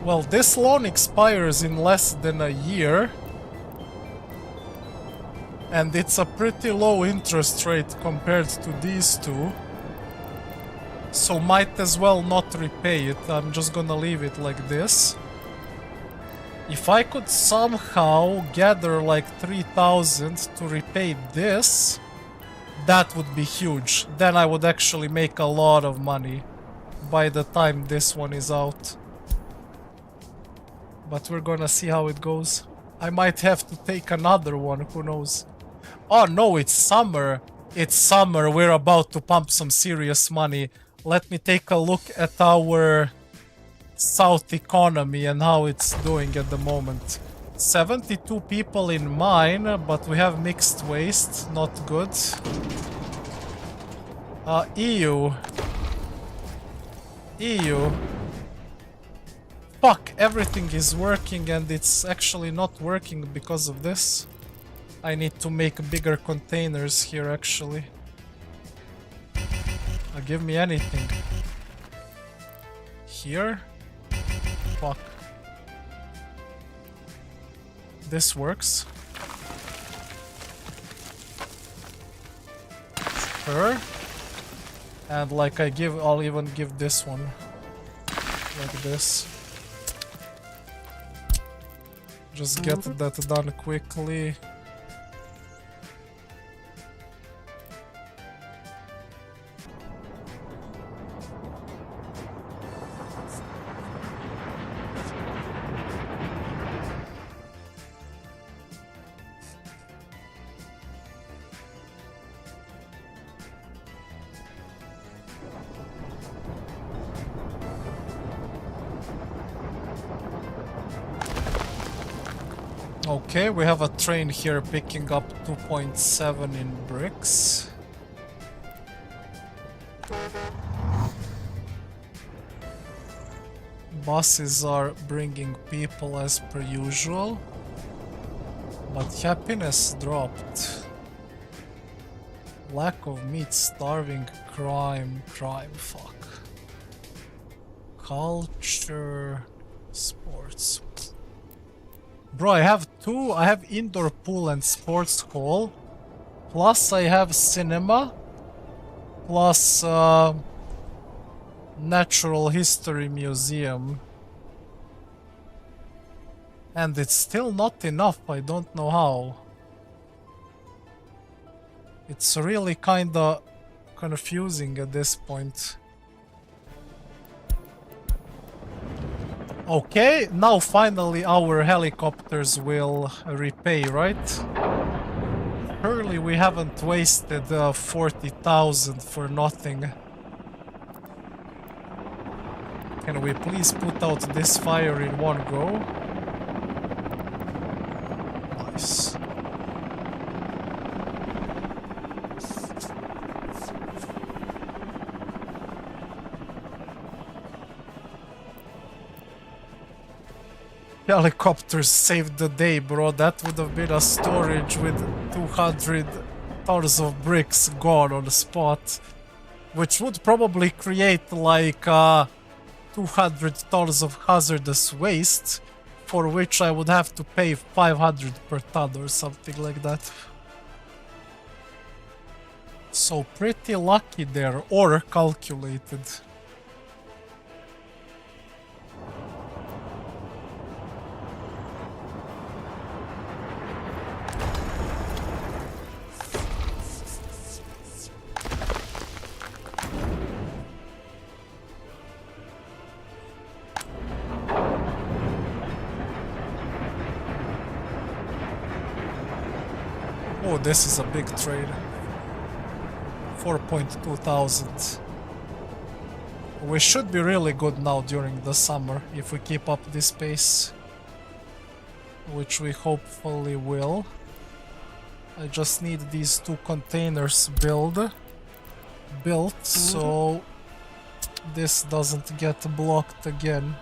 A: Well, this loan expires in less than a year. And it's a pretty low interest rate compared to these two. So might as well not repay it. I'm just gonna leave it like this. If I could somehow gather like 3,000 to repay this, that would be huge. Then I would actually make a lot of money by the time this one is out. But we're gonna see how it goes. I might have to take another one, who knows. Oh no, it's summer. It's summer. We're about to pump some serious money. Let me take a look at our South economy and how it's doing at the moment. 72 people in mine, but we have mixed waste. Not good. EU. EU. Fuck, everything is working and it's actually not working because of this. I need to make bigger containers here actually. Give me anything. Here? Fuck. This works. Sure. And like I'll even give this one. Like this. Just get that done quickly. Okay, we have a train here picking up 2.7 in bricks. Buses are bringing people as per usual, but happiness dropped. Lack of meat, starving, crime, fuck. Culture, sports. Bro, I have indoor pool and sports hall, plus I have cinema, plus natural history museum. And it's still not enough, I don't know how. It's really kinda confusing at this point. Okay, now finally our helicopters will repay, right? Surely we haven't wasted 40,000 for nothing. Can we please put out this fire in one go? Nice. Helicopters saved the day, bro. That would have been a storage with 200 tons of bricks gone on the spot. Which would probably create like 200 tons of hazardous waste, for which I would have to pay 500 per ton or something like that. So pretty lucky there, or calculated. Oh, this is a big trade. 4.2 thousand. We should be really good now during the summer if we keep up this pace. Which we hopefully will. I just need these 2 containers built so this doesn't get blocked again.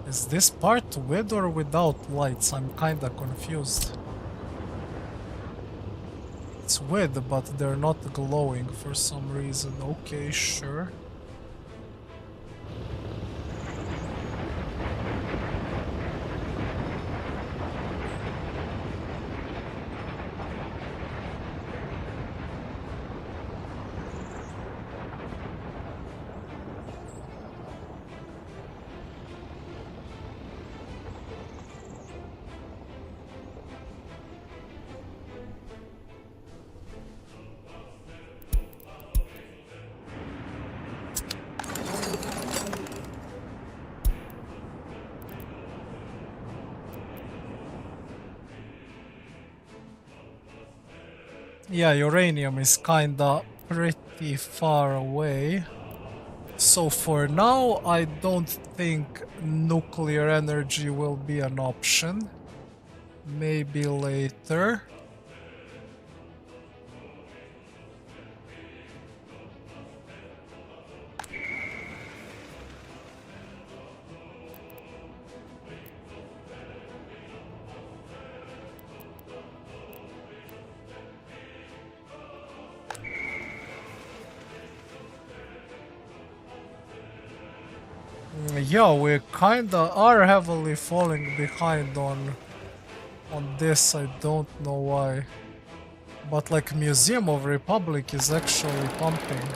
A: Is this part with or without lights? I'm kinda confused. It's with, but they're not glowing for some reason. Okay, sure. Yeah, uranium is kinda pretty far away. So for now, I don't think nuclear energy will be an option. Maybe later. Yeah, we kinda are heavily falling behind on this, I don't know why. But like Museum of Republic is actually pumping.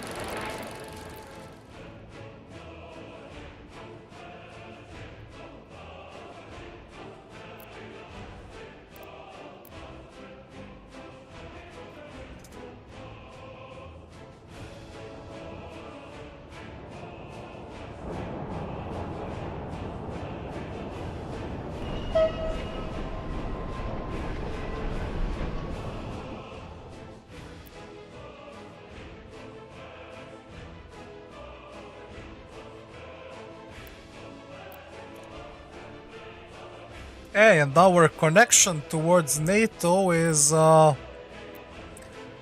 A: Hey, and our connection towards NATO is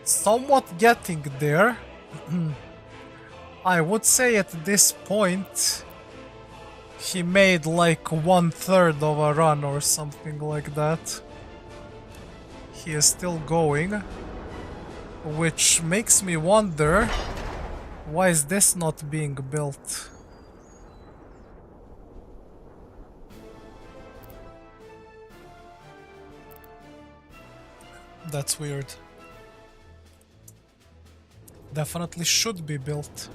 A: somewhat getting there. I would say at this point he made like 1/3 of a run or something like that. He is still going, which makes me wonder, why is this not being built? That's weird. Definitely should be built.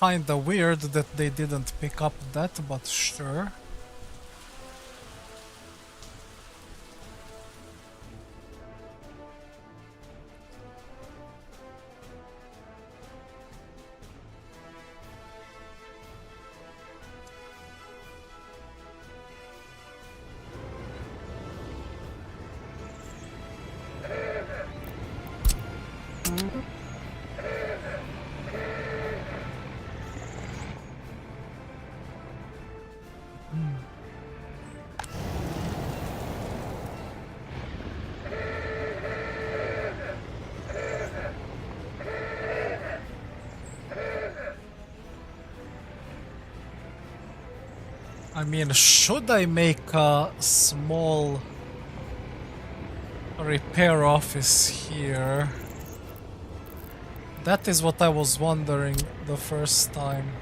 A: Kinda weird that they didn't pick up that, but sure. I mean, should I make a small repair office here? That is what I was wondering the first time.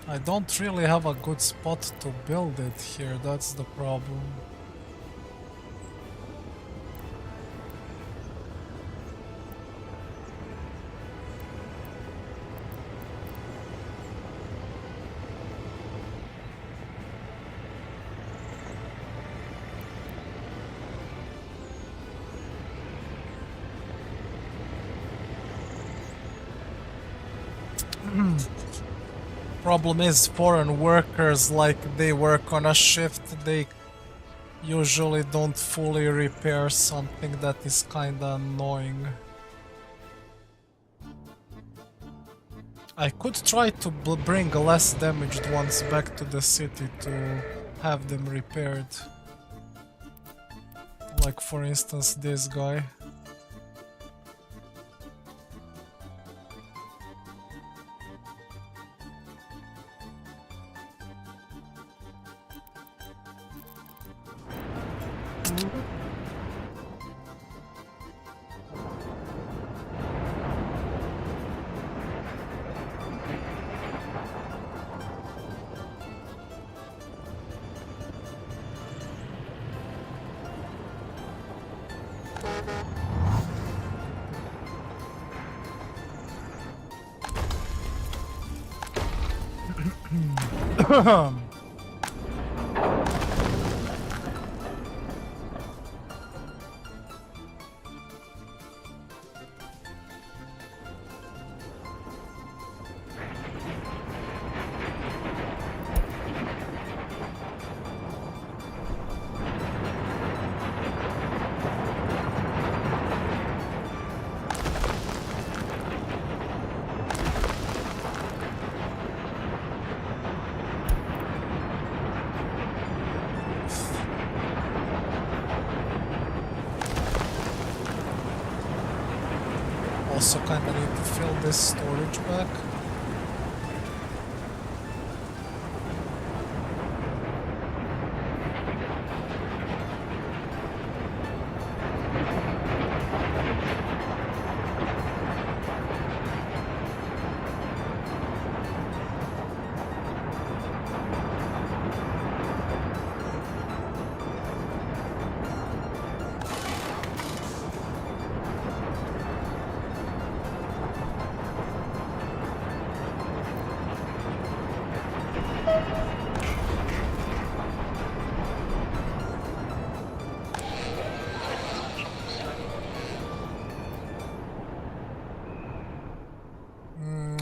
A: I don't really have a good spot to build it here, that's the problem. Problem is, foreign workers, like, they work on a shift, they usually don't fully repair something. That is kinda annoying. I could try to bring less damaged ones back to the city to have them repaired. Like for instance this guy. Also kinda need to fill this storage back.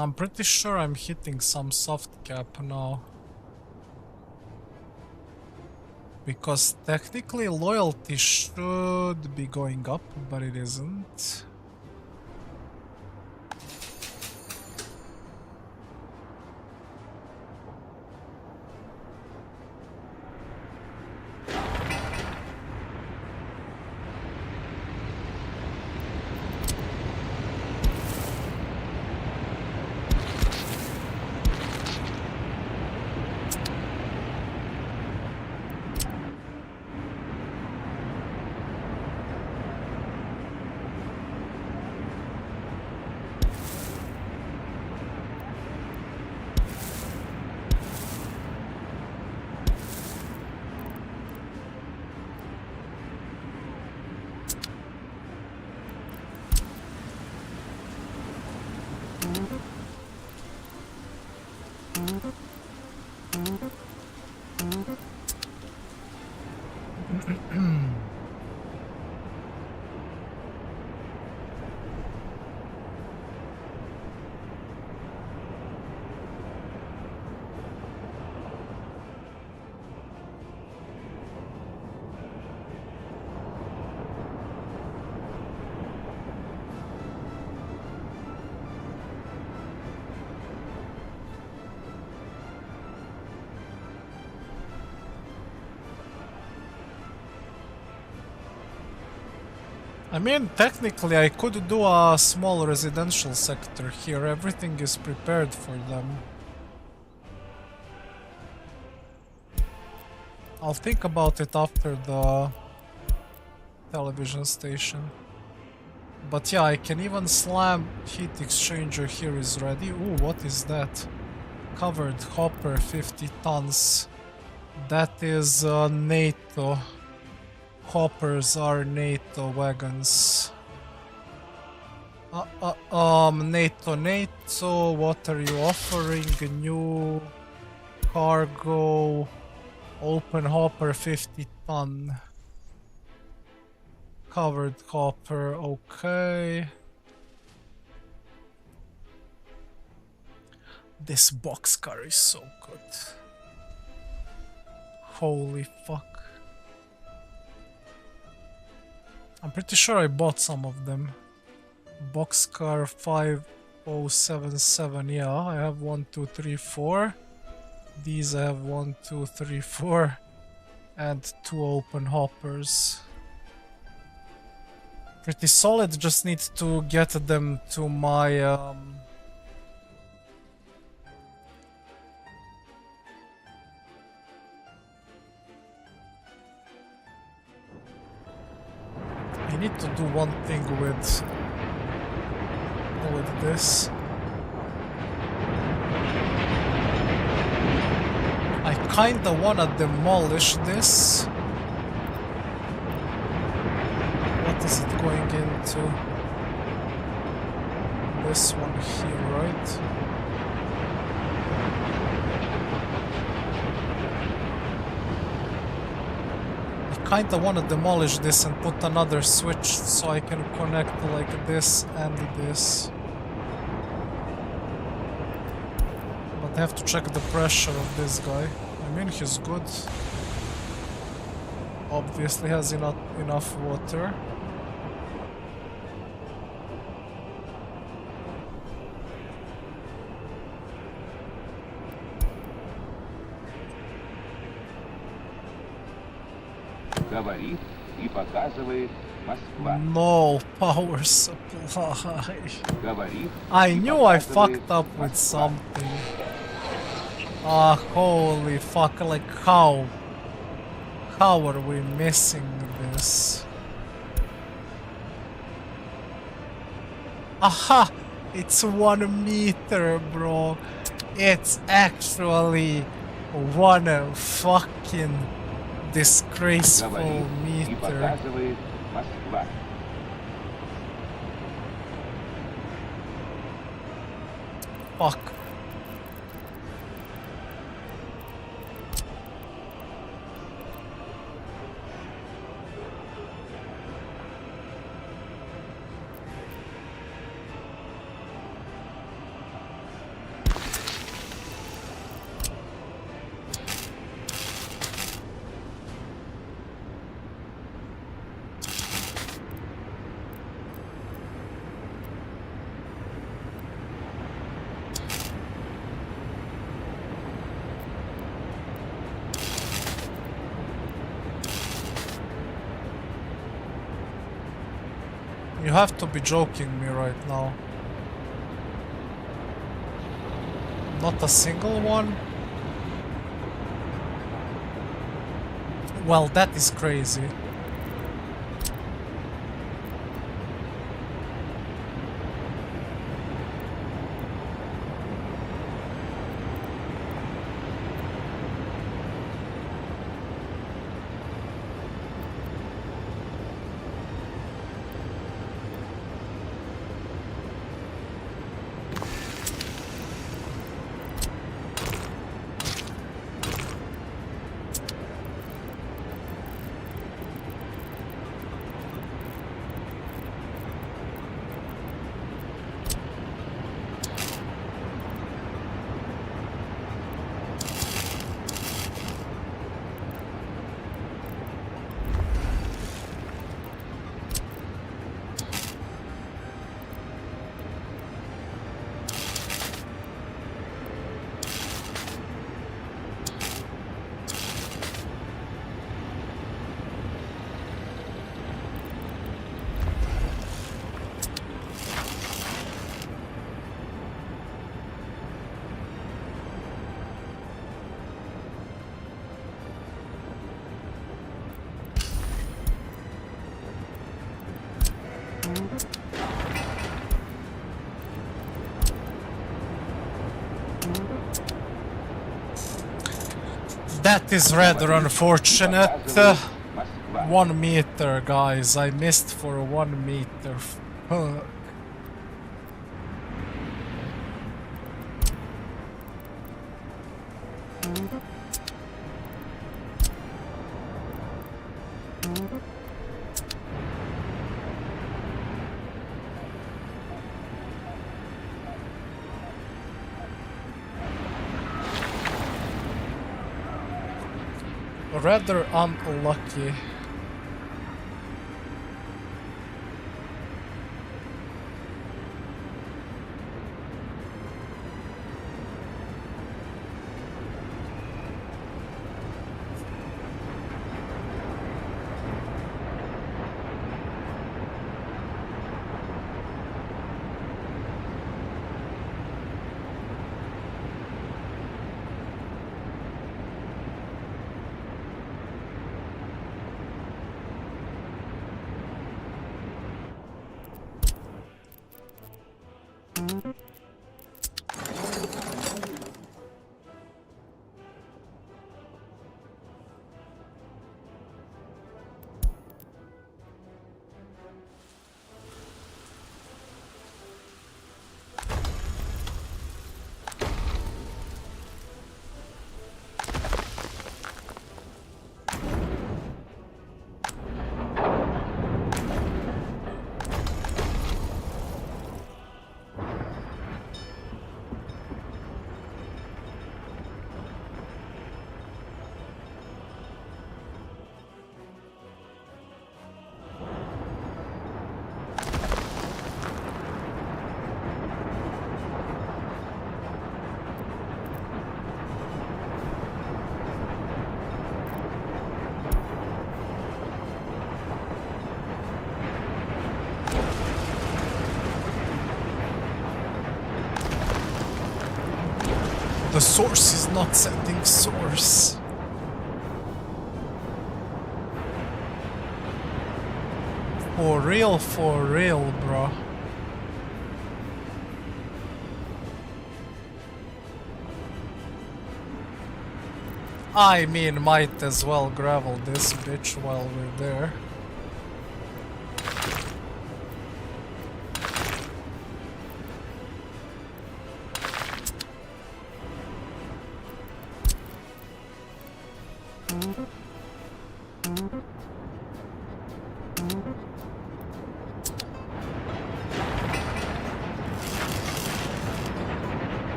A: I'm pretty sure I'm hitting some soft cap now. Because technically loyalty should be going up, but it isn't. I mean, technically I could do a small residential sector here. Everything is prepared for them. I'll think about it after the television station. But yeah, I can even slam heat exchanger here is ready. Ooh, what is that? Covered hopper, 50 tons. That is NATO. Hoppers are NATO wagons. NATO, what are you offering? A new cargo, open hopper, 50 ton. Covered hopper, okay. This boxcar is so good. Holy fuck. I'm pretty sure I bought some of them. Boxcar 5077, yeah, I have 1, 2, 3, 4. These I have 1, 2, 3, 4. And 2 open hoppers. Pretty solid, just need to get them to my I need to do one thing with this. I kinda wanna demolish this. What is it going into? This one here, right? kinda wanna demolish this and put another switch so I can connect like this and this. But I have to check the pressure of this guy. I mean, he's good. Obviously has enough water.
B: Говорит и показывает Москва.
A: No power supply.
B: Говорит
A: I
B: и
A: knew I
B: показывает
A: fucked up with
B: Москва.
A: something. Ah, holy fuck, like how? How are we missing this? Aha! It's 1 meter, bro. It's actually 1 fucking disgraceful
B: Говорит и
A: meter.
B: показывает Москва.
A: Fuck. You have to be joking me right now. Not a single one? Well, that is crazy. That is rather unfortunate. 1 meter, guys. I missed for 1 meter. Fuck. Rather unlucky. Source is not sending source. For real, bro. I mean, might as well gravel this bitch while we're there.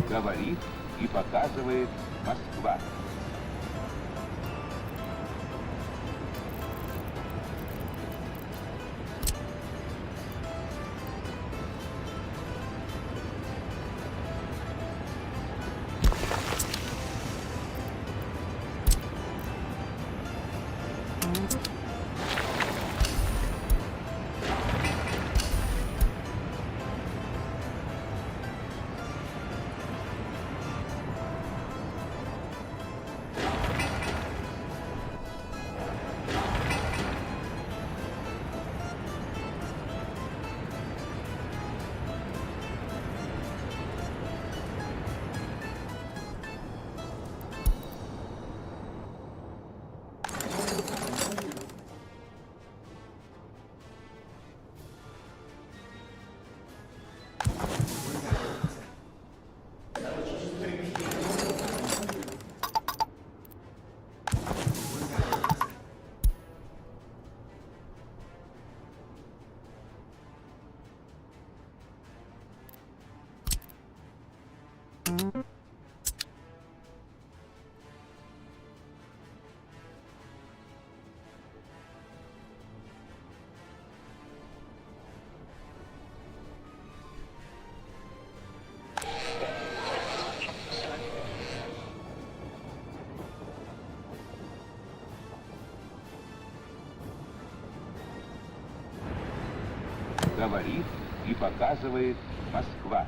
B: Говорит и показывает Москва. Говорит и показывает Москва.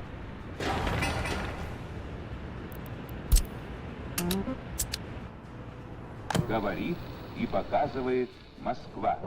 B: Говорит и показывает Москва.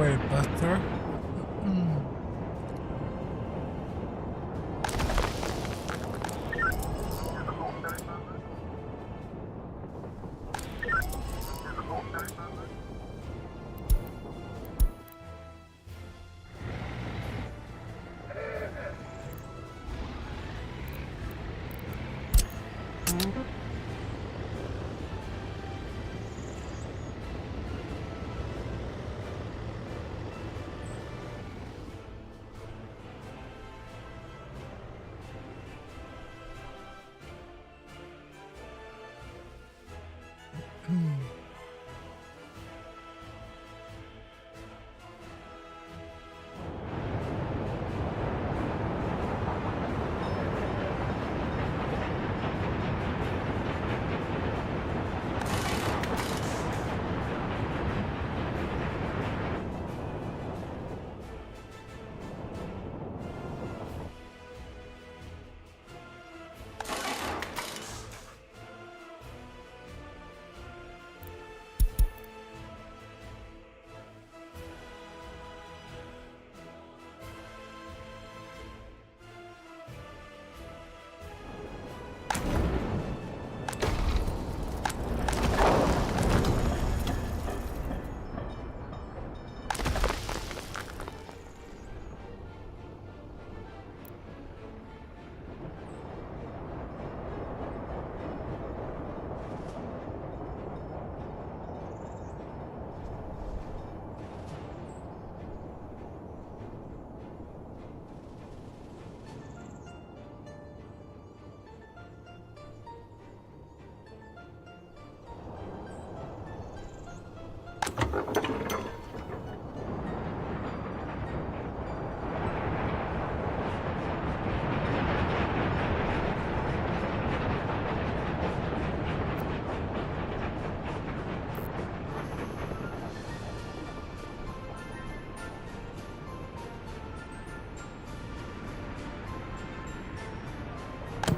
A: way better.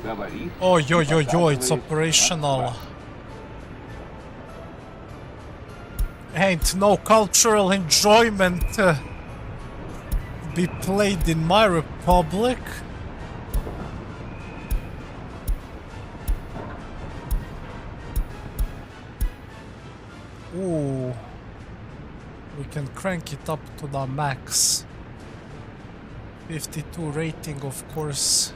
B: Говорит
A: Ой-ой-ой-ой,
B: и
A: it's
B: показывает
A: operational.
B: Москва.
A: Ain't no cultural enjoyment be played in my republic. Ooh. We can crank it up to the max. 52 rating, of course.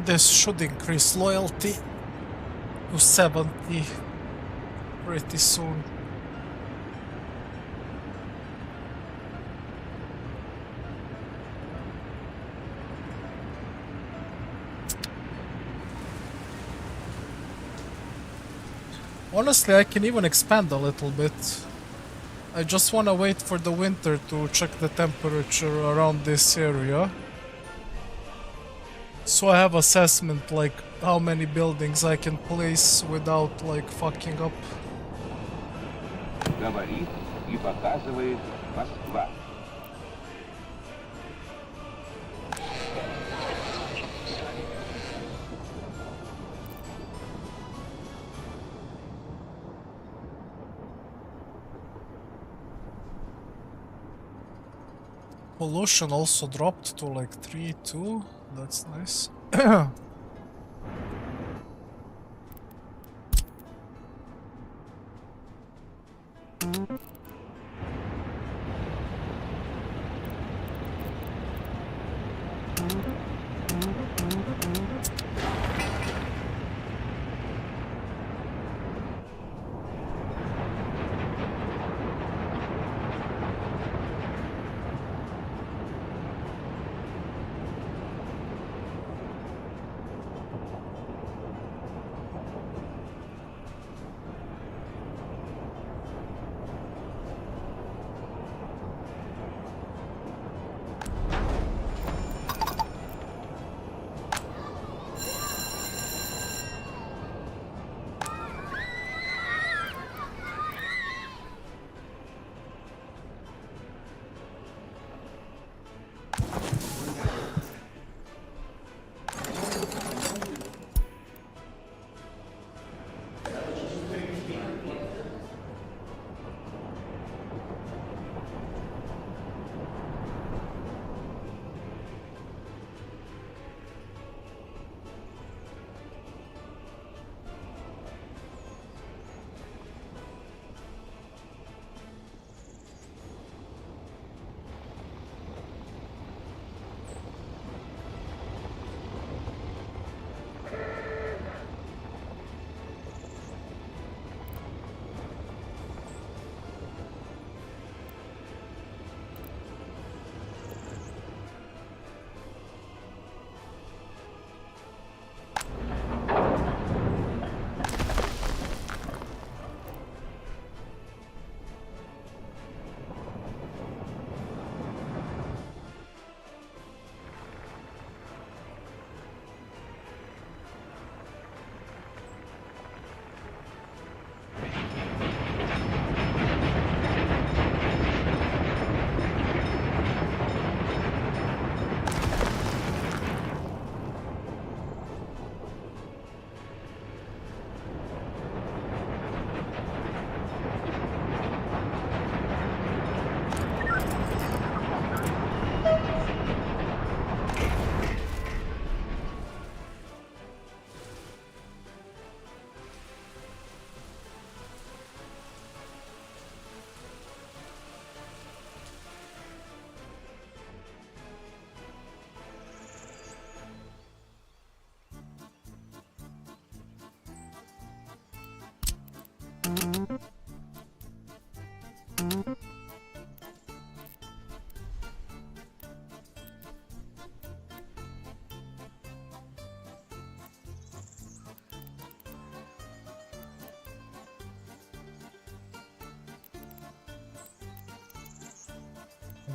A: This should increase loyalty to 70 pretty soon. Honestly, I can even expand a little bit. I just wanna wait for the winter to check the temperature around this area. So I have assessment like how many buildings I can place without like fucking up.
B: Говорит и показывает Москва.
A: Pollution also dropped to like 3.2. That's nice.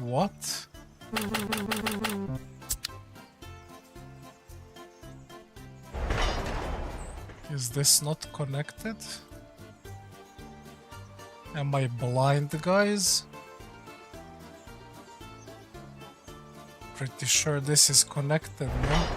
A: What? Is this not connected? Am I blind, guys? Pretty sure this is connected, no?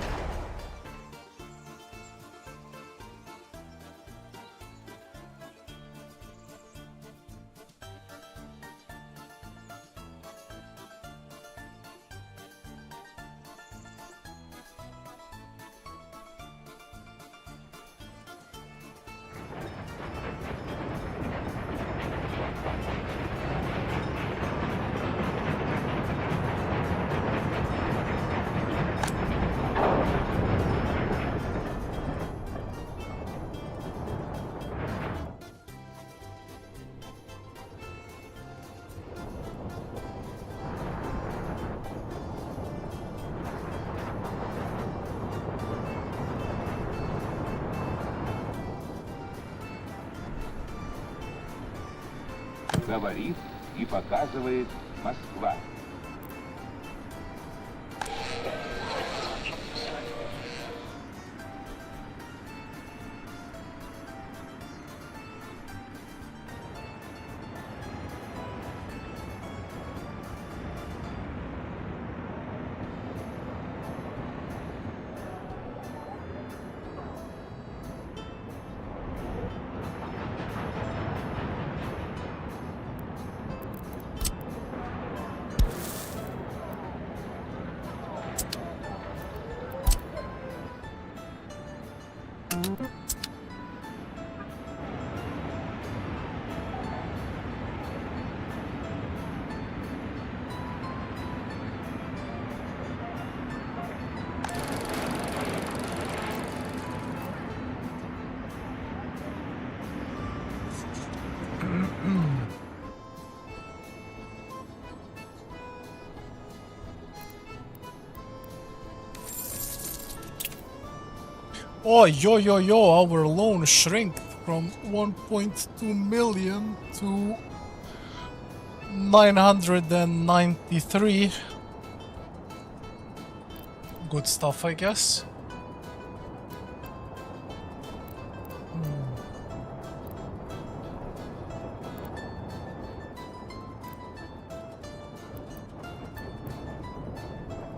B: Говорит и показывает Москва.
A: Oh, yo, our loan shrank from 1.2 million to 993. Good stuff, I guess.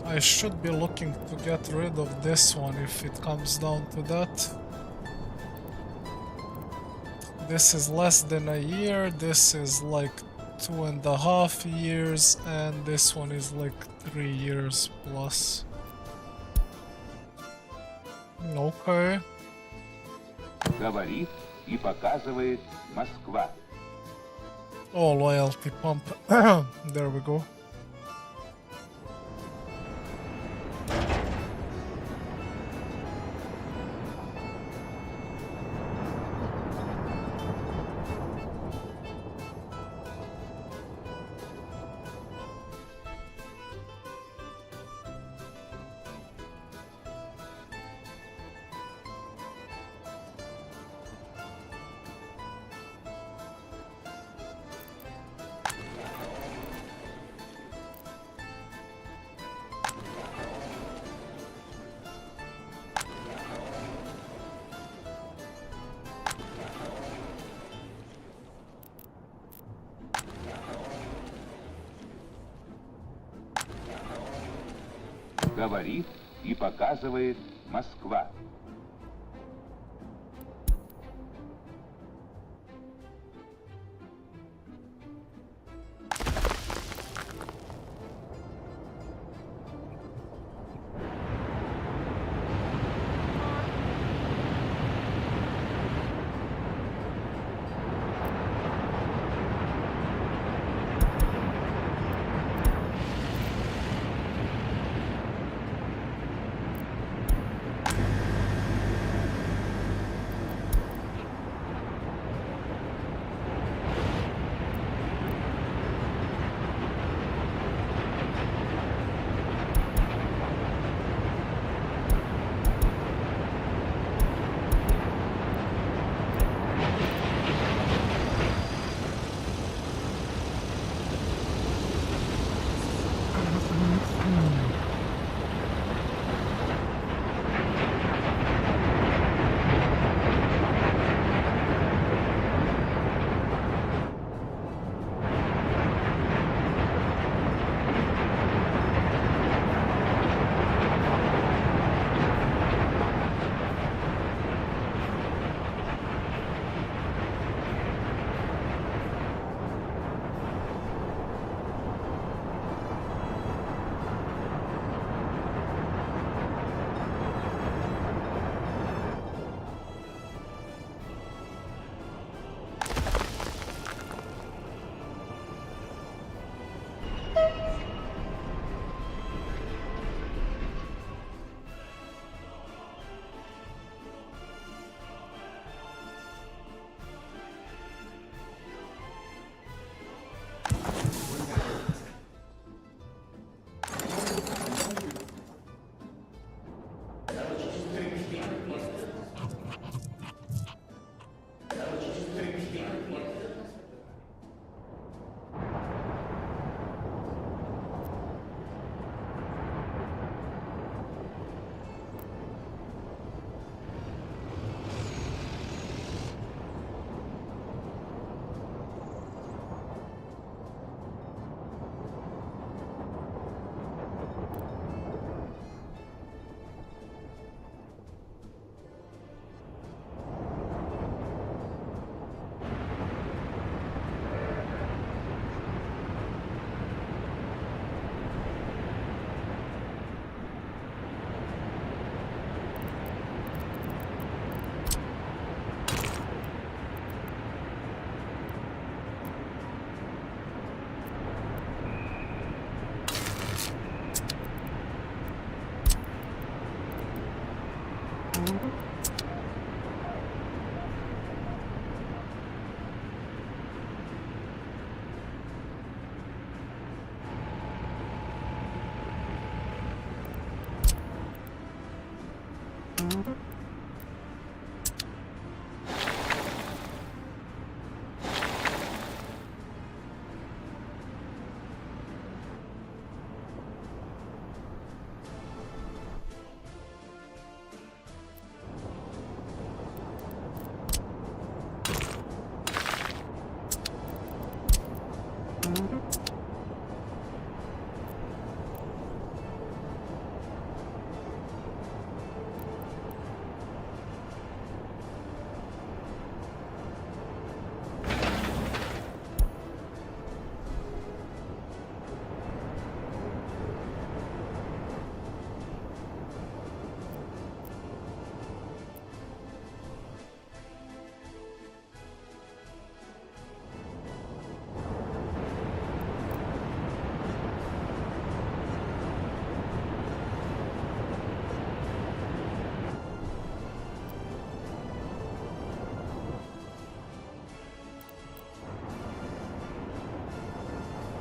A: I should be looking to get rid of this one if it comes down to that. This is less than a year, this is like 2.5 years, and this one is like 3 years plus. Okay.
B: Говорит и показывает Москва.
A: Oh, loyalty pump. There we go.
B: Говорит и показывает Москва.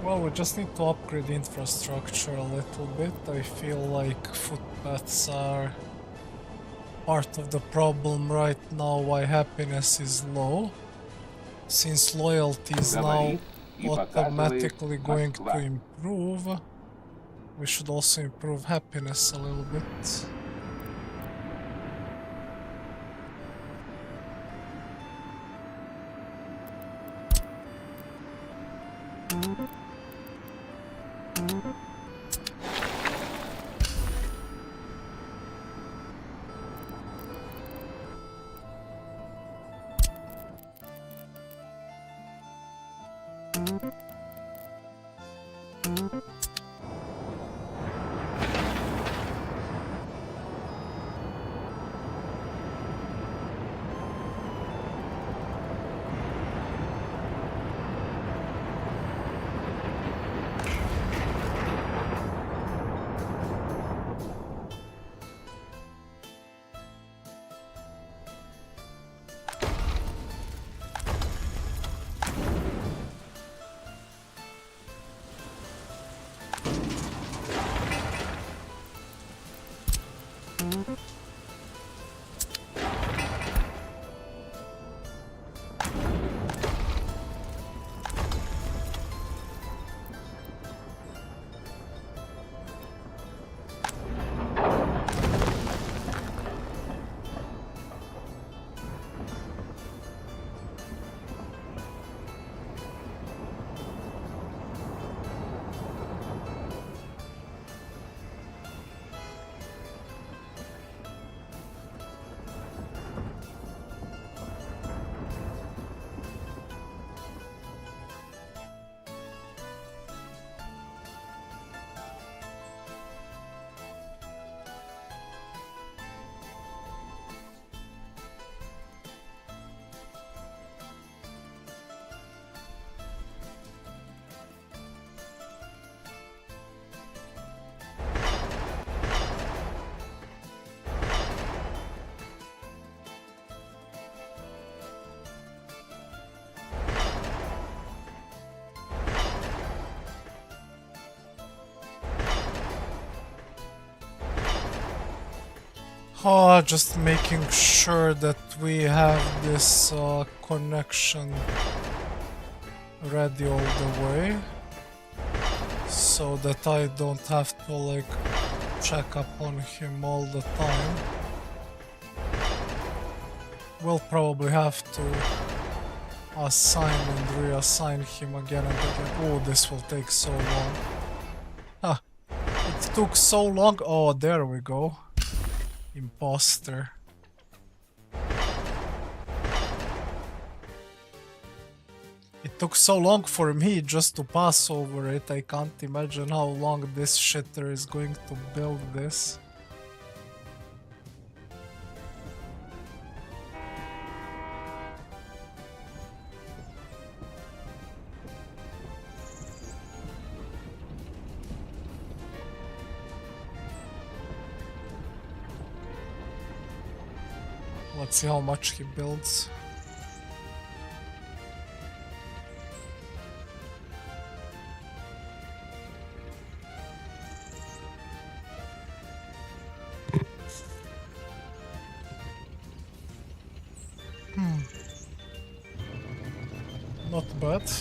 A: Well, we just need to upgrade infrastructure a little bit. I feel like footpaths are part of the problem right now why happiness is low. Since loyalty is now
B: Говорит и показывает
A: automatically going
B: Москва.
A: to improve, we should also improve happiness a little bit. Oh, just making sure that we have this connection ready all the way, so that I don't have to like check up on him all the time. We'll probably have to assign and reassign him again and again. Oh, this will take so long. Huh. It took so long. Oh, there we go. Imposter. It took so long for me just to pass over it. I can't imagine how long this shitter is going to build this. Let's see how much he builds. Not bad.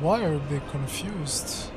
A: Why are they confused?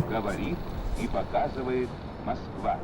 B: Говорит и показывает Москва.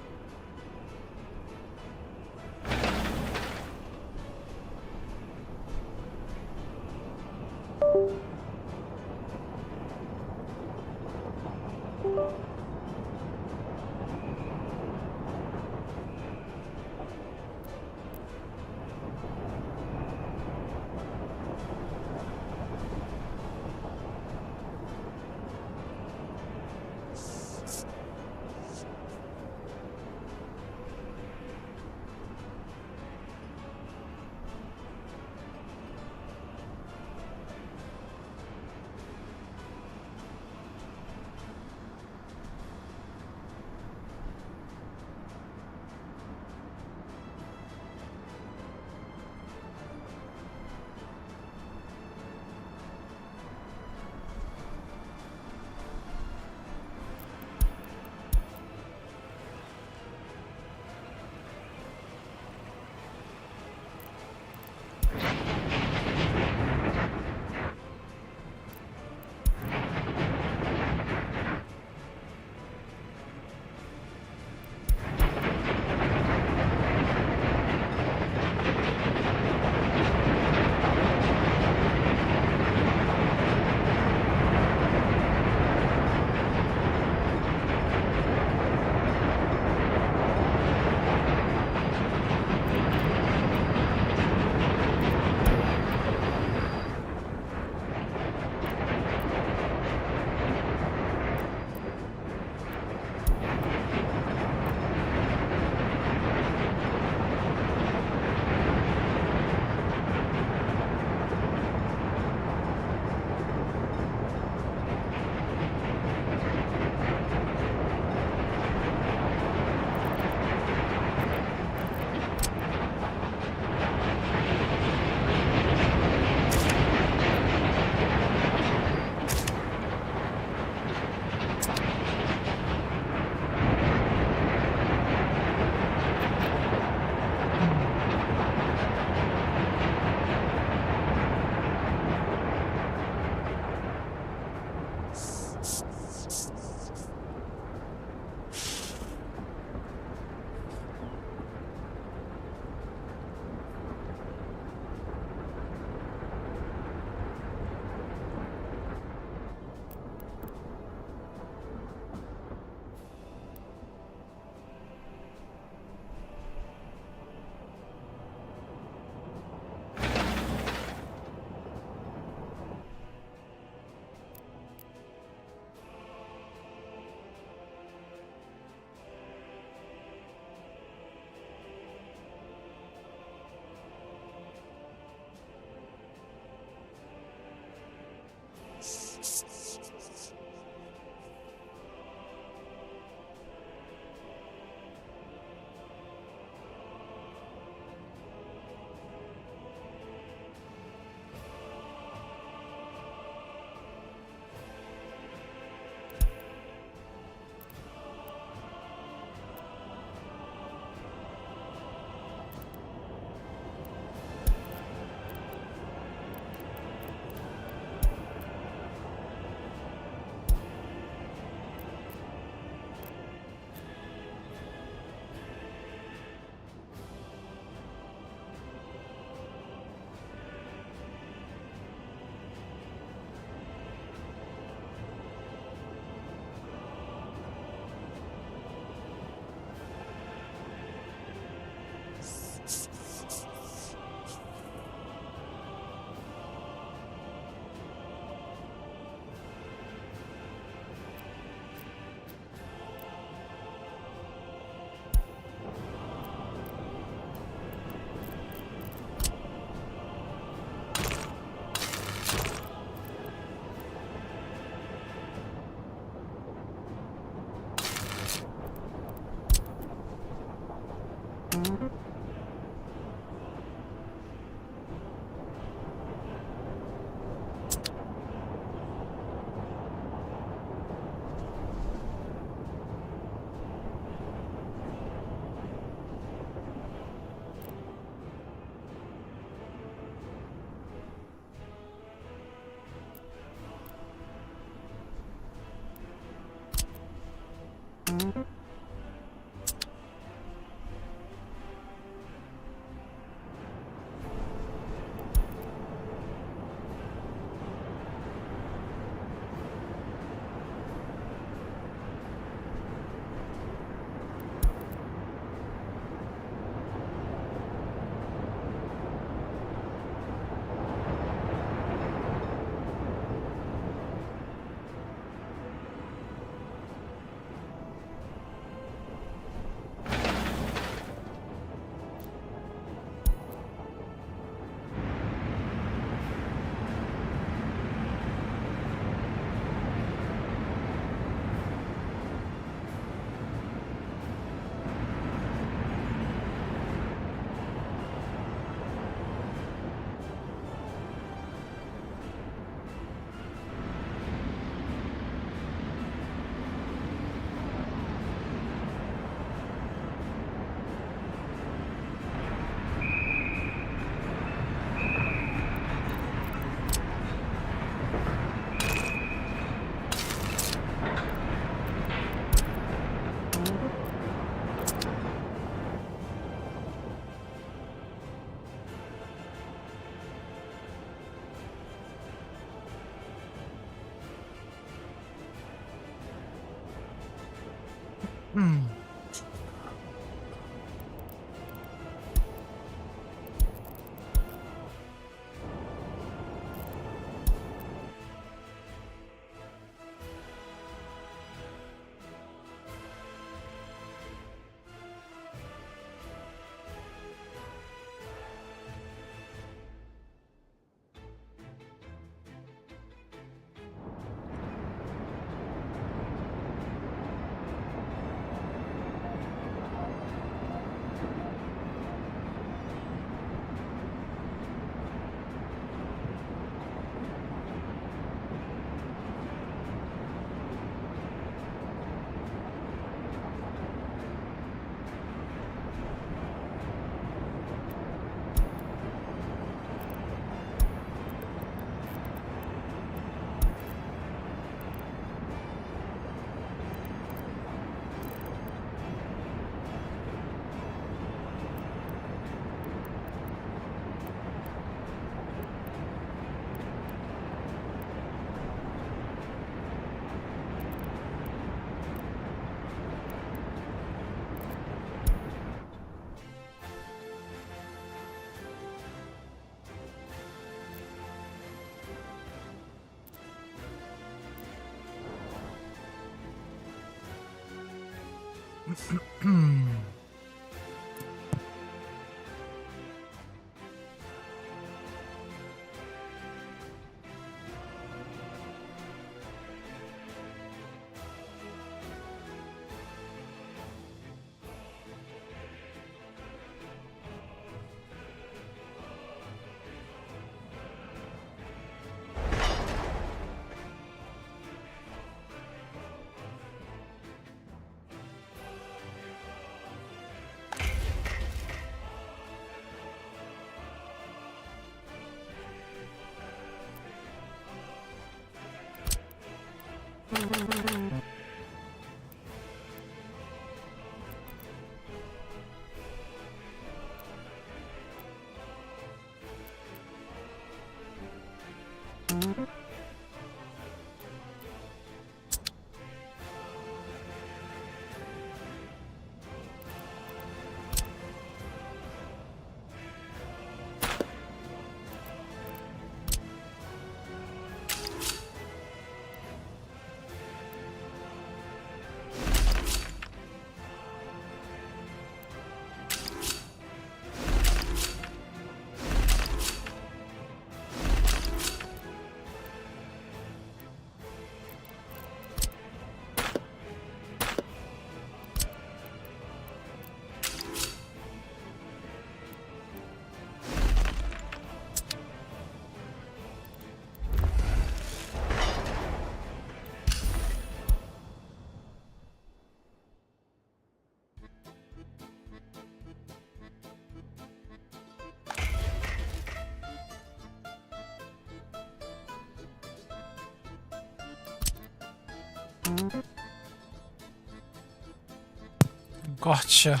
A: Gotcha.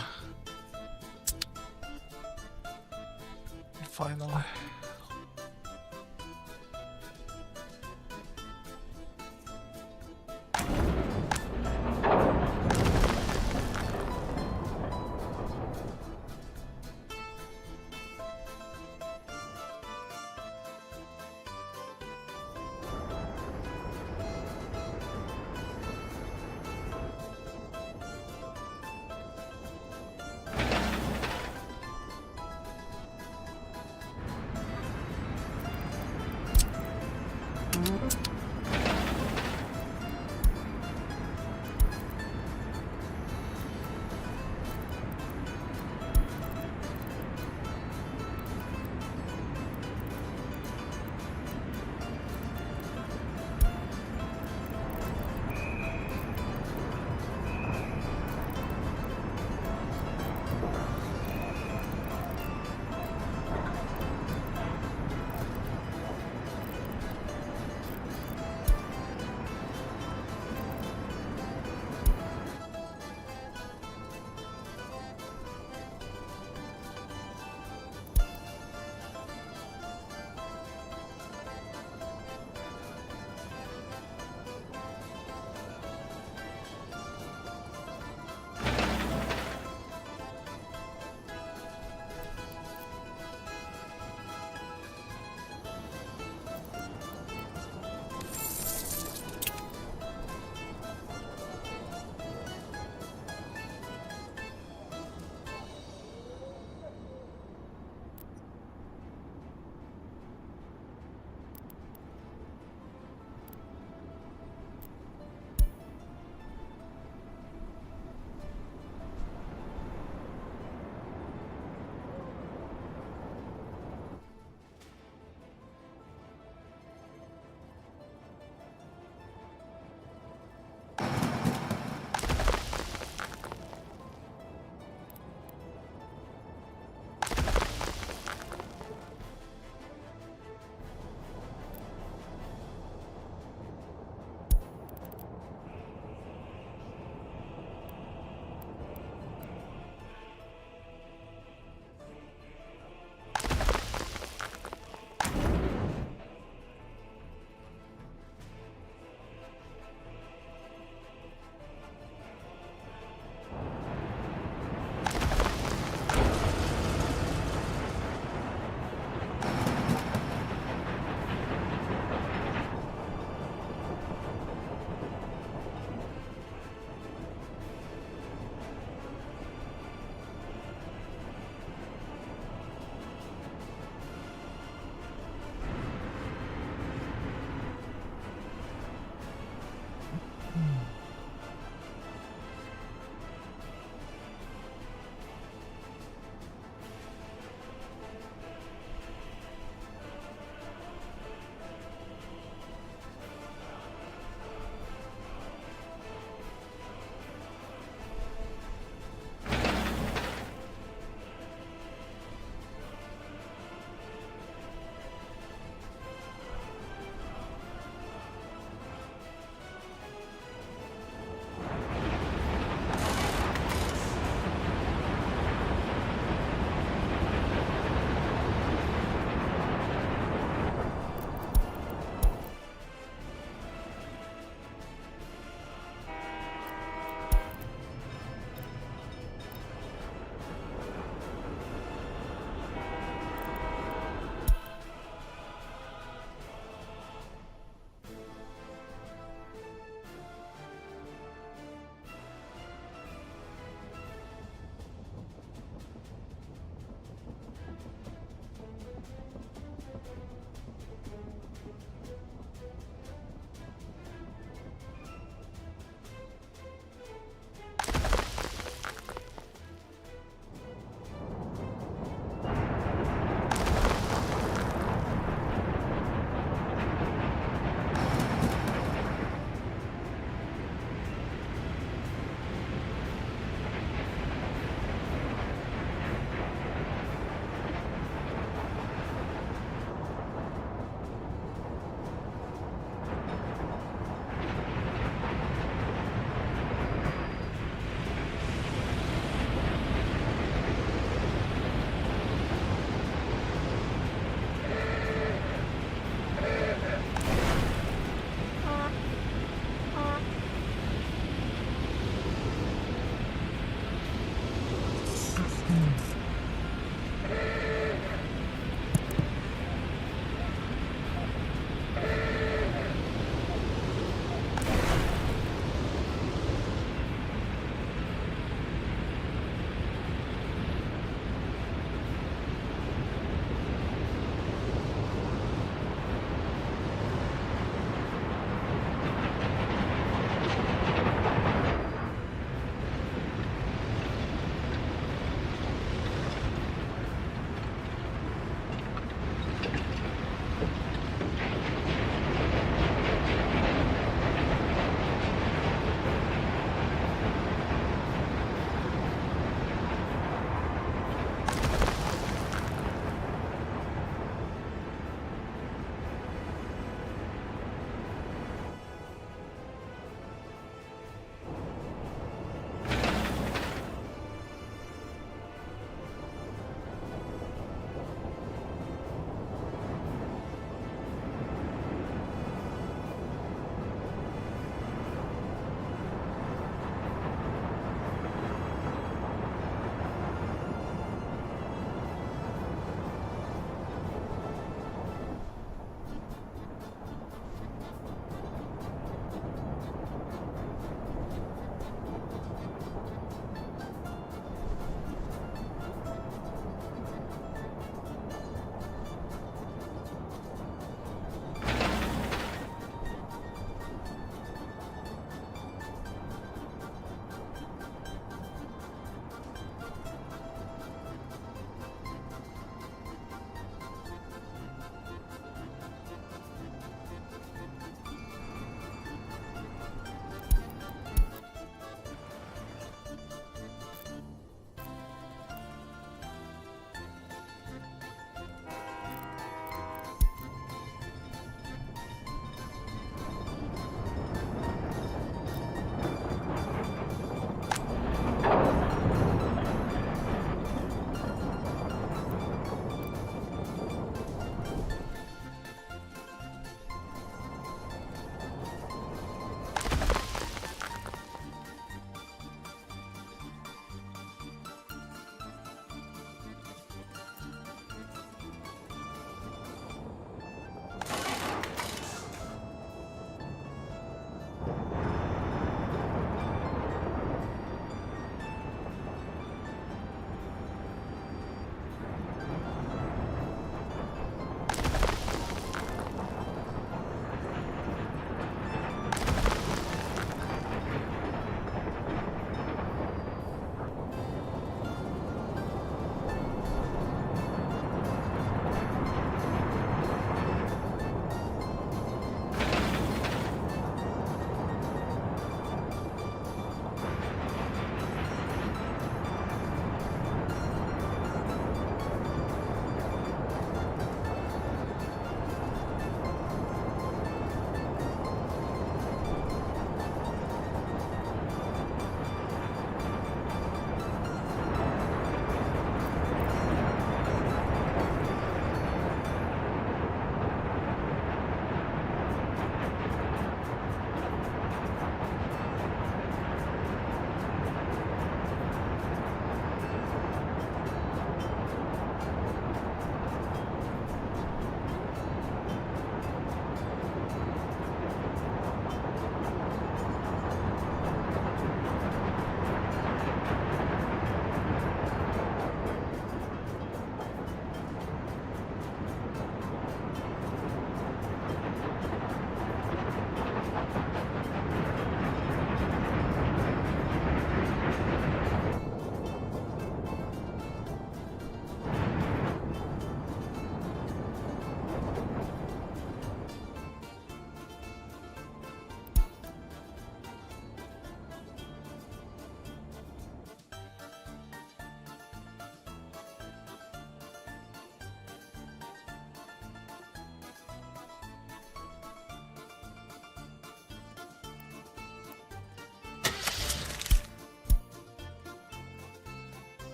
A: Finally.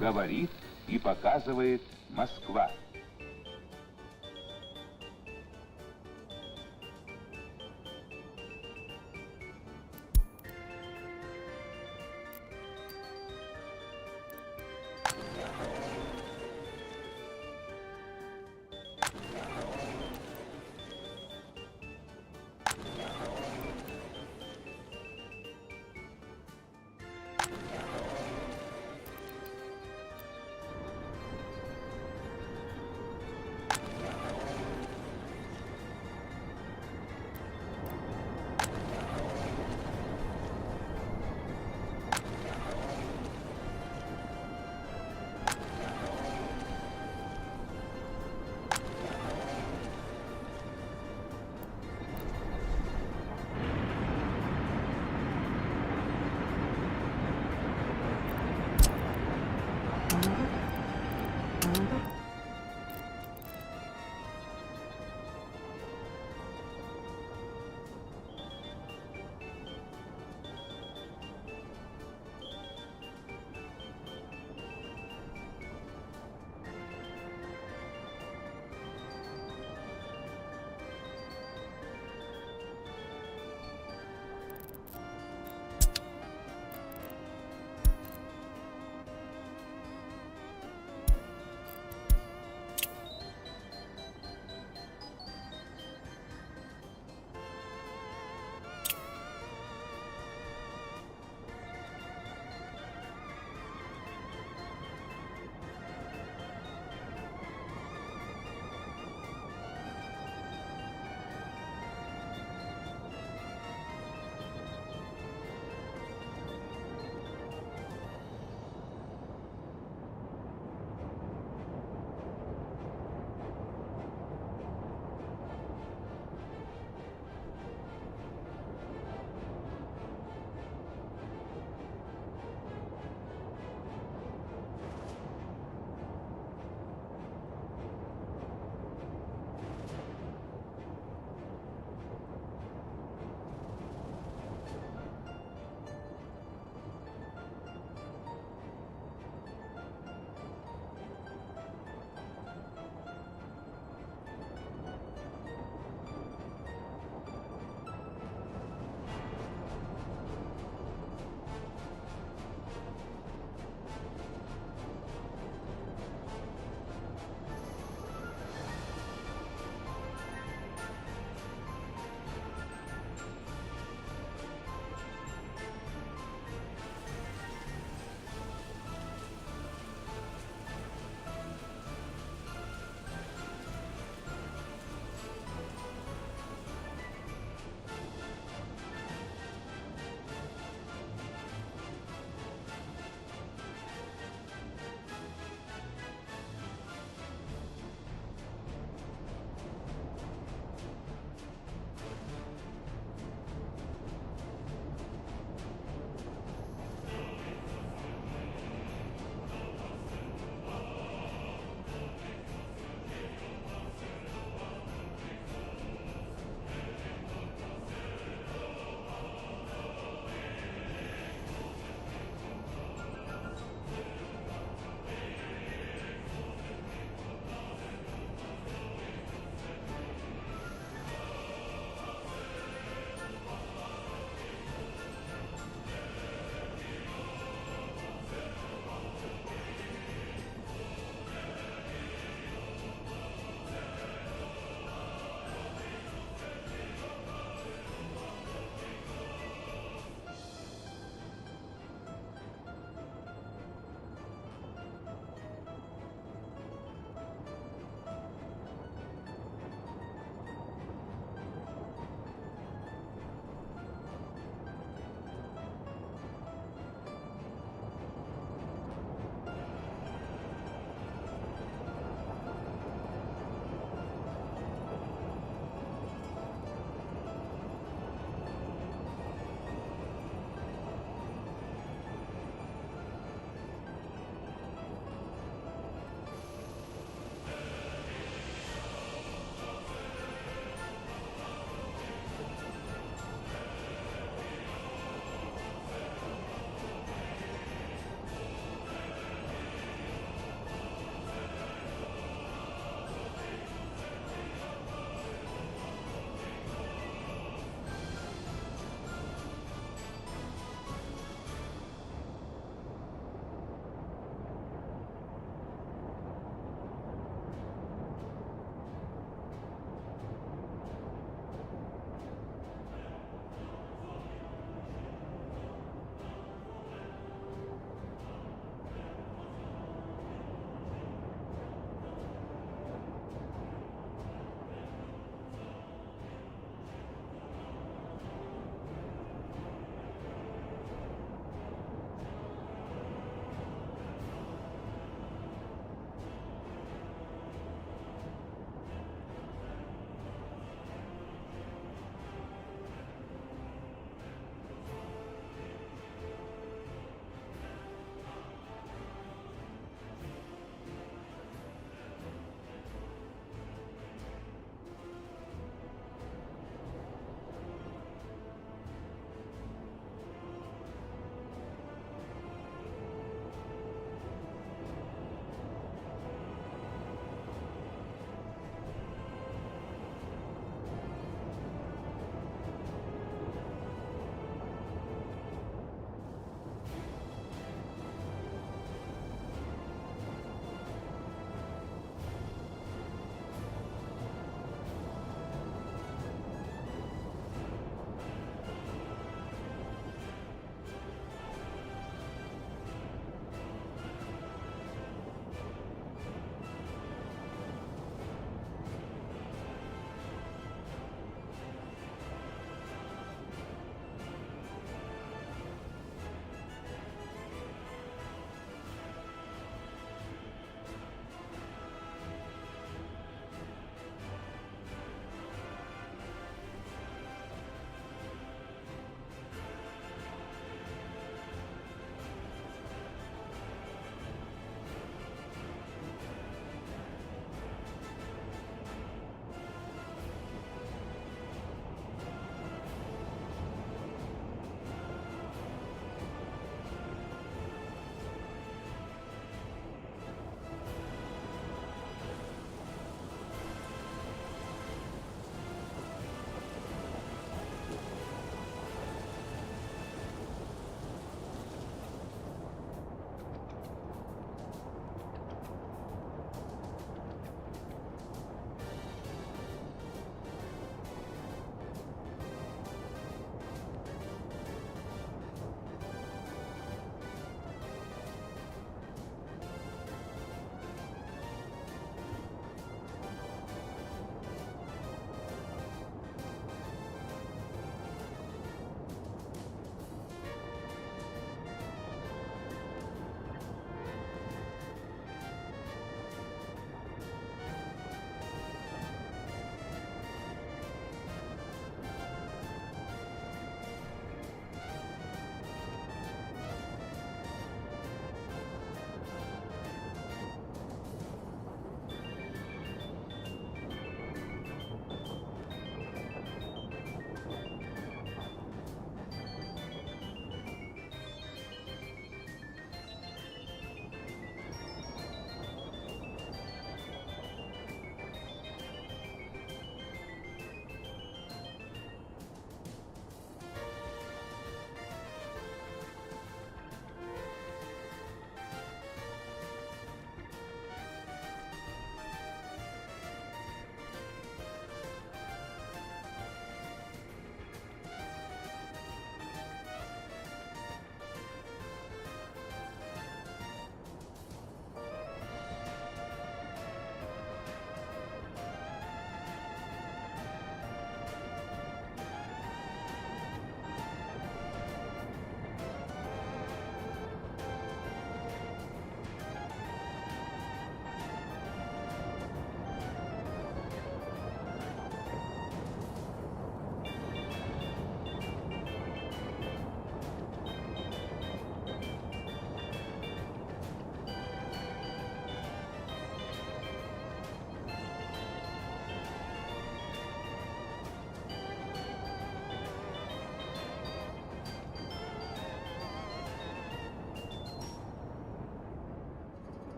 B: Говорит и показывает Москва.